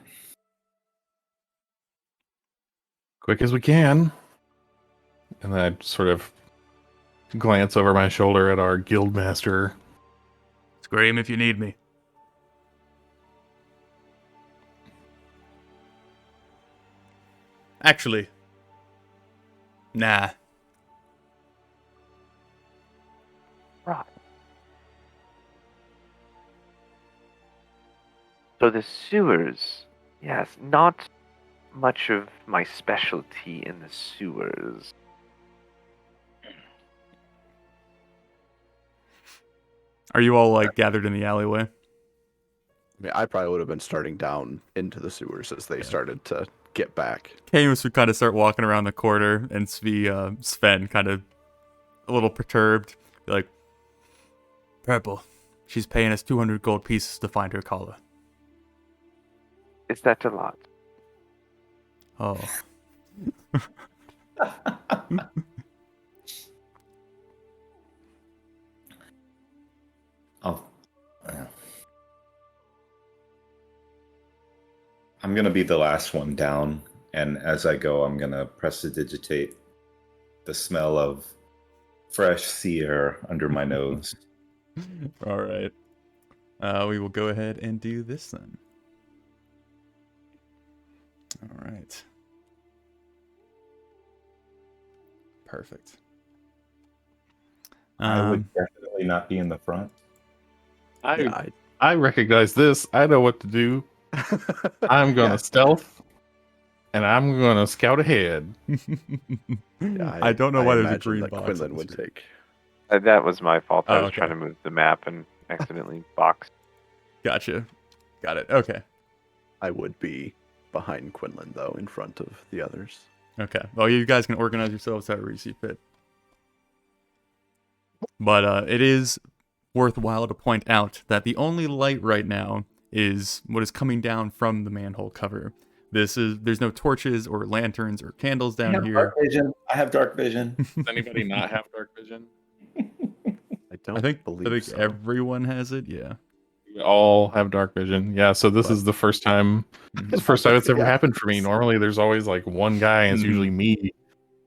quick as we can. And then I sort of glance over my shoulder at our guildmaster. Scream if you need me. Actually, nah. Right. So the sewers, yes, not much of my specialty in the sewers. Are you all like gathered in the alleyway? I mean, I probably would have been starting down into the sewers as they started to get back. Camus would kind of start walking around the corner and see Sven kind of a little perturbed. Be like, Purple, she's paying us 200 gold pieces to find her collar. Is that a lot? Oh. I'm going to be the last one down, and as I go, I'm going to prestidigitate the smell of fresh sea air under my nose. All right. We will go ahead and do this then. All right. Perfect. I would definitely not be in the front. I recognize this. I know what to do. I'm gonna stealth, and I'm gonna scout ahead. I don't know why there's a imagine green that box. Quinlan on the would screen. take. That was my fault. I Oh, was okay. trying to move the map and accidentally boxed. Gotcha. Got it. Okay. I would be behind Quinlan though, in front of the others. Okay. Well, you guys can organize yourselves however you see fit. But it is worthwhile to point out that the only light right now is what is coming down from the manhole cover. There's no torches or lanterns or candles down here. I have dark vision. Does anybody not have dark vision? I don't I think believe so. everyone has it. Yeah. We all have dark vision. Yeah, so this But- is the first time. This is the first time it's ever Yeah. happened for me. Normally, there's always like one guy, and it's Mhm. usually me.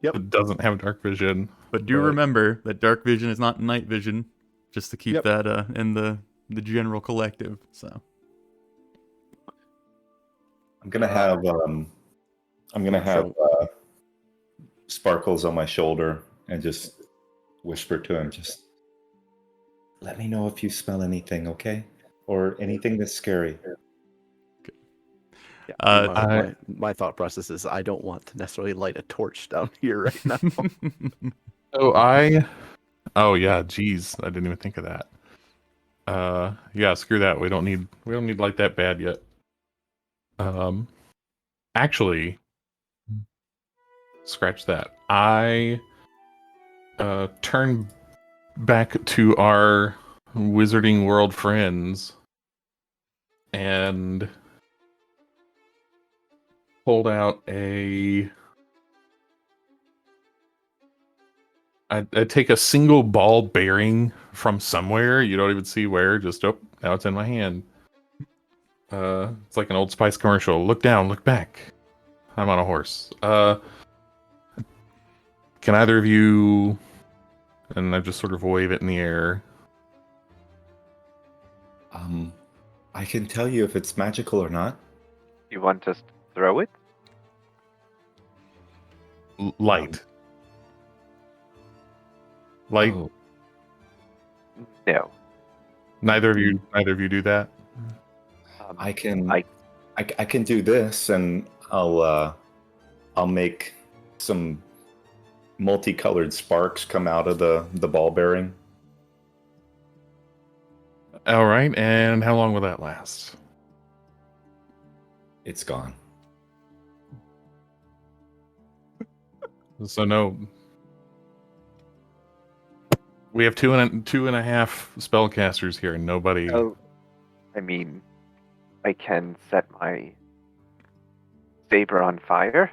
Yep. That doesn't have dark vision. But do But- remember that dark vision is not night vision, just to keep Yep. that in the general collective. So I'm gonna have Sparkles on my shoulder and just whisper to him, just let me know if you smell anything, okay? Or anything that's scary. Yeah, my thought process is I don't want to necessarily light a torch down here right now. Oh yeah, geez, I didn't even think of that. Yeah, screw that. We don't need light that bad yet. Actually, scratch that. I turn back to our Wizarding World friends and hold out I take a single ball bearing from somewhere. You don't even see where. Just, oh, now it's in my hand. It's like an Old Spice commercial. Look down, look back. I'm on a horse. Can either of you... And I just sort of wave it in the air. I can tell you if it's magical or not. You want us to throw it? Light. Light. Oh, No. Neither of you do that. I can I- I can do this, and I'll make some multicolored sparks come out of the ball bearing. All right, and how long will that last? It's gone. So no. We have two and a half spellcasters here, and nobody. Oh, I mean, I can set my saber on fire.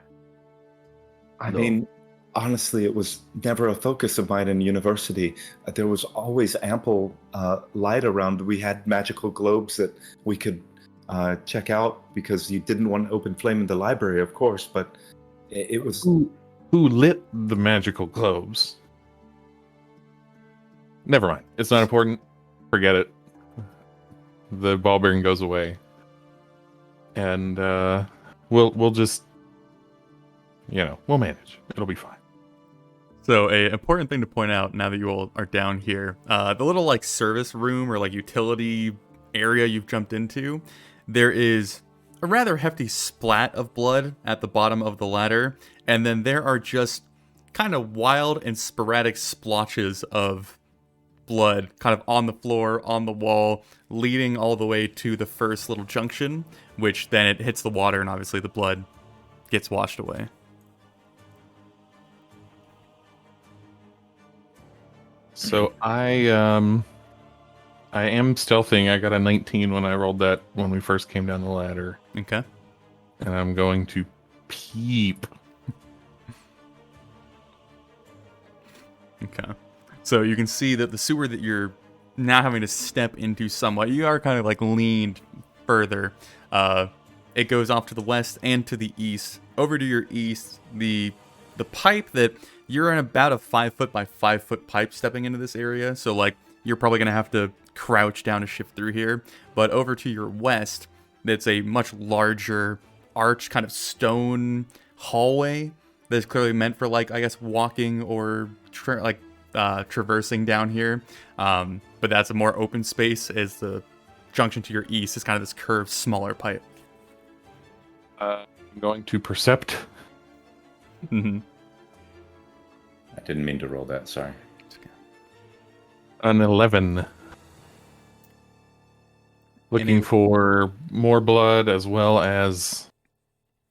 I No. mean, honestly, it was never a focus of mine in university. There was always ample light around. We had magical globes that we could check out because you didn't want to open flame in the library, of course, but It was Who lit the magical globes? Never mind. It's not important. Forget it. The ball bearing goes away, and we'll just, we'll manage. It'll be fine. So a important thing to point out now that you all are down here, the little like service room or like utility area you've jumped into, there is a rather hefty splat of blood at the bottom of the ladder, and then there are just kind of wild and sporadic splotches of blood kind of on the floor, on the wall, leading all the way to the first little junction, which then it hits the water and obviously the blood gets washed away. So I am stealthing. I got a 19 when I rolled that when we first came down the ladder, Okay. and I'm going to peep. Okay. So you can see that the sewer that you're now having to step into somewhat, you are kind of like leaned further. It goes off to the west and to the east. Over to your east, the pipe that you're in about a 5-foot by 5-foot pipe stepping into this area. So like you're probably going to have to crouch down to shift through here. But over to your west, it's a much larger arch kind of stone hallway that's clearly meant for like, I guess, walking or traversing down here. But that's a more open space as the junction to your east is kind of this curved, smaller pipe. I'm going to percept. Mm-hmm. I didn't mean to roll that. Sorry. An 11. Looking for more blood as well as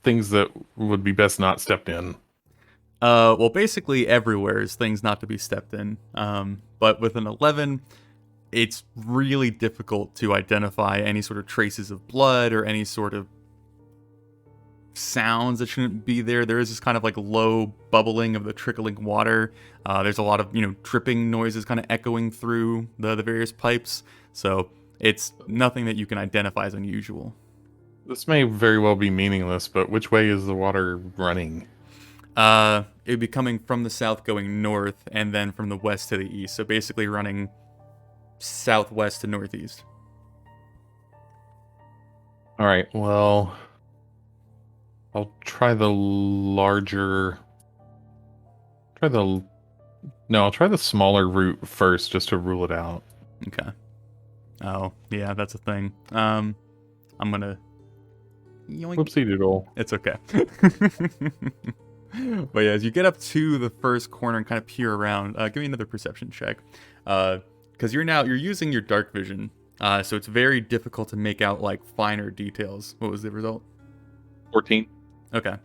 things that would be best not stepped in. Well, basically everywhere is things not to be stepped in. But with an 11, it's really difficult to identify any sort of traces of blood or any sort of sounds that shouldn't be there. There is this kind of like low bubbling of the trickling water. There's a lot of, dripping noises kind of echoing through the various pipes. So it's nothing that you can identify as unusual. This may very well be meaningless, but which way is the water running? It'd be coming from the south going north and then from the west to the east. So basically running southwest to northeast. All right, well, I'll try the larger... I'll try the smaller route first, just to rule it out. Okay. Oh, yeah, that's a thing. I'm gonna... Yoink. Whoopsie doodle. It's okay. But yeah, as you get up to the first corner and kind of peer around, give me another perception check. Because you're using your dark vision, so it's very difficult to make out like finer details. What was the result? 14. Okay.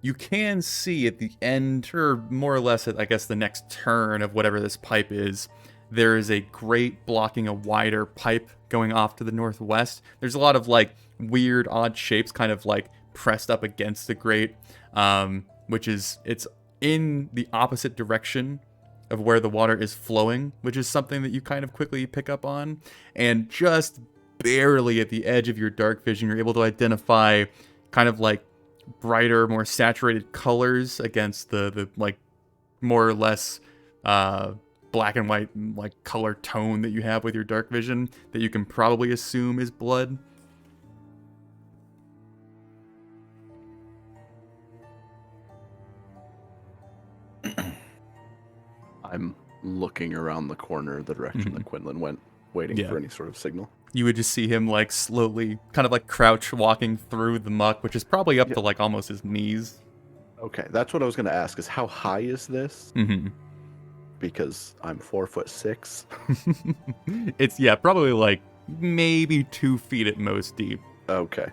You can see at the end, or more or less at, I guess, the next turn of whatever this pipe is, there is a grate blocking a wider pipe going off to the northwest. There's a lot of, like, weird, odd shapes kind of, like, pressed up against the grate, it's in the opposite direction of where the water is flowing, which is something that you kind of quickly pick up on. And just barely at the edge of your dark vision, you're able to identify kind of, like, brighter, more saturated colors against the like more or less black and white like color tone that you have with your dark vision that you can probably assume is blood. I'm looking around the corner the direction that Quinlan went, waiting for any sort of signal. You would just see him like slowly kind of like crouch walking through the muck, which is probably up to like almost his knees. Okay, that's what I was going to ask, is how high is this? Mm-hmm. Because I'm 4'6". It's probably like maybe 2 feet at most deep. Okay.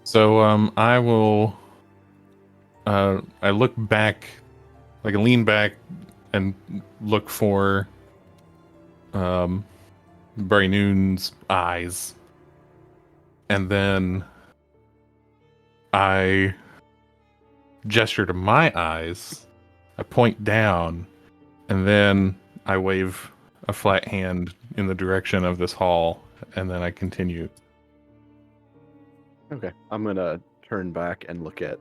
So I will I look back, like I lean back and look for Barry Noon's eyes, and then I gesture to my eyes, I point down, and then I wave a flat hand in the direction of this hall, and then I continue. Okay. I'm going to turn back and look at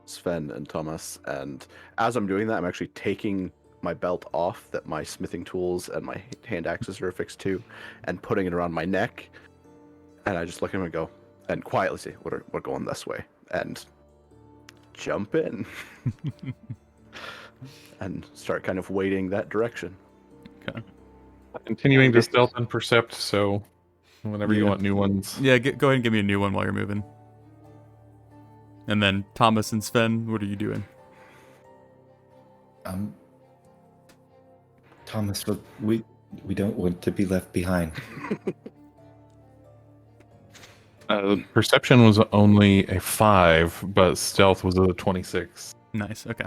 Sven and Thomas. And as I'm doing that, I'm actually taking my belt off that my smithing tools and my hand axes are affixed to, and putting it around my neck. And I just look at him and go, and quietly say, "We're going this way," and jump in, and start kind of wading that direction. Okay. Continuing to stealth and percept, so whenever you Yeah. want new ones. Yeah, go ahead and give me a new one while you're moving. And then Thomas and Sven, what are you doing? Thomas, but we don't want to be left behind. Perception was only a 5, but stealth was a 26. Nice. Okay.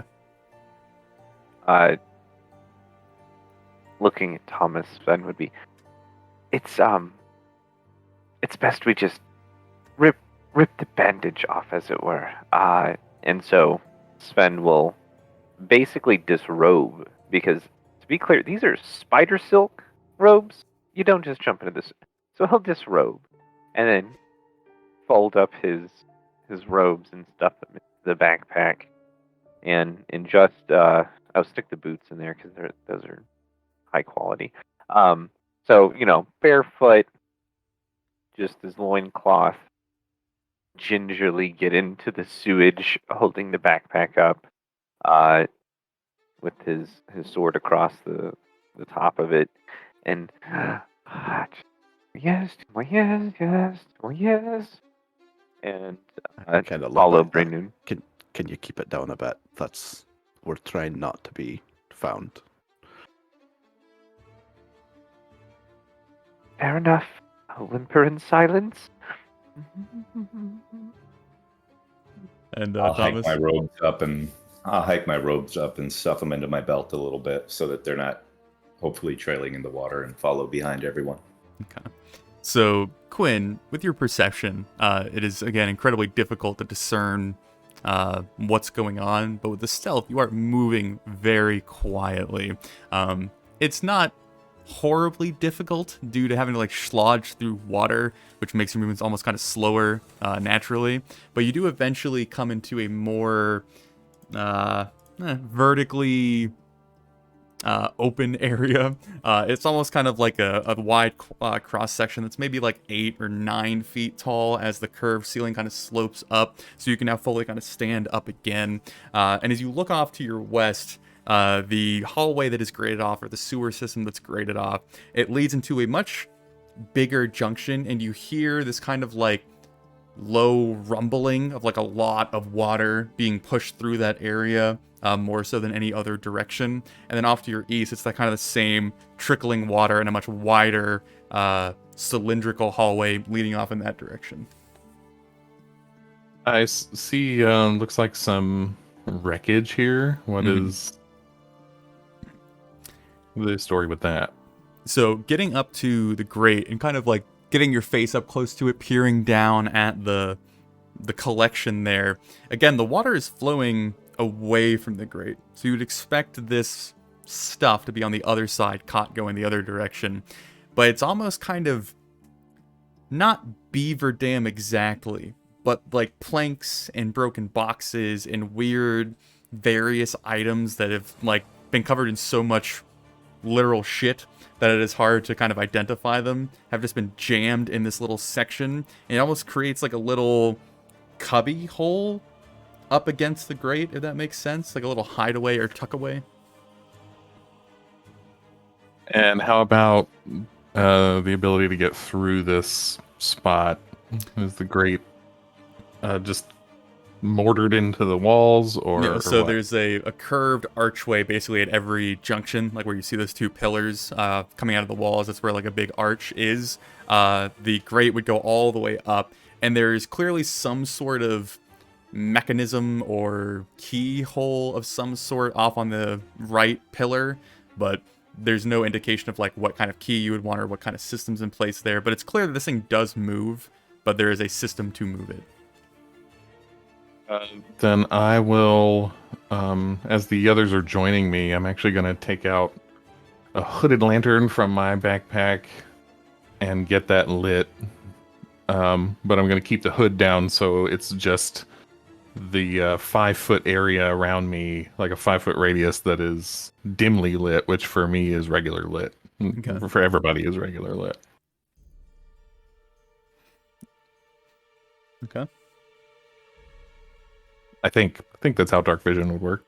Looking at Thomas, Sven would be, it's best we just rip the bandage off, as it were. And so Sven will basically disrobe, because to be clear, these are spider silk robes. You don't just jump into this. So he'll disrobe and then fold up his robes and stuff them into the backpack, and just I'll stick the boots in there because those are high quality. So barefoot, just his loincloth, gingerly get into the sewage, holding the backpack up, with his sword across the top of it, and yes, and Kind of follow Brynun. Can you keep it down a bit? We're trying not to be found. Fair enough. I'll whimper in silence. And I'll hike Thomas? my robes up and stuff them into my belt a little bit so that they're not hopefully trailing in the water and follow behind everyone. Okay. So, Quinn, with your perception, it is, again, incredibly difficult to discern what's going on, but with the stealth, you are moving very quietly. It's not horribly difficult due to having to slodge through water, which makes your movements almost kind of slower naturally, but you do eventually come into a more vertically open area. It's almost kind of like a wide cross section that's maybe 8 or 9 feet tall as the curved ceiling kind of slopes up, so you can now fully kind of stand up again. And as you look off to your west, the hallway that is graded off, or the sewer system that's graded off, it leads into a much bigger junction, and you hear this kind of low rumbling of a lot of water being pushed through that area, more so than any other direction. And then off to your east, it's that kind of the same trickling water in a much wider cylindrical hallway leading off in that direction. I see, looks like some wreckage here. What is the story with that? So getting up to the grate and kind of getting your face up close to it, peering down at the collection there. Again, the water is flowing away from the grate, so you would expect this stuff to be on the other side, caught going the other direction. But it's almost kind of not beaver dam exactly, but planks and broken boxes and weird various items that have been covered in so much literal shit that it is hard to kind of identify them, have just been jammed in this little section, and it almost creates a little cubby hole up against the grate, if that makes sense, like a little hideaway or tuckaway. And how about the ability to get through this spot? Is the grate just mortared into the walls, or Yeah, so what? there's a curved archway basically at every junction, where you see those two pillars coming out of the walls. That's where a big arch is. The grate would go all the way up, and there's clearly some sort of mechanism or keyhole of some sort off on the right pillar, but there's no indication of what kind of key you would want or what kind of system's in place there. But it's clear that this thing does move, but there is a system to move it. Then I will, as the others are joining me, I'm actually going to take out a hooded lantern from my backpack and get that lit. But I'm going to keep the hood down so it's just the 5-foot area around me, like a 5-foot radius that is dimly lit, which for me is regular lit. Okay. For everybody is regular lit. Okay. I think that's how dark vision would work.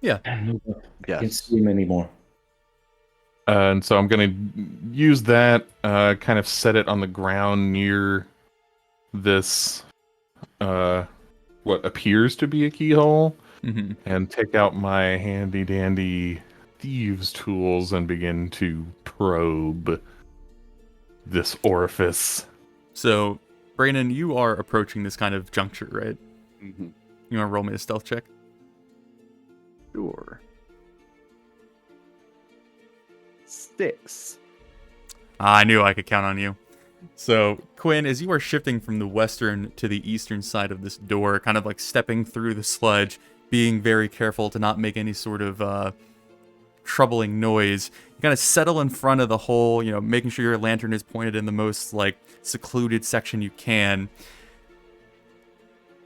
Yeah. I can't Yes. see him anymore. And so I'm going to use that, kind of set it on the ground near this, what appears to be a keyhole, Mm-hmm. and take out my handy dandy thieves' tools and begin to probe this orifice. So, Brandon, you are approaching this kind of juncture, right? Mm-hmm. You want to roll me a stealth check? Sure. 6. I knew I could count on you. So, Quinn, as you are shifting from the western to the eastern side of this door, kind of like stepping through the sludge, being very careful to not make any sort of troubling noise, you kind of settle in front of the hole, making sure your lantern is pointed in the most like secluded section you can.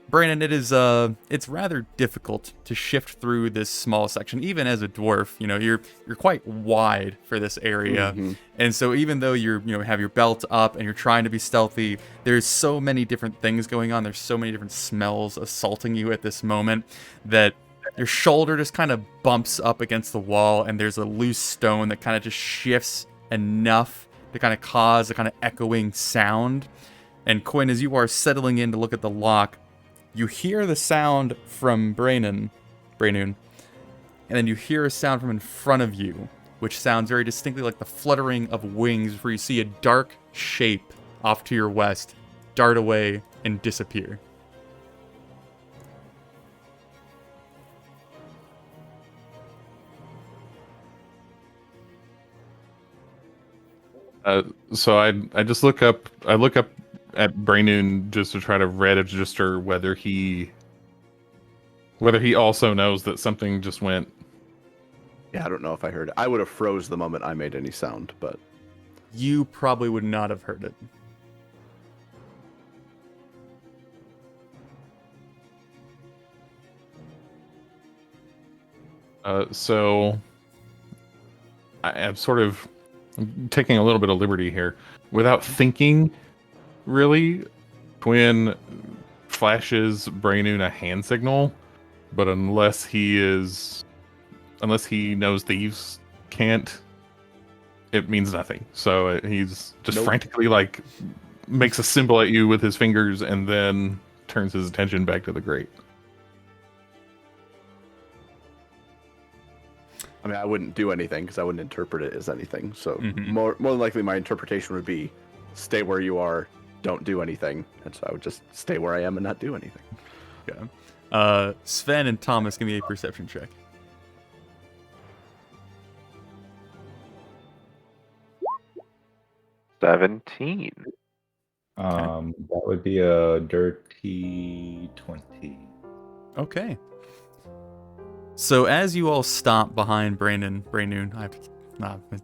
Brandon, it's rather difficult to shift through this small section, even as a dwarf. You're quite wide for this area, and so even though you have your belt up and you're trying to be stealthy, there's so many different things going on. There's so many different smells assaulting you at this moment that your shoulder just kind of bumps up against the wall, and there's a loose stone that kind of just shifts enough to kind of cause a kind of echoing sound. And Quinn, as you are settling in to look at the lock, you hear the sound from Braynoon, and then you hear a sound from in front of you, which sounds very distinctly like the fluttering of wings, where you see a dark shape off to your west dart away and disappear. So I just look up at Braynoon just to try to register whether he also knows that something just went. Yeah, I don't know if I heard it. I would have froze the moment I made any sound, but You probably would not have heard it. So I'm sort of taking a little bit of liberty here, without thinking. Really, Quinn flashes Braynoon a hand signal, but unless he knows thieves can't, it means nothing. So he's just Nope. frantically like makes a symbol at you with his fingers and then turns his attention back to the grate. I mean, I wouldn't do anything because I wouldn't interpret it as anything. So Mhm. more than likely, my interpretation would be, stay where you are, don't do anything. And so I would just stay where I am and not do anything. Yeah. Sven and Thomas, give me a perception check. $17. That would be a dirty 20. Okay. So as you all stop behind Braynoon, I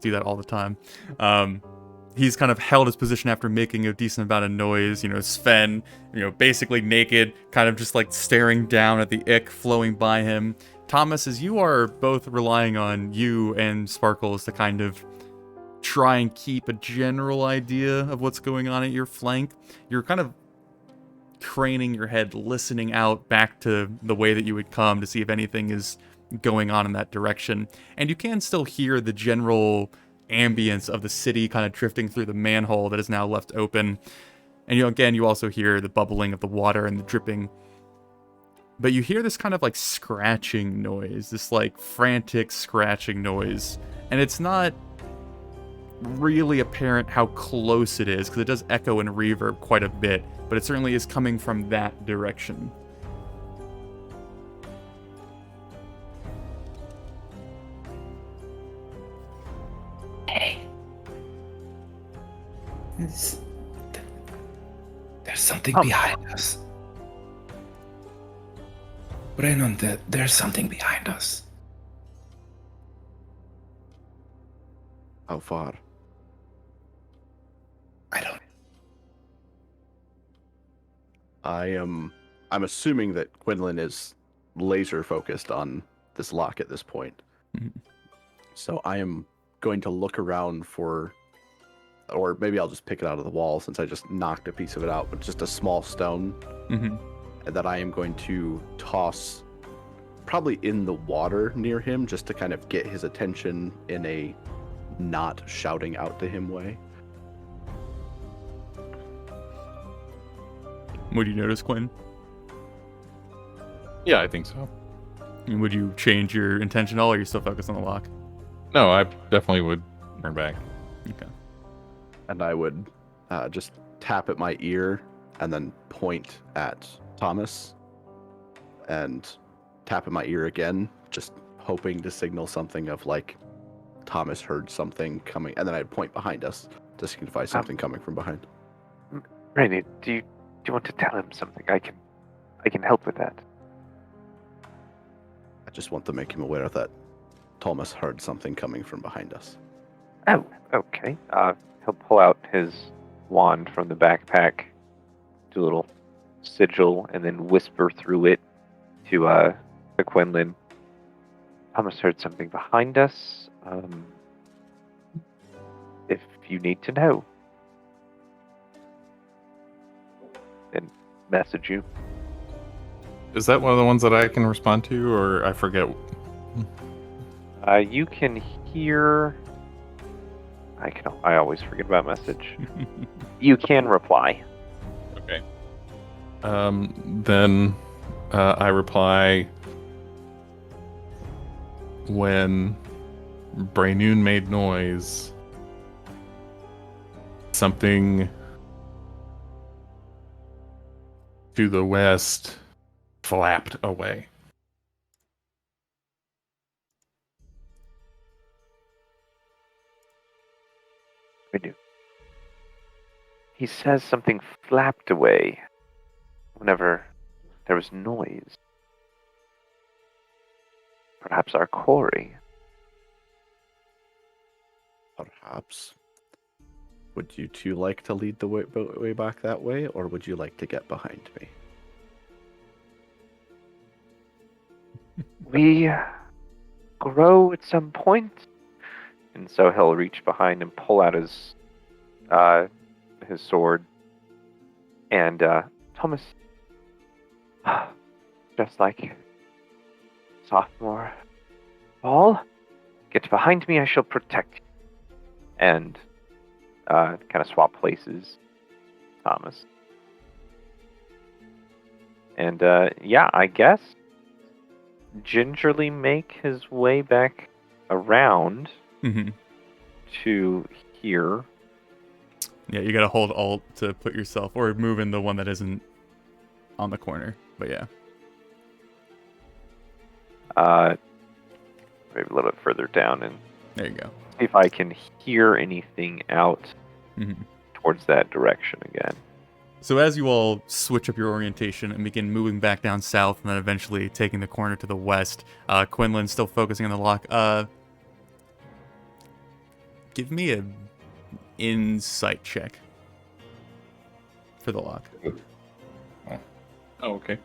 do that all the time. He's kind of held his position after making a decent amount of noise. Sven, basically naked, kind of just like staring down at the ick flowing by him. Thomas, as you are both relying on you and Sparkles to kind of try and keep a general idea of what's going on at your flank, you're kind of craning your head, listening out back to the way that you would come to see if anything is going on in that direction. And you can still hear the general ambience of the city kind of drifting through the manhole that is now left open. And you also hear the bubbling of the water and the dripping. But you hear this kind of like scratching noise, this like frantic scratching noise. And it's not really apparent how close it is, because it does echo and reverb quite a bit, but it certainly is coming from that direction. Hey. There's something behind us. Brennan, there's something behind us. How far? I don't. I I'm assuming that Quinlan is laser focused on this lock at this point. Mhm. So I am going to look around for, or maybe I'll just pick it out of the wall since I just knocked a piece of it out, but just a small stone Mm-hmm. that I am going to toss probably in the water near him just to kind of get his attention in a not shouting out to him way. Would you notice, Quinn? Yeah, I think so. And would you change your intention at all, or are you still focused on the lock? No, I definitely would turn back. Okay. And I would just tap at my ear and then point at Thomas and tap at my ear again, just hoping to signal something of like Thomas heard something coming, and then I'd point behind us to signify something coming from behind. Rainy, do you want to tell him something? I can help with that. I just want to make him aware that Thomas heard something coming from behind us. Oh, okay. He'll pull out his wand from the backpack, do a little sigil, and then whisper through it to Quinlan. Thomas heard something behind us. If you need to know, then message you. Is that one of the ones that I can respond to, or I forget? You can hear. I always forget about message. You can reply. Okay. Then I reply when Braynoon made noise. Something to the west flapped away. We do. He says something flapped away whenever there was noise. Perhaps our quarry. Perhaps. Would you two like to lead the way back that way, or would you like to get behind me? We grow at some point, and so he'll reach behind and pull out his sword. And Thomas, just like sophomore ball, get behind me. I shall protect you. And kind of swap places, Thomas. And yeah, I guess gingerly make his way back around Mm-hmm. to here. Yeah, you gotta hold Alt to put yourself, or move in the one that isn't on the corner. But yeah. Maybe a little bit further down and There you go. see if I can hear anything out Mm-hmm. towards that direction again. So as you all switch up your orientation and begin moving back down south and then eventually taking the corner to the west, Quinlan's still focusing on the lock. Give me a insight check for the lock. Oh, okay.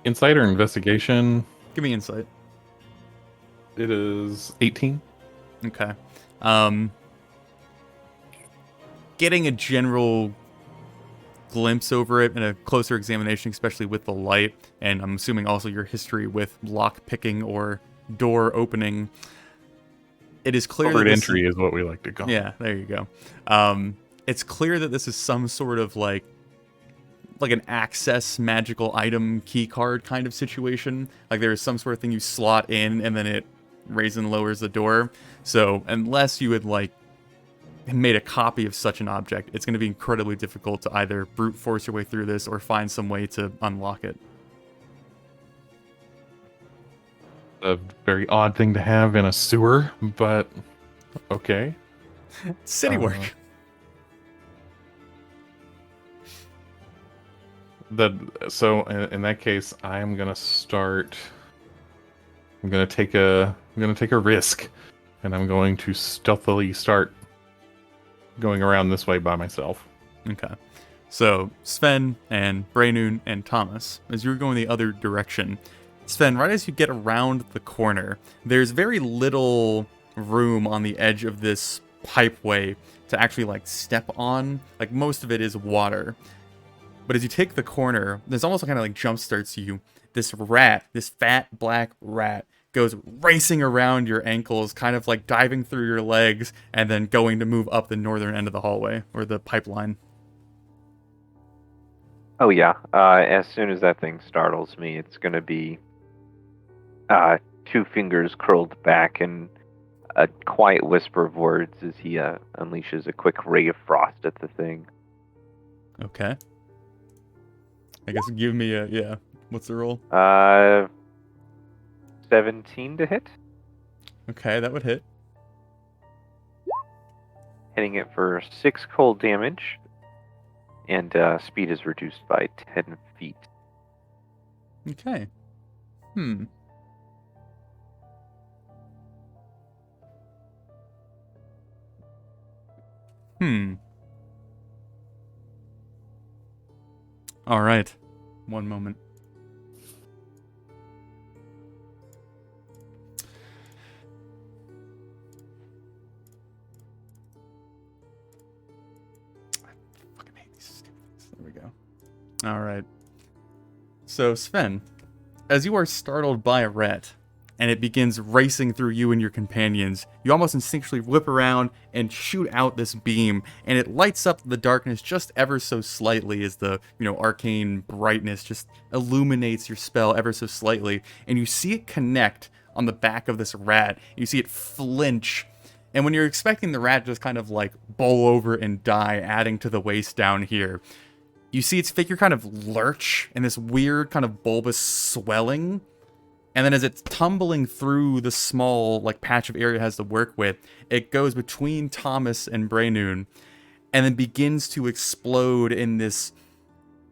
Insight or investigation? Give me insight. It is 18. Okay. Getting a general glimpse over it and a closer examination, especially with the light, and I'm assuming also your history with lock picking or door opening, it is clear Covert that entry is what we like to call it. Yeah, there you go. It's clear that this is some sort of like an access magical item key card kind of situation. Like there is some sort of thing you slot in and then it raises and lowers the door. So unless you had like made a copy of such an object, it's going to be incredibly difficult to either brute force your way through this or find some way to unlock it. A very odd thing to have in a sewer, but okay. City work. So in that case, I'm gonna start. I'm gonna take a risk, and I'm going to stealthily start going around this way by myself. Okay. So Sven and Braynun and Thomas, as you're going the other direction, Sven, right as you get around the corner, there's very little room on the edge of this pipeway to actually like step on. Like most of it is water. But as you take the corner, there's almost kind of like jump starts you. This rat, this fat black rat, goes racing around your ankles, kind of like diving through your legs, and then going to move up the northern end of the hallway or the pipeline. Oh yeah. As soon as that thing startles me, it's gonna be two fingers curled back and a quiet whisper of words as he unleashes a quick ray of frost at the thing. Okay. I guess give me a, yeah. What's the roll? 17 to hit. Okay, that would hit. Hitting it for 6 cold damage. And speed is reduced by 10 feet. Okay. All right. One moment. I fucking hate these stupid things. There we go. All right. So, Sven, as you are startled by a rat, and it begins racing through you and your companions, you almost instinctually whip around and shoot out this beam, and it lights up the darkness just ever so slightly as the, arcane brightness just illuminates your spell ever so slightly, and you see it connect on the back of this rat. You see it flinch, and when you're expecting the rat to just kind of like bowl over and die, adding to the waste down here, you see its figure kind of lurch in this weird kind of bulbous swelling. And then as it's tumbling through the small like patch of area it has to work with, it goes between Thomas and Braynun and then begins to explode in this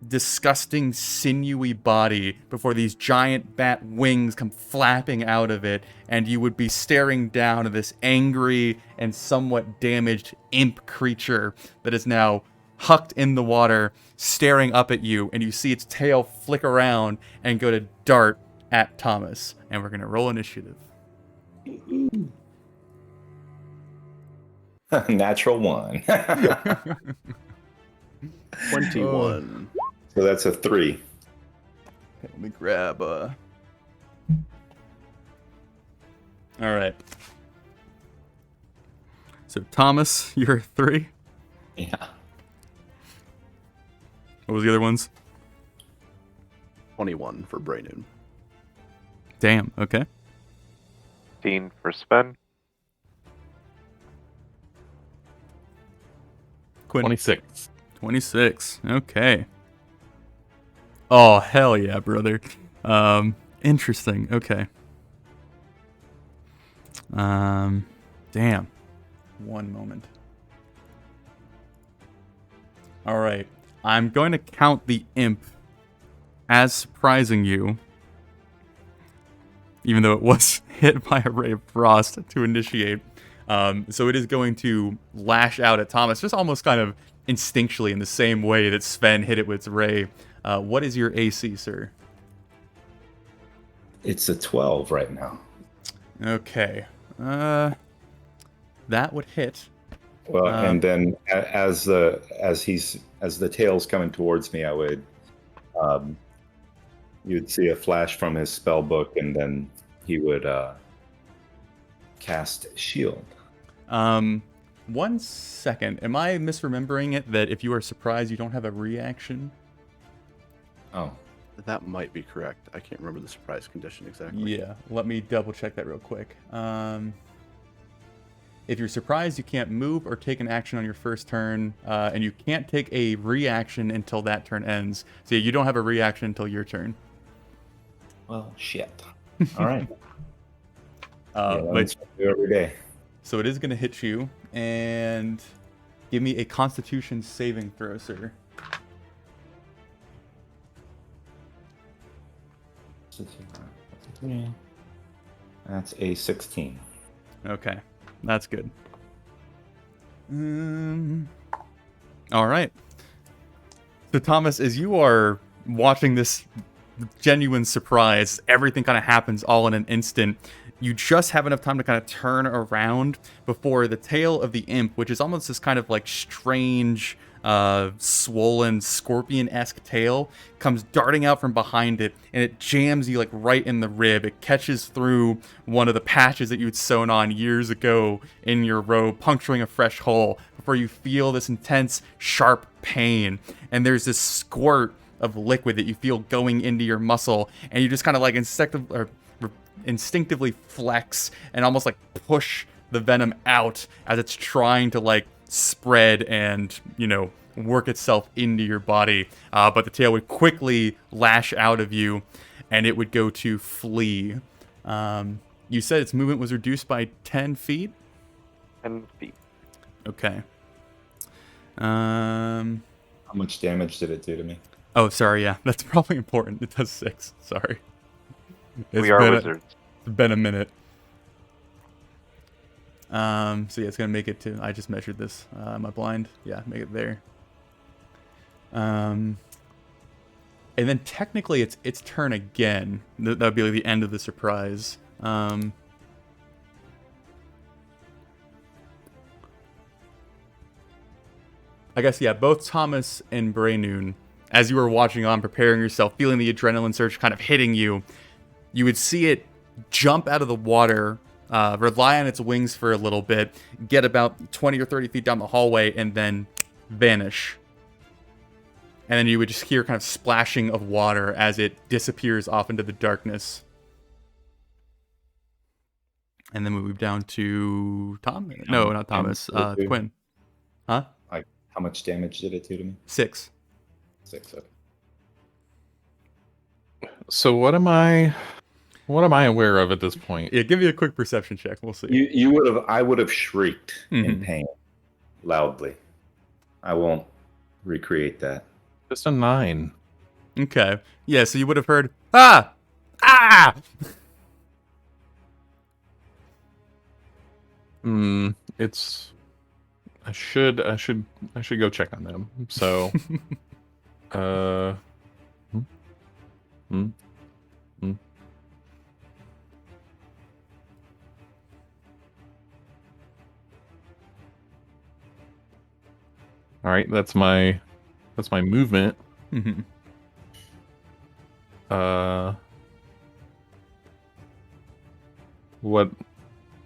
disgusting sinewy body before these giant bat wings come flapping out of it, and you would be staring down at this angry and somewhat damaged imp creature that is now hucked in the water, staring up at you, and you see its tail flick around and go to dart at Thomas. And we're going to roll initiative. Natural 1. 21. So that's a 3. Okay, let me grab All right. So Thomas, you're 3. Yeah. What was the other ones? 21 for Braynun. Damn, okay. 15 for Sven. Quinn. 26. 26. Okay. Oh, hell yeah, brother. Interesting. Okay. Damn. One moment. All right. I'm going to count the imp as surprising you, even though it was hit by a ray of frost to initiate. So it is going to lash out at Thomas, just almost kind of instinctually in the same way that Sven hit it with its ray. What is your AC, sir? It's a 12 right now. Okay. That would hit. Well, and then as the tail's coming towards me, I would you'd see a flash from his spell book, and then he would cast shield. 1 second. Am I misremembering it that if you are surprised, you don't have a reaction? Oh, That might be correct. I can't remember the surprise condition exactly. Yeah, let me double check that real quick. If you're surprised, you can't move or take an action on your first turn, and you can't take a reaction until that turn ends. So you don't have a reaction until your turn. well, shit. All right. But That's what I do every day. so it is going to hit you, and give me a Constitution saving throw, sir. That's a 16. Okay, that's good. All right. So Thomas, as you are watching this genuine surprise, everything kind of happens all in an instant. You just have enough time to kind of turn around before the tail of the imp, which is almost this kind of like strange, swollen scorpion-esque tail, comes darting out from behind it, and it jams you like right in the rib. It catches through one of the patches that you had sewn on years ago in your robe, puncturing a fresh hole before you feel this intense, sharp pain. And there's this squirt of liquid that you feel going into your muscle, and you just kind of like instinctively flex and almost like push the venom out as it's trying to like spread and, you know, work itself into your body. But the tail would quickly lash out of you, and it would go to flee. You said its movement was reduced by 10 feet? 10 feet. Okay. How much damage did it do to me? Oh, sorry, yeah. That's probably important. It does 6. Sorry. We are wizards. It's been a minute. So yeah, it's gonna make it to. I just measured this. Am I blind? Yeah, make it there. And then technically, it's its turn again. That would be like the end of the surprise. I guess yeah. Both Thomas and Braynoon, as you were watching on, preparing yourself, feeling the adrenaline surge kind of hitting you, you would see it jump out of the water, rely on its wings for a little bit, get about 20 or 30 feet down the hallway, and then vanish. And then you would just hear kind of splashing of water as it disappears off into the darkness. And then we move down to Tom? No, not Thomas. Quinn. Huh? How much damage did it do to me? 6. 6. Okay. So what am I aware of at this point? Yeah, give me a quick perception check. We'll see. I would have shrieked in pain loudly. I won't recreate that. Just a 9. Okay. Yeah, so you would have heard, ah! Ah! It's I should go check on them. So All right, that's my movement. Mhm. What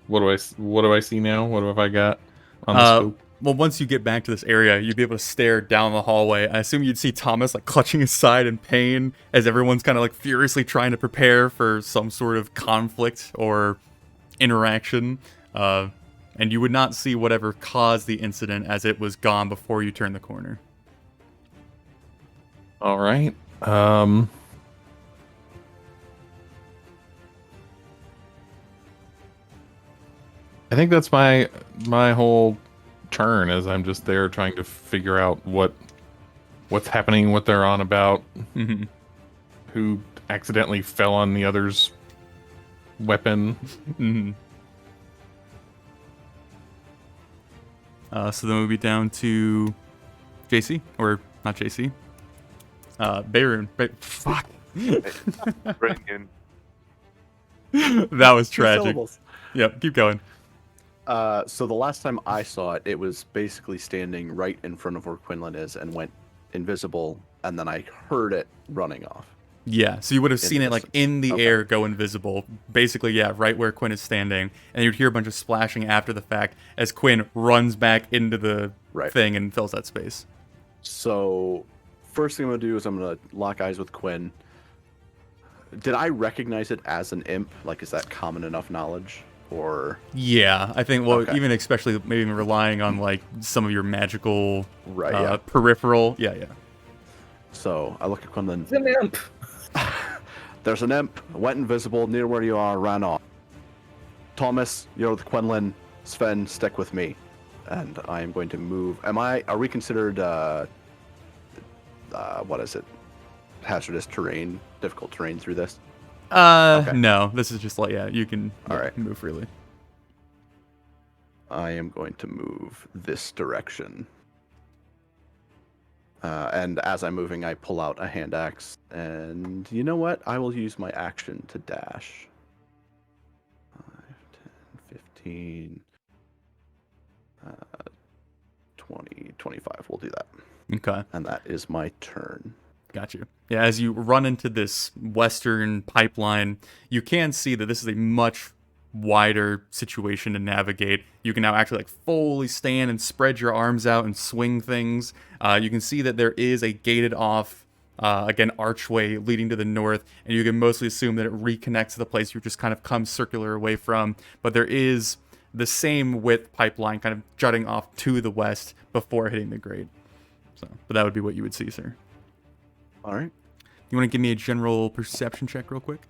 do I see now? What have I got on the scope? Well, once you get back to this area, you'd be able to stare down the hallway. I assume you'd see Thomas like clutching his side in pain as everyone's kind of like furiously trying to prepare for some sort of conflict or interaction. And you would not see whatever caused the incident as it was gone before you turned the corner. All right. I think that's my whole turn, as I'm just there trying to figure out what's happening, what they're on about, who accidentally fell on the other's weapon. So then we'll be down to JC, or not JC. Bayron. Fuck. Brilliant. That was tragic. Syllables. Yep, keep going. So the last time I saw it, it was basically standing right in front of where Quinlan is and went invisible, and then I heard it running off. Yeah, so you would have In seen the it like distance. in the Okay. air go invisible. Basically, yeah, right where Quinn is standing. And you'd hear a bunch of splashing after the fact as Quinn runs back into the Right. thing and fills that space. So first thing I'm going to do is I'm going to lock eyes with Quinn. Did I recognize it as an imp? Like, is that common enough knowledge? Or Yeah, I think, well, Okay. even especially maybe even relying on like some of your magical Right, yeah. peripheral. Yeah, yeah. So I look at Quinlan. It's an imp. There's an imp, went invisible, near where you are, ran off. Thomas, you're with Quinlan. Sven, stick with me. And I am going to move. Are we considered, what is it? Hazardous terrain, difficult terrain through this? Okay. No, this is just like, yeah, you can All right. move freely. I am going to move this direction. And as I'm moving, I pull out a hand axe. And you know what? I will use my action to dash. 5, 10, 15, 20, 25. We'll do that. Okay. And that is my turn. Got you. Yeah, as you run into this western pipeline, you can see that this is a much wider situation to navigate. You can now actually like fully stand and spread your arms out and swing things. You can see that there is a gated off, again, archway leading to the north, and you can mostly assume that it reconnects to the place you just kind of come circular away from. But there is the same width pipeline kind of jutting off to the west before hitting the grate. So, but that would be what you would see, sir. All right. You want to give me a general perception check real quick?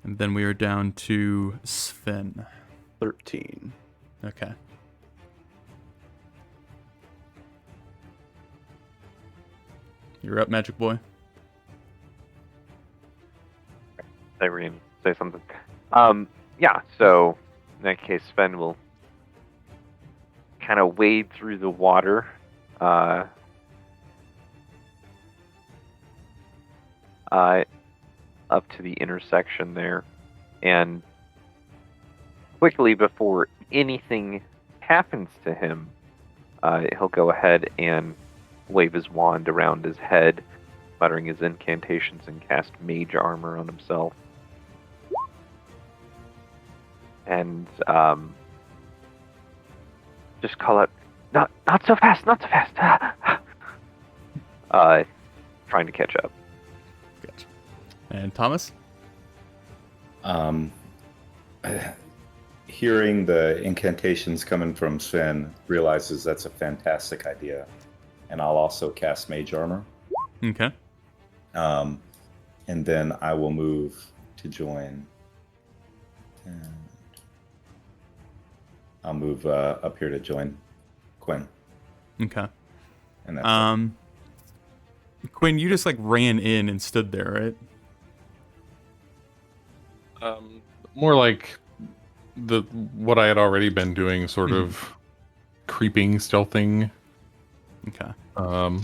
And then we are down to Sven. 13. Okay. You're up, Magic Boy. They were going to say something. Yeah, so in that case, Sven will kind of wade through the water. Up to the intersection there, and quickly before anything happens to him, he'll go ahead and wave his wand around his head, muttering his incantations, and cast mage armor on himself. And just call out, not so fast, not so fast. Trying to catch up. Gotcha. And Thomas? Hearing the incantations coming from Sven, realizes that's a fantastic idea. And I'll also cast Mage Armor. Okay. And then I will move to join. And I'll move up here to join Quinn. Okay. And that's Quinn, you just like ran in and stood there, right? More like what I had already been doing, sort of creeping, stealthing. Okay. I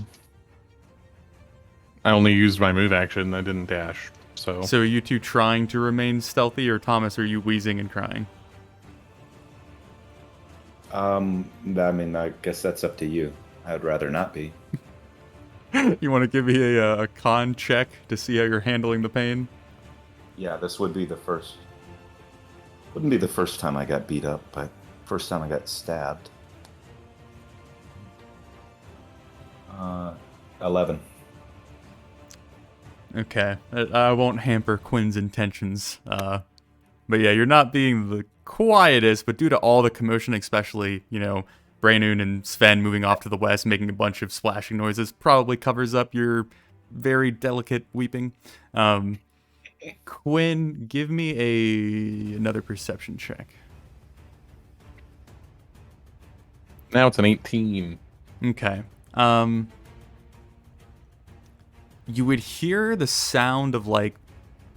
only used my move action. I didn't dash. So So are you two trying to remain stealthy, or Thomas, are you wheezing and crying? I mean, I guess that's up to you. I'd rather not be. You want to give me a con check to see how you're handling the pain? Yeah, this would be the first. Wouldn't be the first time I got beat up, but first time I got stabbed. 11. Okay. I won't hamper Quinn's intentions. But yeah, you're not being the quietest, but due to all the commotion, especially, Brainoon and Sven moving off to the west, making a bunch of splashing noises, probably covers up your very delicate weeping. Quinn, give me another perception check. now it's an 18. Okay. You would hear the sound of like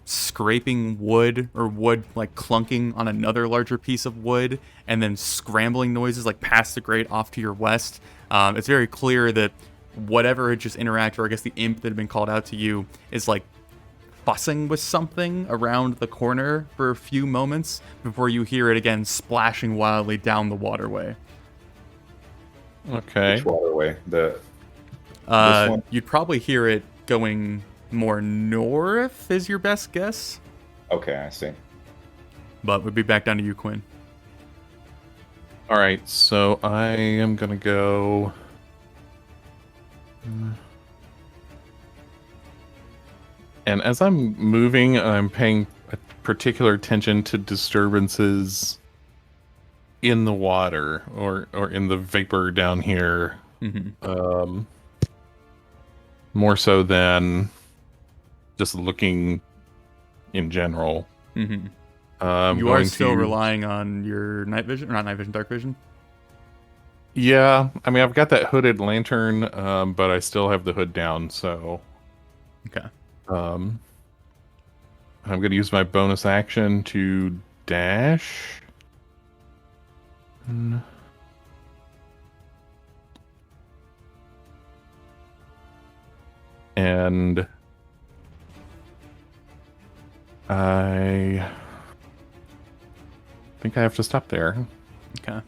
scraping wood, or wood like clunking on another larger piece of wood, and then scrambling noises like past the grate off to your west. It's very clear that whatever had just interacted, or I guess the imp that had been called out to you, is like fussing with something around the corner for a few moments before you hear it again splashing wildly down the waterway. Okay. Which waterway? This one? You'd probably hear it going more north is your best guess, Okay, I see. but we'd be back down to you, Quinn. All right, so I am gonna go. And as I'm moving, I'm paying particular attention to disturbances in the water or in the vapor down here. Mm-hmm. More so than just looking in general. Mm-hmm. I'm You are going still to- relying on your night vision, or not night vision, dark vision. Yeah, I mean, I've got that hooded lantern, but I still have the hood down, so Okay. I'm going to use my bonus action to dash. And I think I have to stop there. Okay.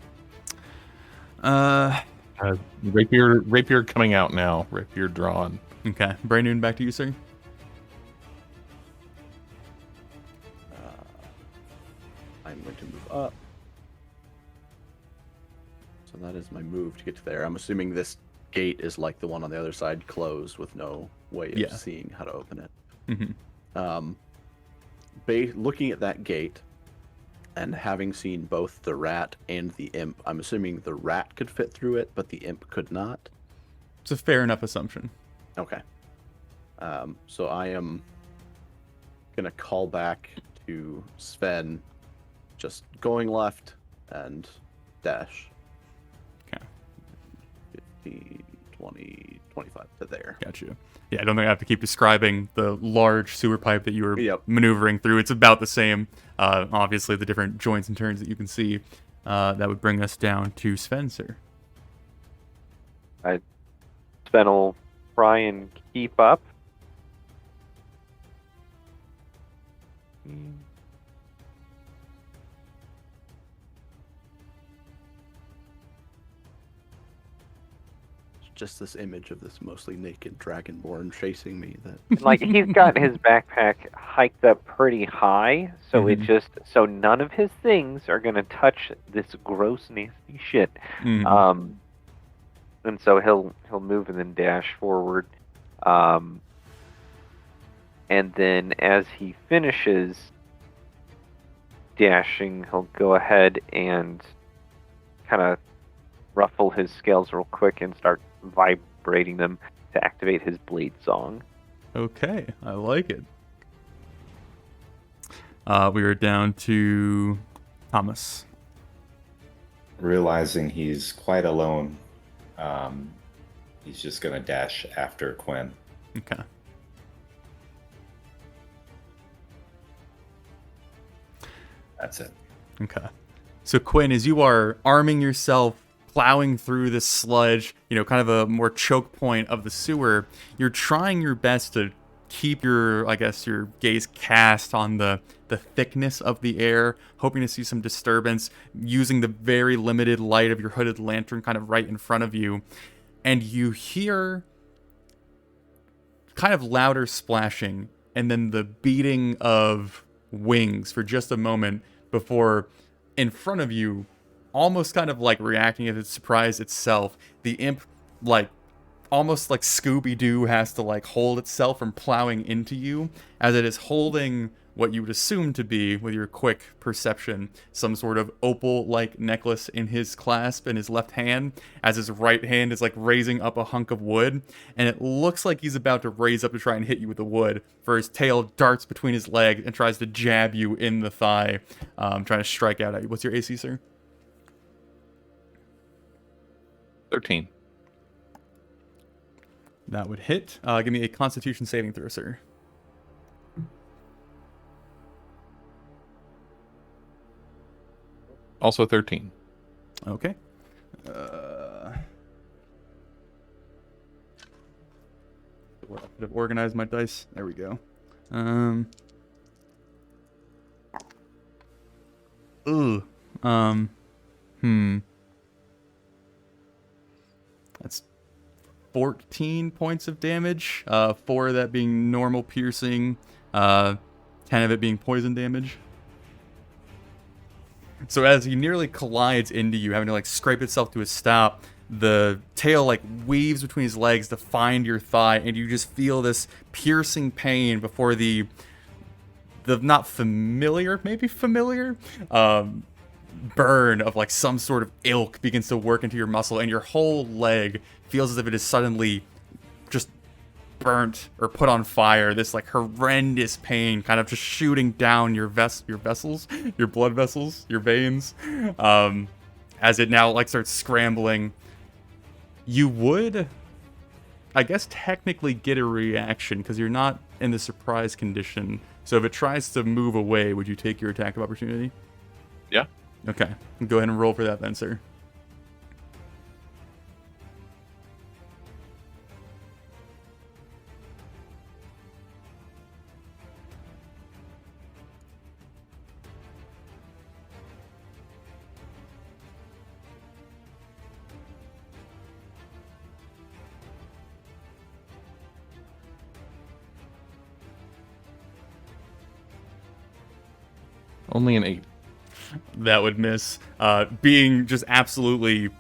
Rapier coming out now. Rapier drawn. Okay. Brandon, back to you, sir. I'm going to move up. So that is my move to get to there. I'm assuming this gate is like the one on the other side, closed with no way of seeing how to open it. Mm-hmm. Looking at that gate and having seen both the rat and the imp, I'm assuming the rat could fit through it, but the imp could not. It's a fair enough assumption. Okay. So I am going to call back to Sven, just going left and dash. Okay. 15, 20, 25 to there. Gotcha. Yeah, I don't think I have to keep describing the large sewer pipe that you were Yep. maneuvering through. It's about the same. Obviously, the different joints and turns that you can see. That would bring us down to Spencer. Sven will try and keep up. Just this image of this mostly naked dragonborn chasing me. That Like, he's got his backpack hiked up pretty high, so so none of his things are gonna touch this gross, nasty shit. Mhm. And so he'll move and then dash forward. And then as he finishes dashing, he'll go ahead and kind of ruffle his scales real quick and start vibrating them to activate his blade song. Okay, I like it. We are down to Thomas. Realizing he's quite alone, he's just going to dash after Quinn. Okay. That's it. Okay. So Quinn, as you are arming yourself, plowing through this sludge, kind of a more choke point of the sewer, you're trying your best to keep your gaze cast on the thickness of the air, hoping to see some disturbance, using the very limited light of your hooded lantern kind of right in front of you. And you hear kind of louder splashing and then the beating of wings for just a moment before in front of you, almost kind of like reacting as its surprise itself, the imp, like almost like Scooby-Doo, has to like hold itself from plowing into you, as it is holding what you would assume to be, with your quick perception, some sort of opal-like necklace in his clasp in his left hand, as his right hand is like raising up a hunk of wood, and it looks like he's about to raise up to try and hit you with the wood, for his tail darts between his legs and tries to jab you in the thigh, trying to strike out at you. What's your AC, sir? 13. That would hit. Give me a Constitution saving throw, sir. Also 13. Okay. I could have organized my dice. There we go. That's 14 points of damage. 4 of that being normal piercing. 10 of it being poison damage. So as he nearly collides into you, having to like scrape itself to a stop, the tail like weaves between his legs to find your thigh, and you just feel this piercing pain before the not familiar, maybe familiar, burn of like some sort of ilk begins to work into your muscle, and your whole leg feels as if it is suddenly just burnt or put on fire. This like horrendous pain kind of just shooting down your vessels, your blood vessels, your veins, as it now like starts scrambling. You would, I guess, technically get a reaction because you're not in the surprise condition. So if it tries to move away, would you take your attack of opportunity? Yeah. Okay. Go ahead and roll for that then, sir. Only an 8. That would miss. Being just absolutely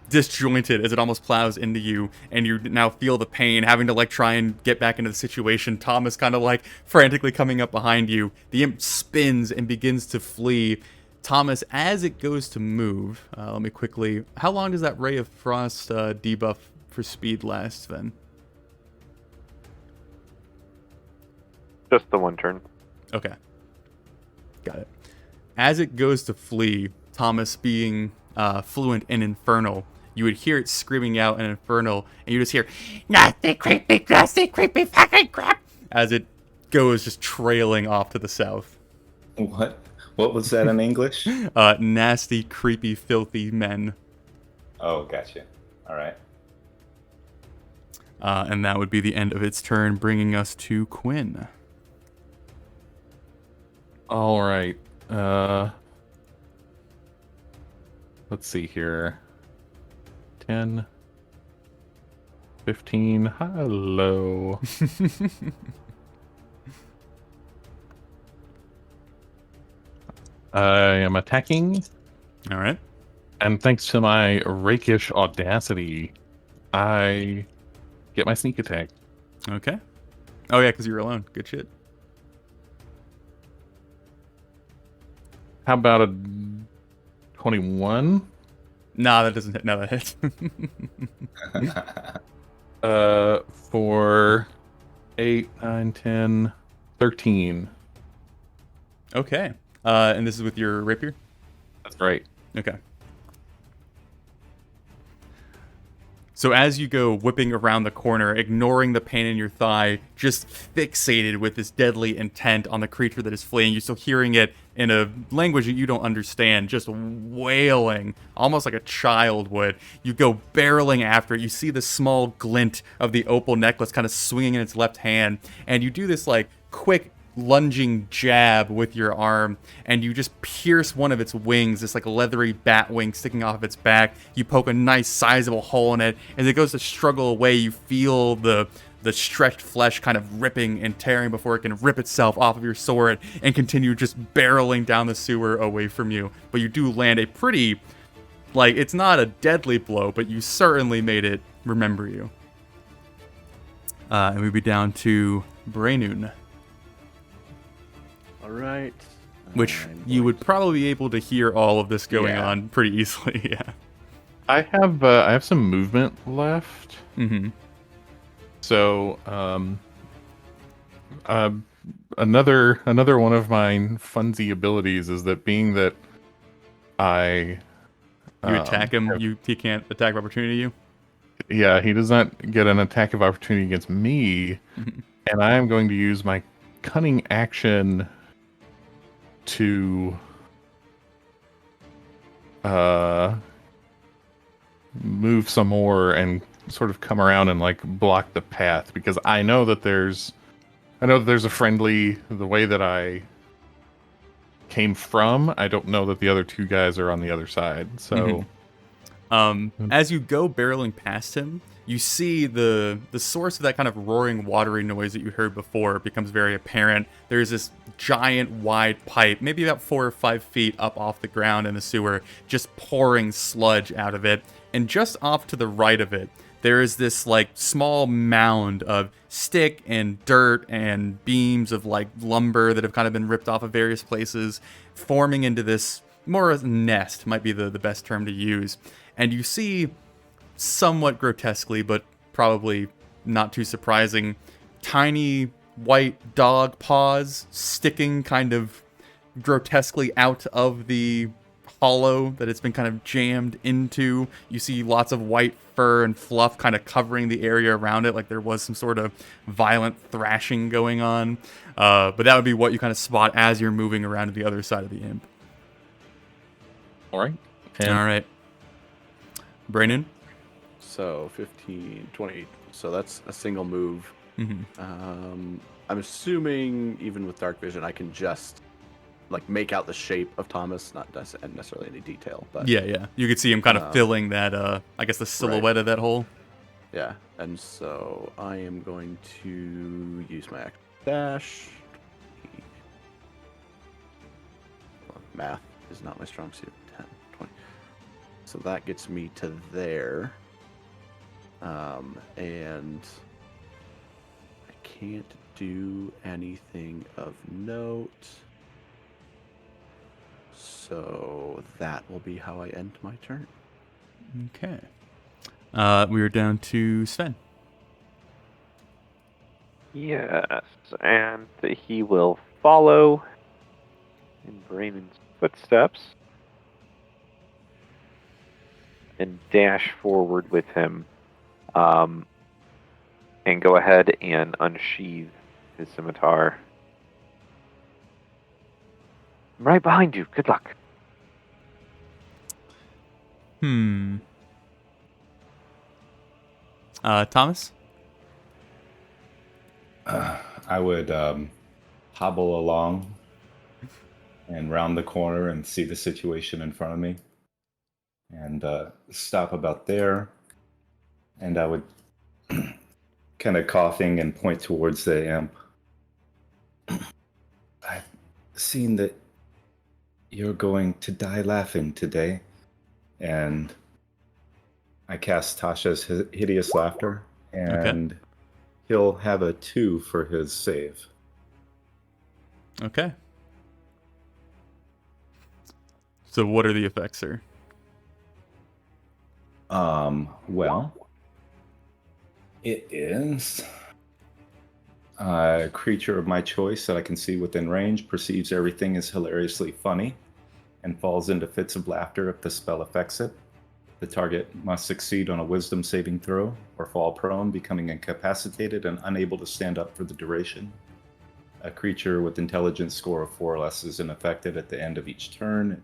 disjointed as it almost plows into you, and you now feel the pain, having to like try and get back into the situation. Thomas kind of like frantically coming up behind you. The imp spins and begins to flee. Thomas, as it goes to move, let me quickly. How long does that Ray of Frost debuff for speed last then? Just the one turn. Okay. Got it. As it goes to flee, Thomas being fluent in Infernal, you would hear it screaming out in Infernal, and you just hear, nasty, creepy fucking crap, as it goes just trailing off to the south. What? What was that in English? Nasty, creepy, filthy men. Oh, gotcha. All right. And that would be the end of its turn, bringing us to Quinn. All right. Let's see here. 10, 15. Hello. I am attacking, All right. and thanks to my rakish audacity, I get my sneak attack. Okay. Oh, yeah, because you're alone. Good shit. How about a 21? Nah, that doesn't hit. No, that hits. For 8, 9, 10, 13. Okay. And this is with your rapier? That's right. Okay. So as you go whipping around the corner, ignoring the pain in your thigh, just fixated with this deadly intent on the creature that is fleeing, you're still hearing it in a language that you don't understand, just wailing, almost like a child would. You go barreling after it. You see the small glint of the opal necklace kind of swinging in its left hand, and you do this like quick lunging jab with your arm, and you just pierce one of its wings, this like leathery bat wing sticking off of its back. You poke a nice sizable hole in it. As it goes to struggle away, you feel the stretched flesh kind of ripping and tearing before it can rip itself off of your sword and continue just barreling down the sewer away from you. But you do land a pretty, like, it's not a deadly blow, but you certainly made it remember you. And we'd be down to Brainoon, All right. which I'm you going would probably be able to hear all of this going Yeah. on pretty easily. Yeah. I have some movement left. Mm-hmm. So, another one of my funsy abilities is that being that I You attack him, he can't attack of opportunity you. yeah, he does not get an attack of opportunity against me, Mhm. and I am going to use my cunning action to move some more and sort of come around and like block the path, because I know that there's a friendly, the way that I came from. I don't know that the other two guys are on the other side. So As you go barreling past him, you see the source of that kind of roaring, watery noise that you heard before becomes very apparent. There's this giant, wide pipe, maybe about 4 or 5 feet up off the ground in the sewer, just pouring sludge out of it. And just off to the right of it, there is this like small mound of stick and dirt and beams of like lumber that have kind of been ripped off of various places, forming into this more as a nest, might be the best term to use. And you see, somewhat grotesquely, but probably not too surprising, tiny white dog paws sticking kind of grotesquely out of the hollow that it's been kind of jammed into. You see lots of white fur and fluff kind of covering the area around it, like there was some sort of violent thrashing going on. But that would be what you kind of spot as you're moving around to the other side of the imp. all right, All right. Brandon? So 15, 20. So that's a single move. Mm-hmm. I'm assuming even with dark vision, I can just like make out the shape of Thomas, not necessarily any detail, but Yeah. You could see him kind of filling that, I guess the silhouette of that hole. yeah. And so I am going to use my action dash. math is not my strong suit. 10, 20. So that gets me to there. And I can't do anything of note. So that will be how I end my turn. Okay. We are down to Sven. Yes, and he will follow in Brayman's footsteps and dash forward with him, and go ahead and unsheathe his scimitar. I'm right behind you. Good luck. Thomas? I would hobble along and round the corner and see the situation in front of me, and stop about there. And I would kind of coughing and point towards the amp. I've seen that you're going to die laughing today. And I cast Tasha's Hideous Laughter, and he'll have a 2 for his save. Okay. So what are the effects, sir? Well, it is a creature of my choice that I can see within range, perceives everything as hilariously funny, and falls into fits of laughter if the spell affects it. The target must succeed on a wisdom saving throw or fall prone, becoming incapacitated and unable to stand up for the duration. A creature with intelligence score of 4 or less is unaffected at the end of each turn.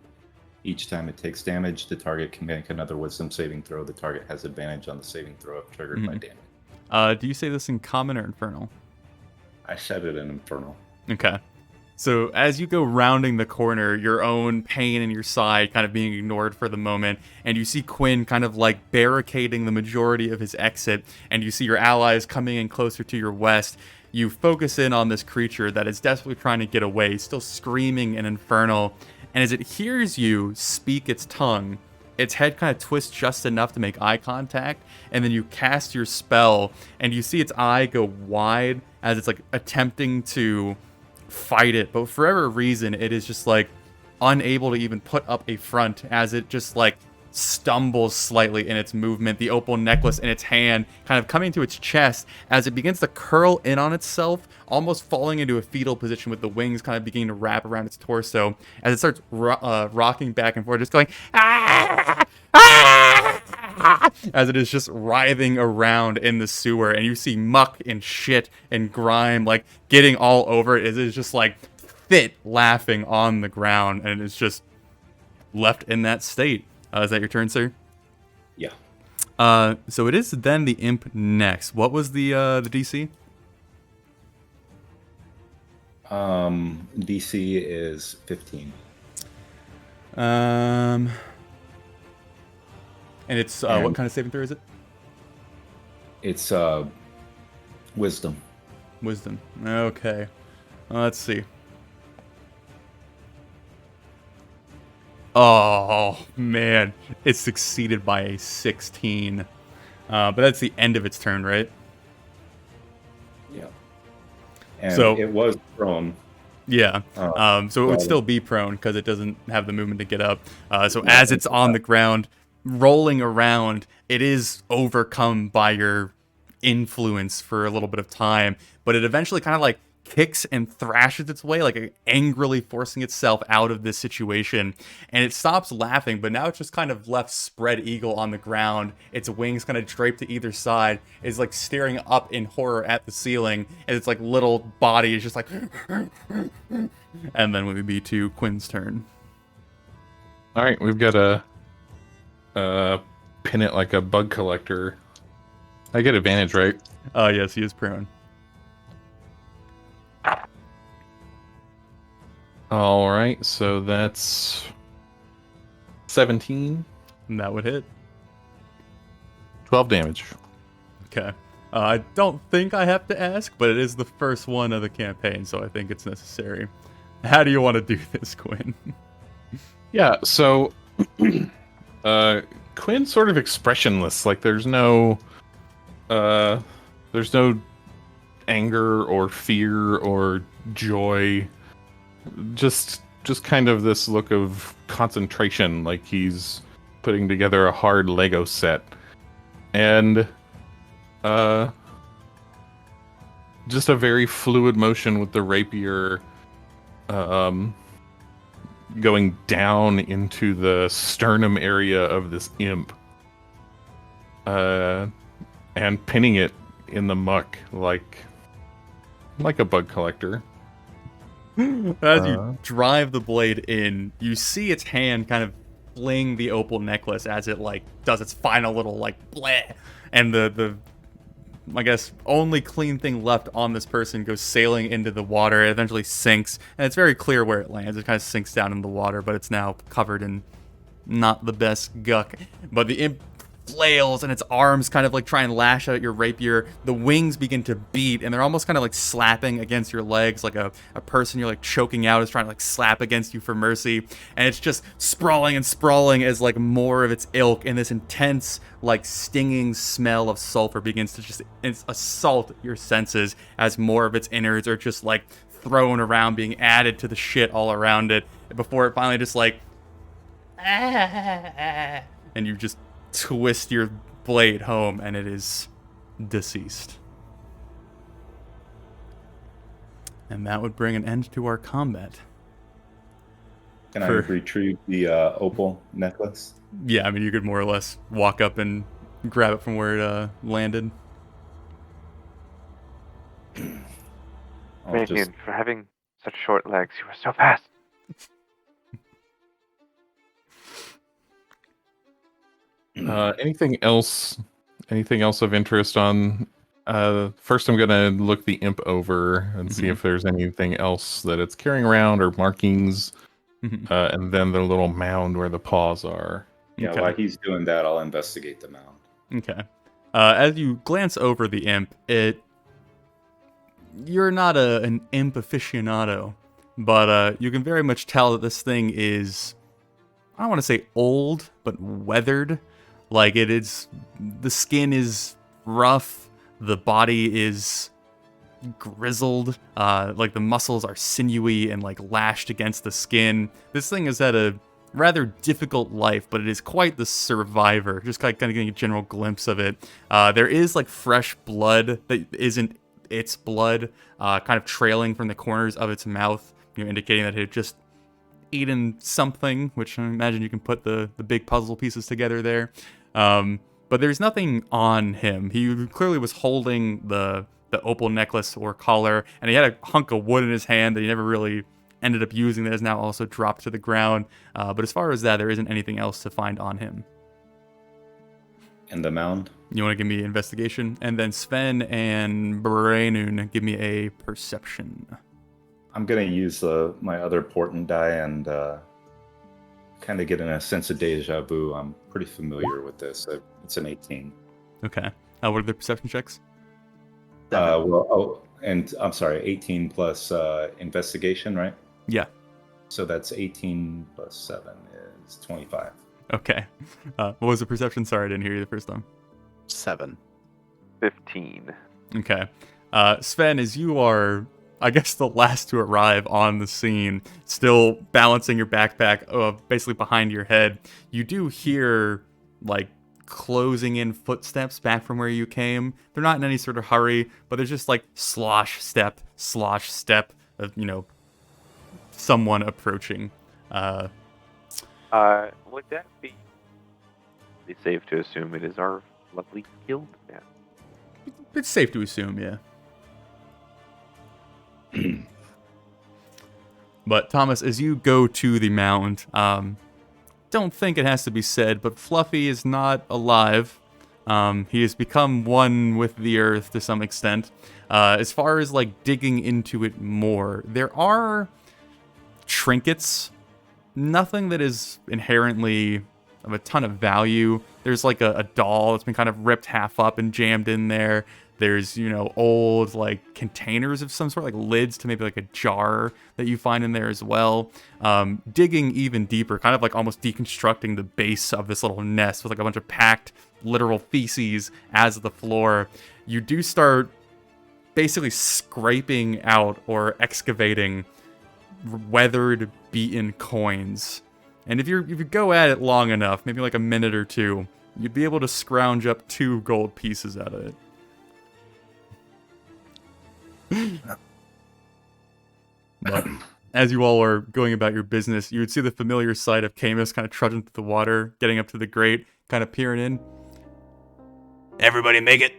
Each time it takes damage, the target can make another wisdom saving throw. The target has advantage on the saving throw if triggered by damage. Do you say this in common or infernal? I said it in infernal. Okay. So as you go rounding the corner, your own pain in your side kind of being ignored for the moment, and you see Quinn kind of like barricading the majority of his exit, and you see your allies coming in closer to your west, you focus in on this creature that is desperately trying to get away, still screaming in infernal, and as it hears you speak its tongue, its head kind of twists just enough to make eye contact, and then you cast your spell, and you see its eye go wide as it's like attempting to fight it, but for whatever reason, it is just like unable to even put up a front as it just like stumbles slightly in its movement, the opal necklace in its hand kind of coming to its chest as it begins to curl in on itself, almost falling into a fetal position with the wings kind of beginning to wrap around its torso as it starts rocking back and forth, just going ah! Ah! As it is just writhing around in the sewer, and you see muck and shit and grime like getting all over it. It is just like fit laughing on the ground, and it's just left in that state. Is that your turn, sir? Yeah. So it is then the imp next. What was the DC? DC is 15. And it's what kind of saving throw is it? It's wisdom. Wisdom. Okay. Let's see. Oh, man. It's succeeded by a 16. But that's the end of its turn, right? Yeah. And So- it was prone. Yeah. So it would still be prone because it doesn't have the movement to get up. So as it's on the ground, rolling around, it is overcome by your influence for a little bit of time, but it eventually kind of like kicks and thrashes its way, like angrily forcing itself out of this situation, and it stops laughing, but now it's just kind of left spread eagle on the ground, its wings kind of draped to either side, is like staring up in horror at the ceiling, and its like little body is just like and then would be to Quinn's turn. All right, we've got a pin it like a bug collector. I get advantage, right? Yes, he is prone. All right, so that's 17, And that would hit. 12 damage. Okay. I don't think I have to ask, but it is the first one of the campaign, so I think it's necessary. How do you want to do this, Quinn? Yeah, so Quinn's sort of expressionless. Like there's no anger or fear or joy. Just kind of this look of concentration, like he's putting together a hard Lego set. And just a very fluid motion with the rapier going down into the sternum area of this imp, and pinning it in the muck like a bug collector. As you drive the blade in, you see its hand kind of fling the opal necklace as it like does its final little like bleh, and the I guess only clean thing left on this person goes sailing into the water. It eventually sinks, and it's very clear where it lands. It kind of sinks down in the water, but it's now covered in not the best guck. But the imp flails, and its arms kind of like try and lash out at your rapier. The wings begin to beat, and they're almost kind of like slapping against your legs, like a person you're like choking out is trying to like slap against you for mercy. And it's just sprawling and sprawling as like more of its ilk, and this intense like stinging smell of sulfur begins to just assault your senses as more of its innards are just like thrown around, being added to the shit all around it, before it finally just like and you just twist your blade home, and it is deceased. And that would bring an end to our combat. Can I retrieve the opal necklace? Yeah, I mean, you could more or less walk up and grab it from where it landed. I'll just... for having such short legs, you were so fast. Anything else of interest on first I'm gonna look the imp over and see if there's anything else that it's carrying around or markings, and then the little mound where the paws are. Yeah, Okay. while he's doing that, I'll investigate the mound. Okay. As you glance over the imp, you're not an imp aficionado, but you can very much tell that this thing is, I don't want to say old, but weathered. Like the skin is rough, the body is grizzled, like the muscles are sinewy and like lashed against the skin. This thing has had a rather difficult life, but it is quite the survivor. Just kind of getting a general glimpse of it. There is like fresh blood that isn't its blood, kind of trailing from the corners of its mouth, indicating that it had just eaten something, which I imagine you can put the big puzzle pieces together there. But there's nothing on him. He clearly was holding the opal necklace or collar, and he had a hunk of wood in his hand that he never really ended up using, that is now also dropped to the ground. But as far as that, there isn't anything else to find on him. And the mound? You want to give me investigation? And then Sven and Brainun, give me a perception. I'm going to use my other portent die and kind of get in a sense of deja vu. I'm pretty familiar with this. It's an 18. Okay. What are the perception checks? And I'm sorry, 18 plus investigation, right? Yeah. So that's 18 plus 7 is 25. Okay. What was the perception? Sorry, I didn't hear you the first time. 7. 15. Okay. Sven, as you are, I guess, the last to arrive on the scene, still balancing your backpack basically behind your head, you do hear, like, closing in footsteps back from where you came. They're not in any sort of hurry, but there's just, like, slosh step of, someone approaching. Would that be safe to assume it is our lovely guild man? It's safe to assume, yeah. But Thomas, as you go to the mound, don't think it has to be said, but Fluffy is not alive. He has become one with the earth to some extent. As far as like digging into it more, there are trinkets. Nothing that is inherently of a ton of value. There's like a doll that's been kind of ripped half up and jammed in there. There's, old, like, containers of some sort, like lids to maybe like a jar that you find in there as well. Digging even deeper, kind of like almost deconstructing the base of this little nest with like a bunch of packed literal feces as the floor. You do start basically scraping out or excavating weathered, beaten coins. And if you go at it long enough, maybe like a minute or two, you'd be able to scrounge up 2 gold pieces out of it. But as you all are going about your business, you would see the familiar sight of Camus kind of trudging through the water, getting up to the grate, kind of peering in. Everybody make it?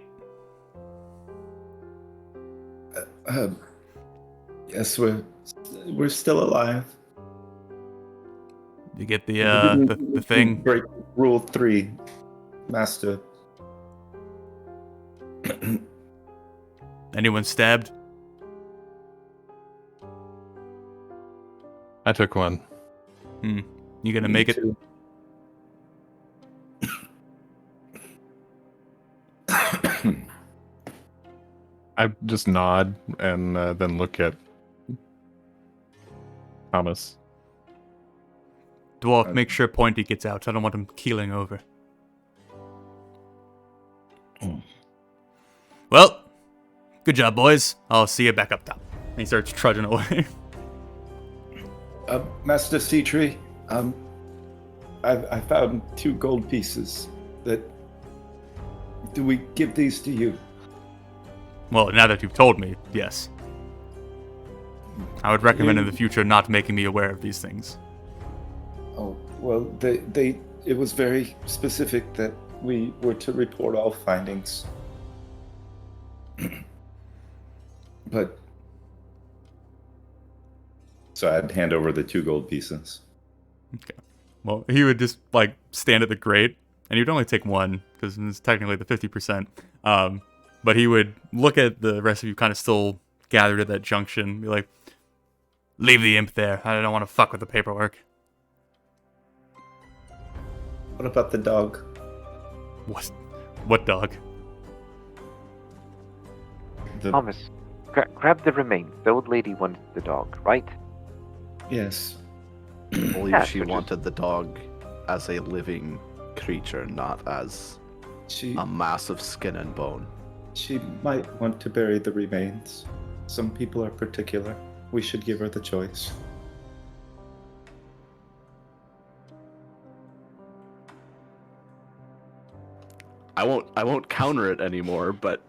Yes, we're still alive. You get the thing? Break rule 3, Master. Anyone stabbed? I took one. You gonna make it? I just nod and then look at Thomas. Dwarf, make sure Pointy gets out. I don't want him keeling over. Well, good job, boys. I'll see you back up top. And he starts trudging away. Master Seatree, I found 2 gold pieces. Do we give these to you? Well, now that you've told me, yes. I would recommend in the future not making me aware of these things. Oh, well, it was very specific that we were to report all findings. But so I'd hand over the 2 gold pieces. Okay. Well, he would just, like, stand at the grate, and he would only take 1, because it's technically the 50%. But he would look at the rest of you kind of still gathered at that junction, and be like, leave the imp there. I don't want to fuck with the paperwork. What about the dog? What dog? Thomas, grab the remains. The old lady wanted the dog, right? Yes. I believe Yeah, she which is- wanted the dog as a living creature, not as a mass of skin and bone. She might want to bury the remains. Some people are particular. We should give her the choice. I won't counter it anymore, but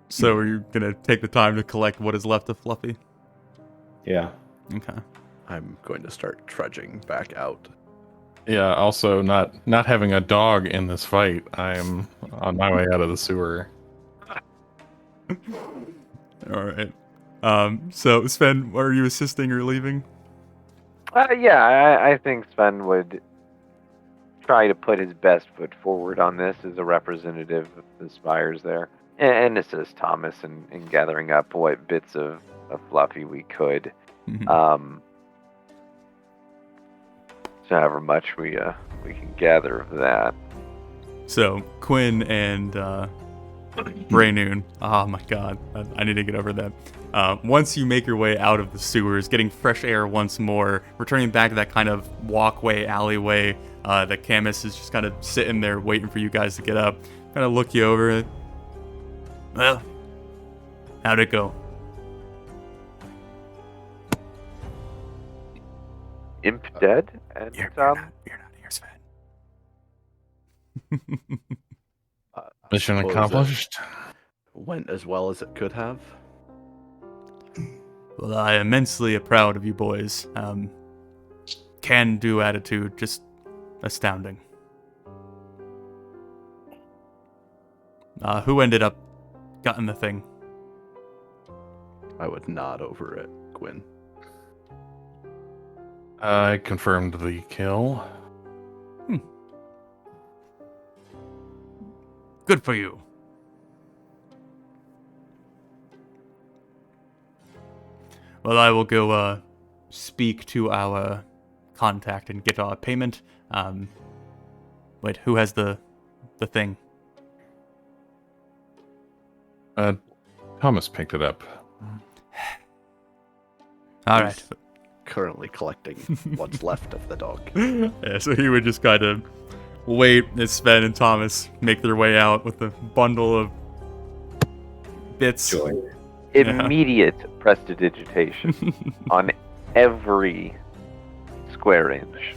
So are you going to take the time to collect what is left of Fluffy? Yeah. Okay. I'm going to start trudging back out. Yeah, also not having a dog in this fight, I'm on my way out of the sewer. All right. So Sven, are you assisting or leaving? Yeah, I think Sven would try to put his best foot forward on this as a representative of the Spires there, and assist Thomas in gathering up what bits of Fluffy we could. Mhm. So however much we can gather of that. So Quinn and Braynoon. Oh my god, I need to get over that. Once you make your way out of the sewers, getting fresh air once more, returning back to that kind of walkway, alleyway, that Camus is just kind of sitting there waiting for you guys to get up. Kind of look you over. Well, how'd it go? Imp dead, and You're not here, Sven. Mission suppose it accomplished. went as well as it could have. Well, I am immensely proud of you boys. Can-do attitude, just astounding. Who ended up getting the thing? I would nod over it, Gwyn. I confirmed the kill. Good for you. Well, I will go speak to our contact and get our payment. Wait, who has the thing? Thomas picked it up. All right. Currently collecting what's left of the dog. Yeah, so he would just kind of wait as Sven and Thomas make their way out with a bundle of bits. Joy. Yeah. Immediate prestidigitation on every square inch.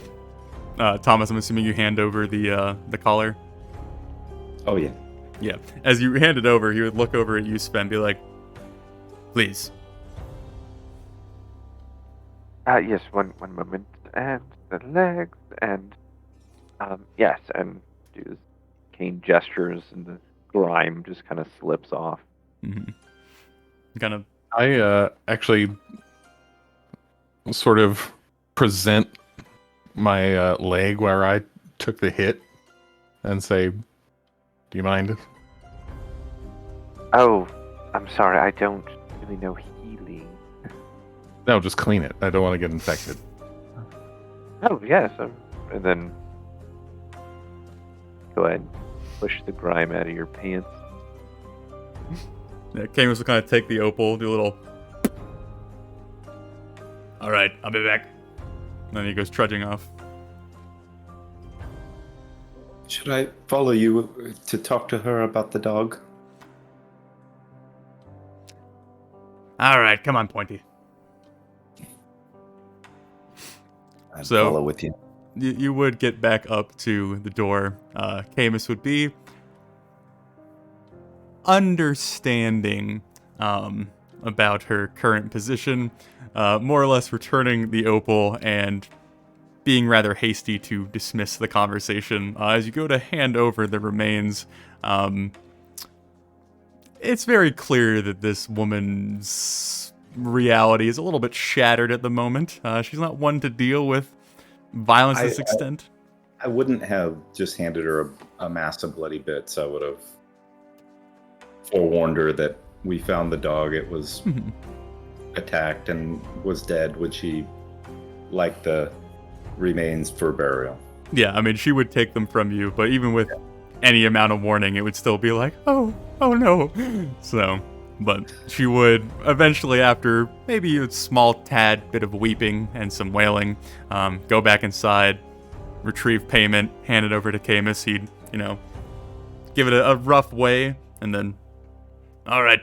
Thomas, I'm assuming you hand over the collar. Oh yeah. Yeah. As you hand it over, he would look over at you, Sven, and be like, "Please." Yes, one moment. And the legs, and yes, and do his cane gestures, and the grime just kind of slips off. Mm-hmm. Kind of. I actually sort of present my leg where I took the hit and say, "Do you mind?" Oh, I'm sorry, I don't really know healing. No, just clean it. I don't want to get infected. Oh, yes, and then go ahead and push the grime out of your pants. Yeah, Camus will kind of take the opal, do a little. All right, I'll be back. And then he goes trudging off. Should I follow you to talk to her about the dog? All right, come on, Pointy. I'd So- follow with you. You would get back up to the door. Camus would be understanding about her current position, more or less returning the opal and being rather hasty to dismiss the conversation. As you go to hand over the remains, it's very clear that this woman's reality is a little bit shattered at the moment. She's not one to deal with violence to this extent. I wouldn't have just handed her a mass of bloody bits. I would have forewarned her that we found the dog. It was attacked and was dead. Would she like the remains for burial? Yeah, I mean, she would take them from you, but even with any amount of warning, it would still be like, oh no. So, but she would eventually, after maybe a small tad bit of weeping and some wailing, go back inside, retrieve payment, hand it over to Camus. He'd, give it a rough way, and then, all right,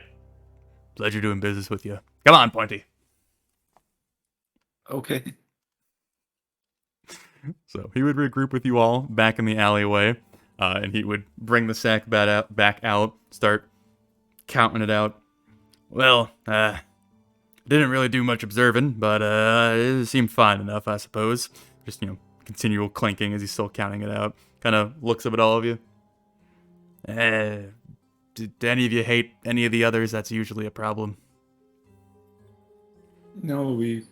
pleasure doing business with you. Come on, Pointy. Okay. So he would regroup with you all back in the alleyway, and he would bring the sack back out, start counting it out. Well, didn't really do much observing, but it seemed fine enough, I suppose. Just, continual clinking as he's still counting it out. Kind of looks up at all of you. Do any of you hate any of the others? That's usually a problem. No, we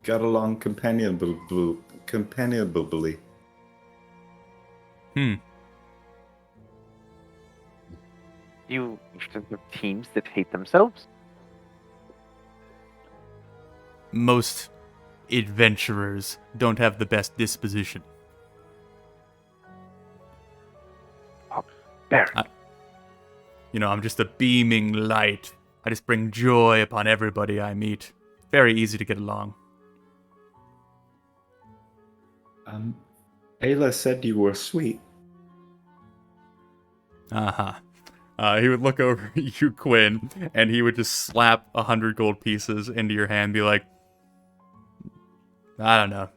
got along companionably. You have teams that hate themselves? Most adventurers don't have the best disposition. Baron. I'm just a beaming light. I just bring joy upon everybody I meet. Very easy to get along. Ayla said you were sweet. Uh-huh. He would look over at you, Quinn, and he would just slap 100 gold pieces into your hand and be like, I don't know.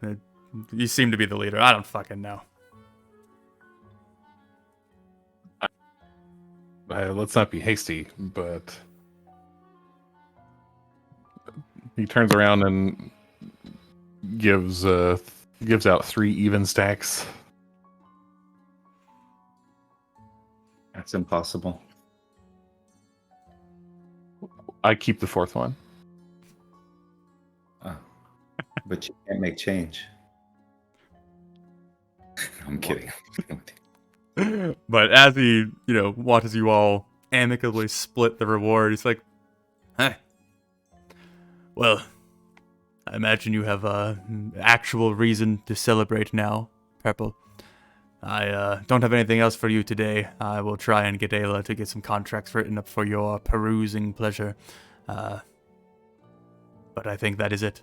You seem to be the leader. I don't fucking know. Let's not be hasty, but he turns around and gives out 3 even stacks. That's impossible. I keep the 4th one. But you can't make change. I'm kidding. But as he, watches you all amicably split the reward, he's like, "Huh. Well, I imagine you have actual reason to celebrate now, Purple. I don't have anything else for you today. I will try and get Ayla to get some contracts written up for your perusing pleasure. But I think that is it.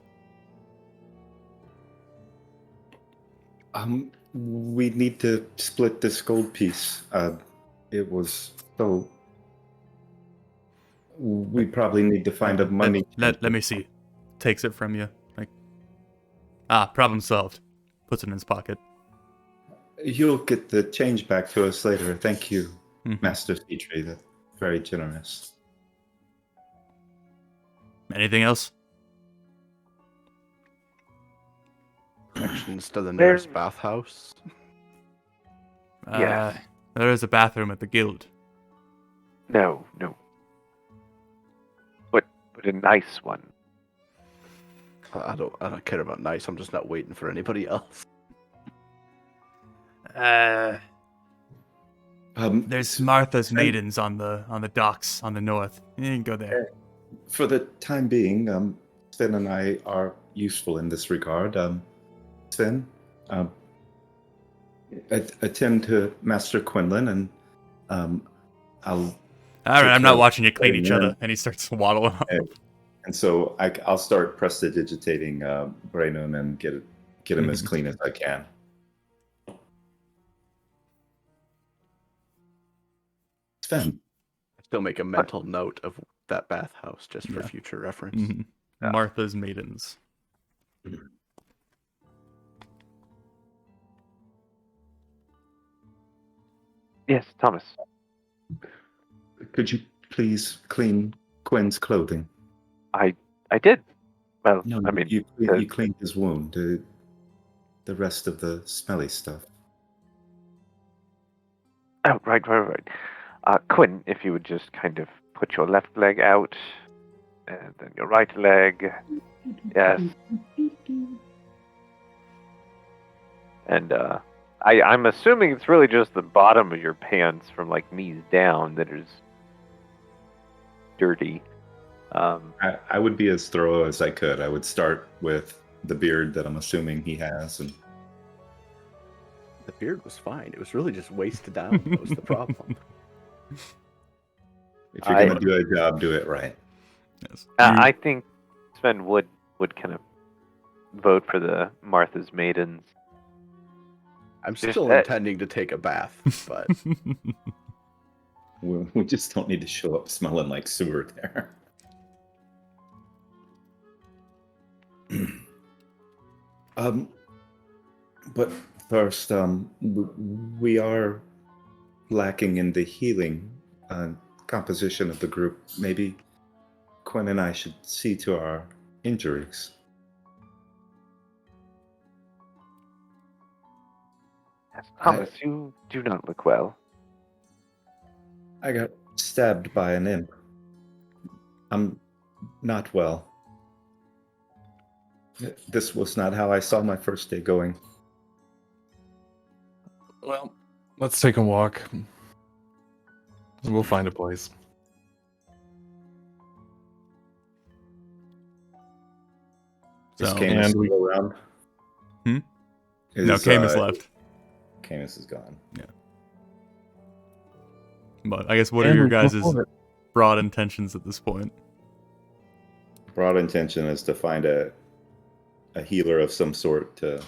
We need to split this gold piece. It was so. We probably need to find a money. Let me see. Takes it from you. Like, problem solved. Puts it in his pocket. You'll get the change back to us later. Thank you, Mhm. Master Petrie. That's very generous. Anything else? Directions to the nearest bathhouse. Yes. There is a bathroom at the guild. No. But a nice one. I don't care about nice. I'm just not waiting for anybody else. There's Martha's Maidens on the docks on the north. You can go there. For the time being, Sven and I are useful in this regard. Sven, attend to Master Quinlan, and I'll. All right, I'm not watching you clean Right, each yeah. other. And he starts waddling up. And so I'll start prestidigitating Brainum and get him as clean as I can. Sven, Still make a mental note of that bathhouse just for Yeah. future reference. Mhm. Martha's Maidens. Yes, Thomas. could you please clean Quinn's clothing? I did. Well, No, I mean, you cleaned his wound. The rest of the smelly stuff. oh, right. Quinn, if you would just kind of put your left leg out, and then your right leg. Yes. And I'm assuming it's really just the bottom of your pants from like knees down that is dirty. I would be as thorough as I could. I would start with the beard that I'm assuming he has, and The beard was fine. It was really just waist down. That was the problem. if you're gonna do a job, do it right. Yes. I think Sven would kind of vote for the Martha's Maidens. I'm Just still that- intending to take a bath, but We just don't need to show up smelling like sewer there. But first, we are lacking in the healing composition of the group. Maybe Quinn and I should see to our injuries. Yes, Thomas, you do not look well. I got stabbed by an imp. I'm not well. This was not how I saw my first day going. Well, let's take a walk. We'll find a place. So, Is Camus and we- still around? Hmm? No, Camus left. Camus is gone. But I guess what are And your we guys' before it. broad intentions at this point? Broad intention is to find a healer of some sort to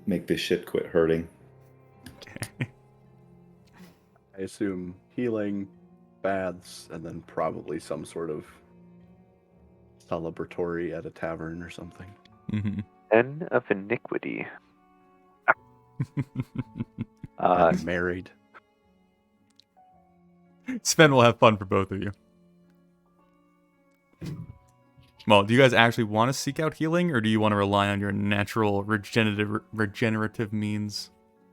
make this shit quit hurting. I assume healing, baths, and then probably some sort of celebratory at a tavern or something. Mm-hmm. Den of iniquity. I'm married. Sven will have fun for both of you. Well, do you guys actually want to seek out healing, or do you want to rely on your natural regenerative means?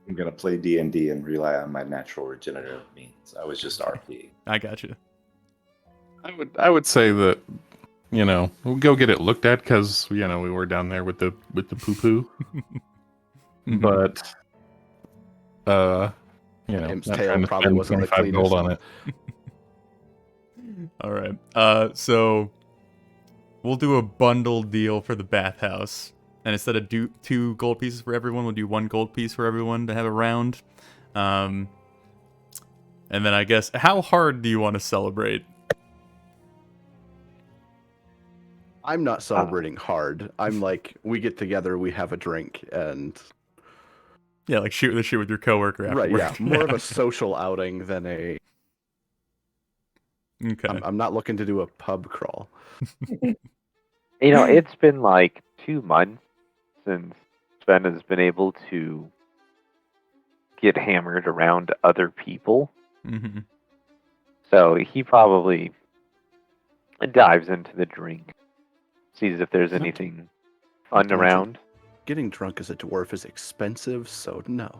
I'm gonna play D&D and rely on my natural regenerative means. I was just RP. I got you. I would say that, we'll go get it looked at because we were down there with the poo poo. But Imp's not tail trying to probably spend wasn't the 25 gold on it. All right. So we'll do a bundle deal for the bathhouse. And instead of do 2 gold pieces for everyone, we'll do 1 gold piece for everyone to have a round. And then I guess, how hard do you want to celebrate? I'm not celebrating hard. I'm like, we get together, we have a drink, and Yeah, like shoot the shit with your coworker after right, work. yeah, more of a social outing than a. Okay. I'm not looking to do a pub crawl. It's been like 2 months since Sven has been able to get hammered around other people. Mm-hmm. So he probably dives into the drink, sees if there's anything fun Don't you- around. Getting drunk as a dwarf is expensive, so no.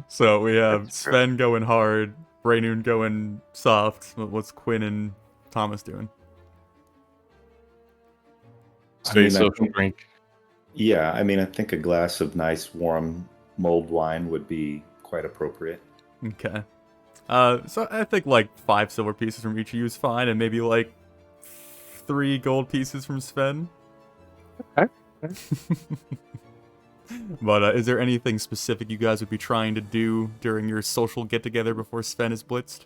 So we have That's true. Sven going hard, Braynoon going soft. What's Quinn and Thomas doing? Stay I social think- drink. Yeah, I mean, I think a glass of nice, warm, mulled wine would be quite appropriate. Okay. So I think like 5 silver pieces from each of you is fine, and maybe like 3 gold pieces from Sven. Okay. But is there anything specific you guys would be trying to do during your social get-together before Sven is blitzed?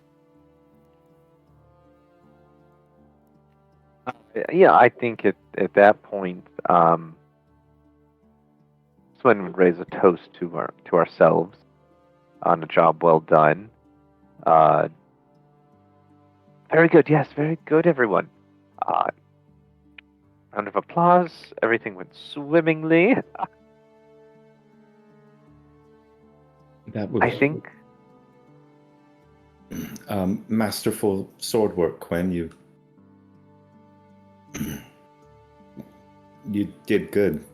Yeah, I think at that point, Sven would raise a toast to ourselves on a job well done. Very good, yes, very good, everyone. Round of applause. Everything went swimmingly. That was, I think. masterful sword work, Quinn. You did good.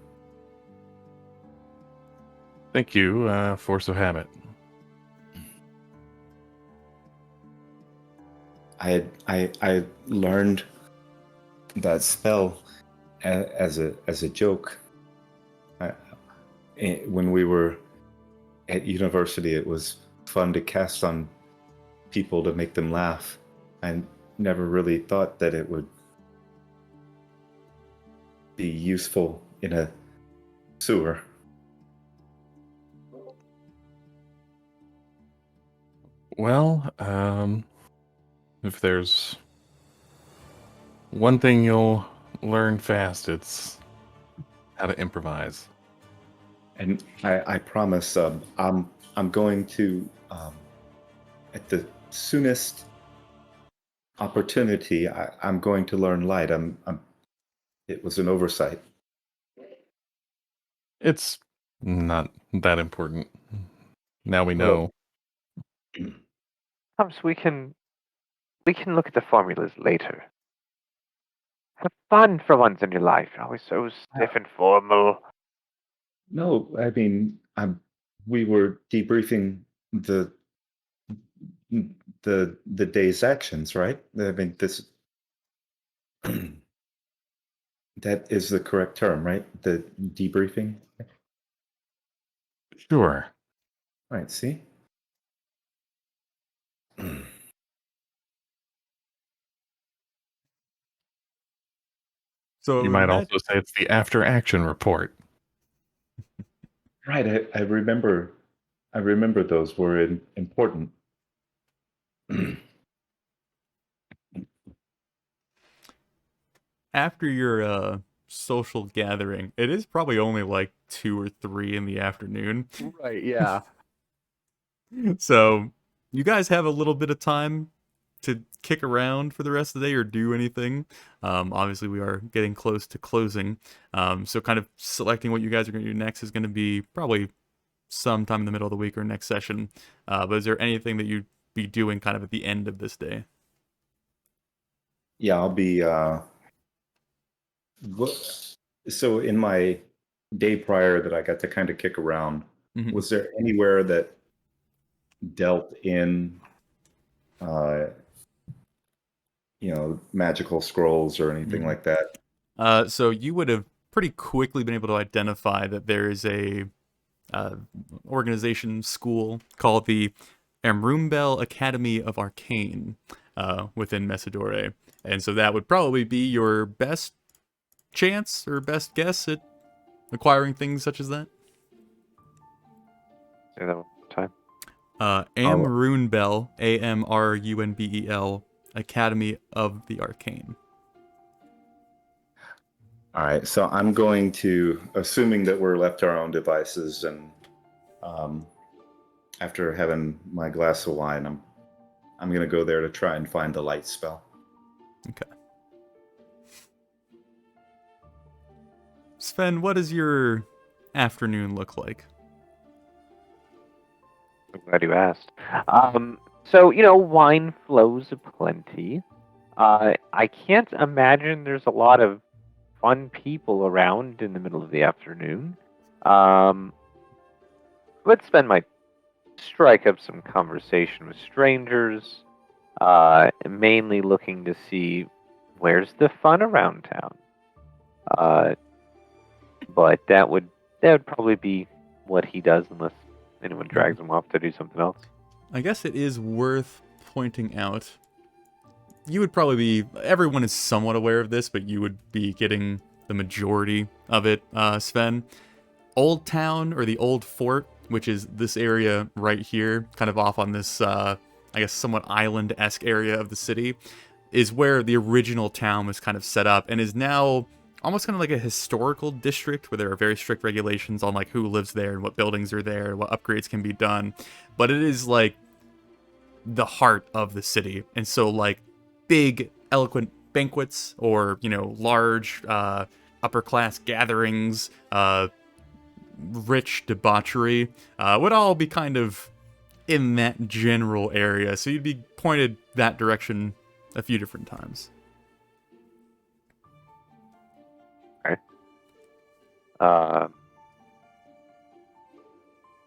Thank you, force of habit. I learned that spell as a joke. When we were at university, it was fun to cast on people to make them laugh. I never really thought that it would be useful in a sewer. Well, if there's one thing you'll learn fast, it's how to improvise. And I promise, I'm going to, at the soonest opportunity, I'm going to learn light. It was an oversight. It's not that important. Now we know. Perhaps we can look at the formulas later. Have fun for once in your life. You're always so stiff and formal. No, I mean, we were debriefing the day's actions, right? I mean, this that is the correct term, right? The debriefing. Sure. Right, see? So You might that- also say it's the after action report. Right, I remember those were important. after your social gathering, it is probably only like 2 or 3 in the afternoon. Right, yeah. So you guys have a little bit of time to kick around for the rest of the day or do anything. Obviously, we are getting close to closing. So kind of selecting what you guys are going to do next is going to be probably sometime in the middle of the week or next session. But is there anything that you'd be doing kind of at the end of this day? Yeah, I'll be. So in my day prior that I got to kind of kick around, Mhm. was there anywhere that dealt in, magical scrolls or anything Mhm. like that? So you would have pretty quickly been able to identify that there is a organization school called the Amrumbel Academy of Arcane within Messidore. And so that would probably be your best chance or best guess at acquiring things such as that? Say that one more time. Amrunbel, Amrunbel, Academy of the Arcane. All right, so I'm going to, assuming that we're left to our own devices, and after having my glass of wine, I'm going to go there to try and find the light spell. Okay. Sven, what does your afternoon look like? I'm glad you asked. So, wine flows aplenty. I can't imagine there's a lot of fun people around in the middle of the afternoon. Let's strike up some conversation with strangers, mainly looking to see where's the fun around town. But that would probably be what he does unless anyone drags him off to do something else. I guess it is worth pointing out. You would probably be, everyone is somewhat aware of this, but you would be getting the majority of it, Sven. Old Town, or the Old Fort, which is this area right here, kind of off on this, I guess, somewhat island-esque area of the city, is where the original town was kind of set up, and is now almost kind of like a historical district where there are very strict regulations on like who lives there and what buildings are there, what upgrades can be done. But it is like the heart of the city, and so like big eloquent banquets or large upper class gatherings, rich debauchery would all be kind of in that general area, so you'd be pointed that direction a few different times.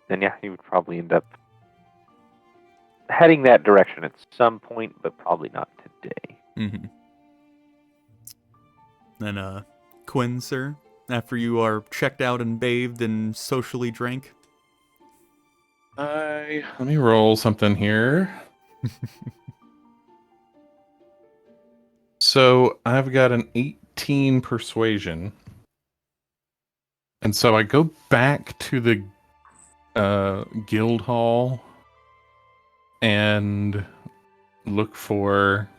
Then yeah, he would probably end up heading that direction at some point, but probably not today. Mm-hmm. Then, Quinn, sir, after you are checked out and bathed and socially drank? Let me roll something here. So I've got an 18 persuasion. And so I go back to the guild hall and look for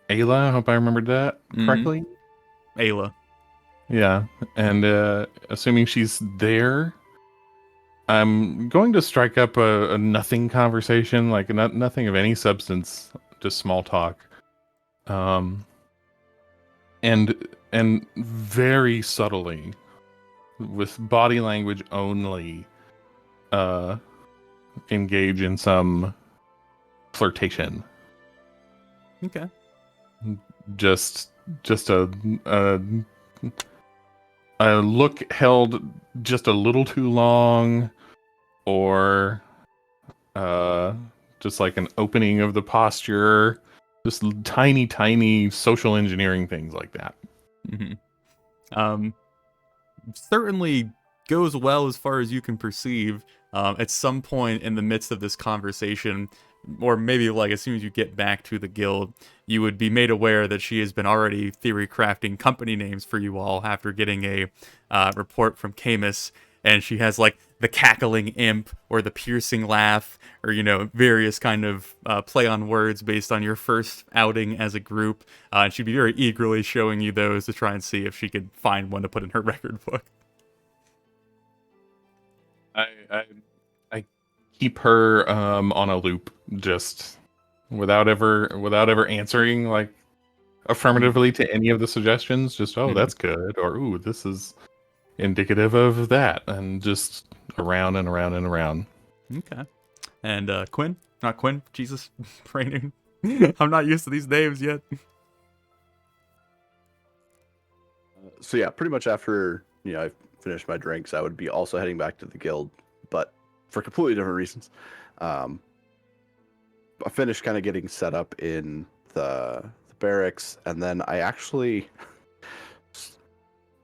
Ayla. I hope I remembered that correctly. Ayla. Yeah. And assuming she's there, I'm going to strike up a nothing conversation, like nothing of any substance, just small talk. And very subtly, with body language only, engage in some flirtation. Okay. Just a look held just a little too long, or just like an opening of the posture, just tiny social engineering things like that. Mm-hmm. Certainly goes well as far as you can perceive. At some point in the midst of this conversation, or maybe like as soon as you get back to the guild, you would be made aware that she has been already theory crafting company names for you all after getting a report from Camus, and she has like the cackling imp or the piercing laugh, or various kind of play on words based on your first outing as a group, and she'd be very eagerly showing you those to try and see if she could find one to put in her record book. I keep her on a loop, just without ever answering like affirmatively to any of the suggestions. Just that's good, or ooh, this is indicative of that, and just around and around and around. Okay. And Quinn, not Quinn. Jesus, Braynoon. I'm not used to these names yet. So yeah, pretty much after I finished my drinks, I would be also heading back to the guild, but for completely different reasons. I finished kind of getting set up in the barracks, and then I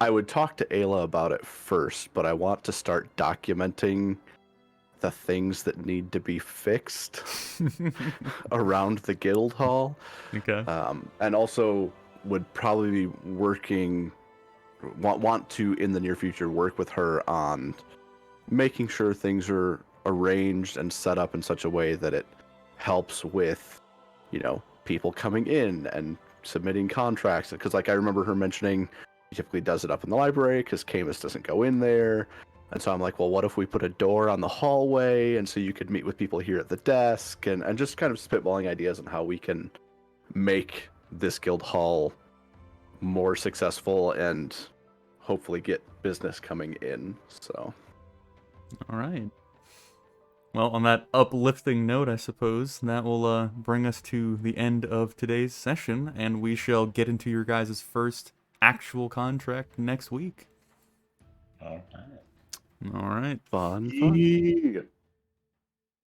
would talk to Ayla about it first, but I want to start documenting the things that need to be fixed around the guild hall. Okay. And also would probably be working want to in the near future work with her on making sure things are arranged and set up in such a way that it helps with, people coming in and submitting contracts. Because like I remember her mentioning, she typically does it up in the library because Camus doesn't go in there. And so I'm like, well, what if we put a door on the hallway and so you could meet with people here at the desk, and just kind of spitballing ideas on how we can make this guild hall more successful and hopefully get business coming in. So All right. Well, on that uplifting note, I suppose, that will bring us to the end of today's session, and we shall get into your guys' first actual contract next week. All right. All right. fun. Yee.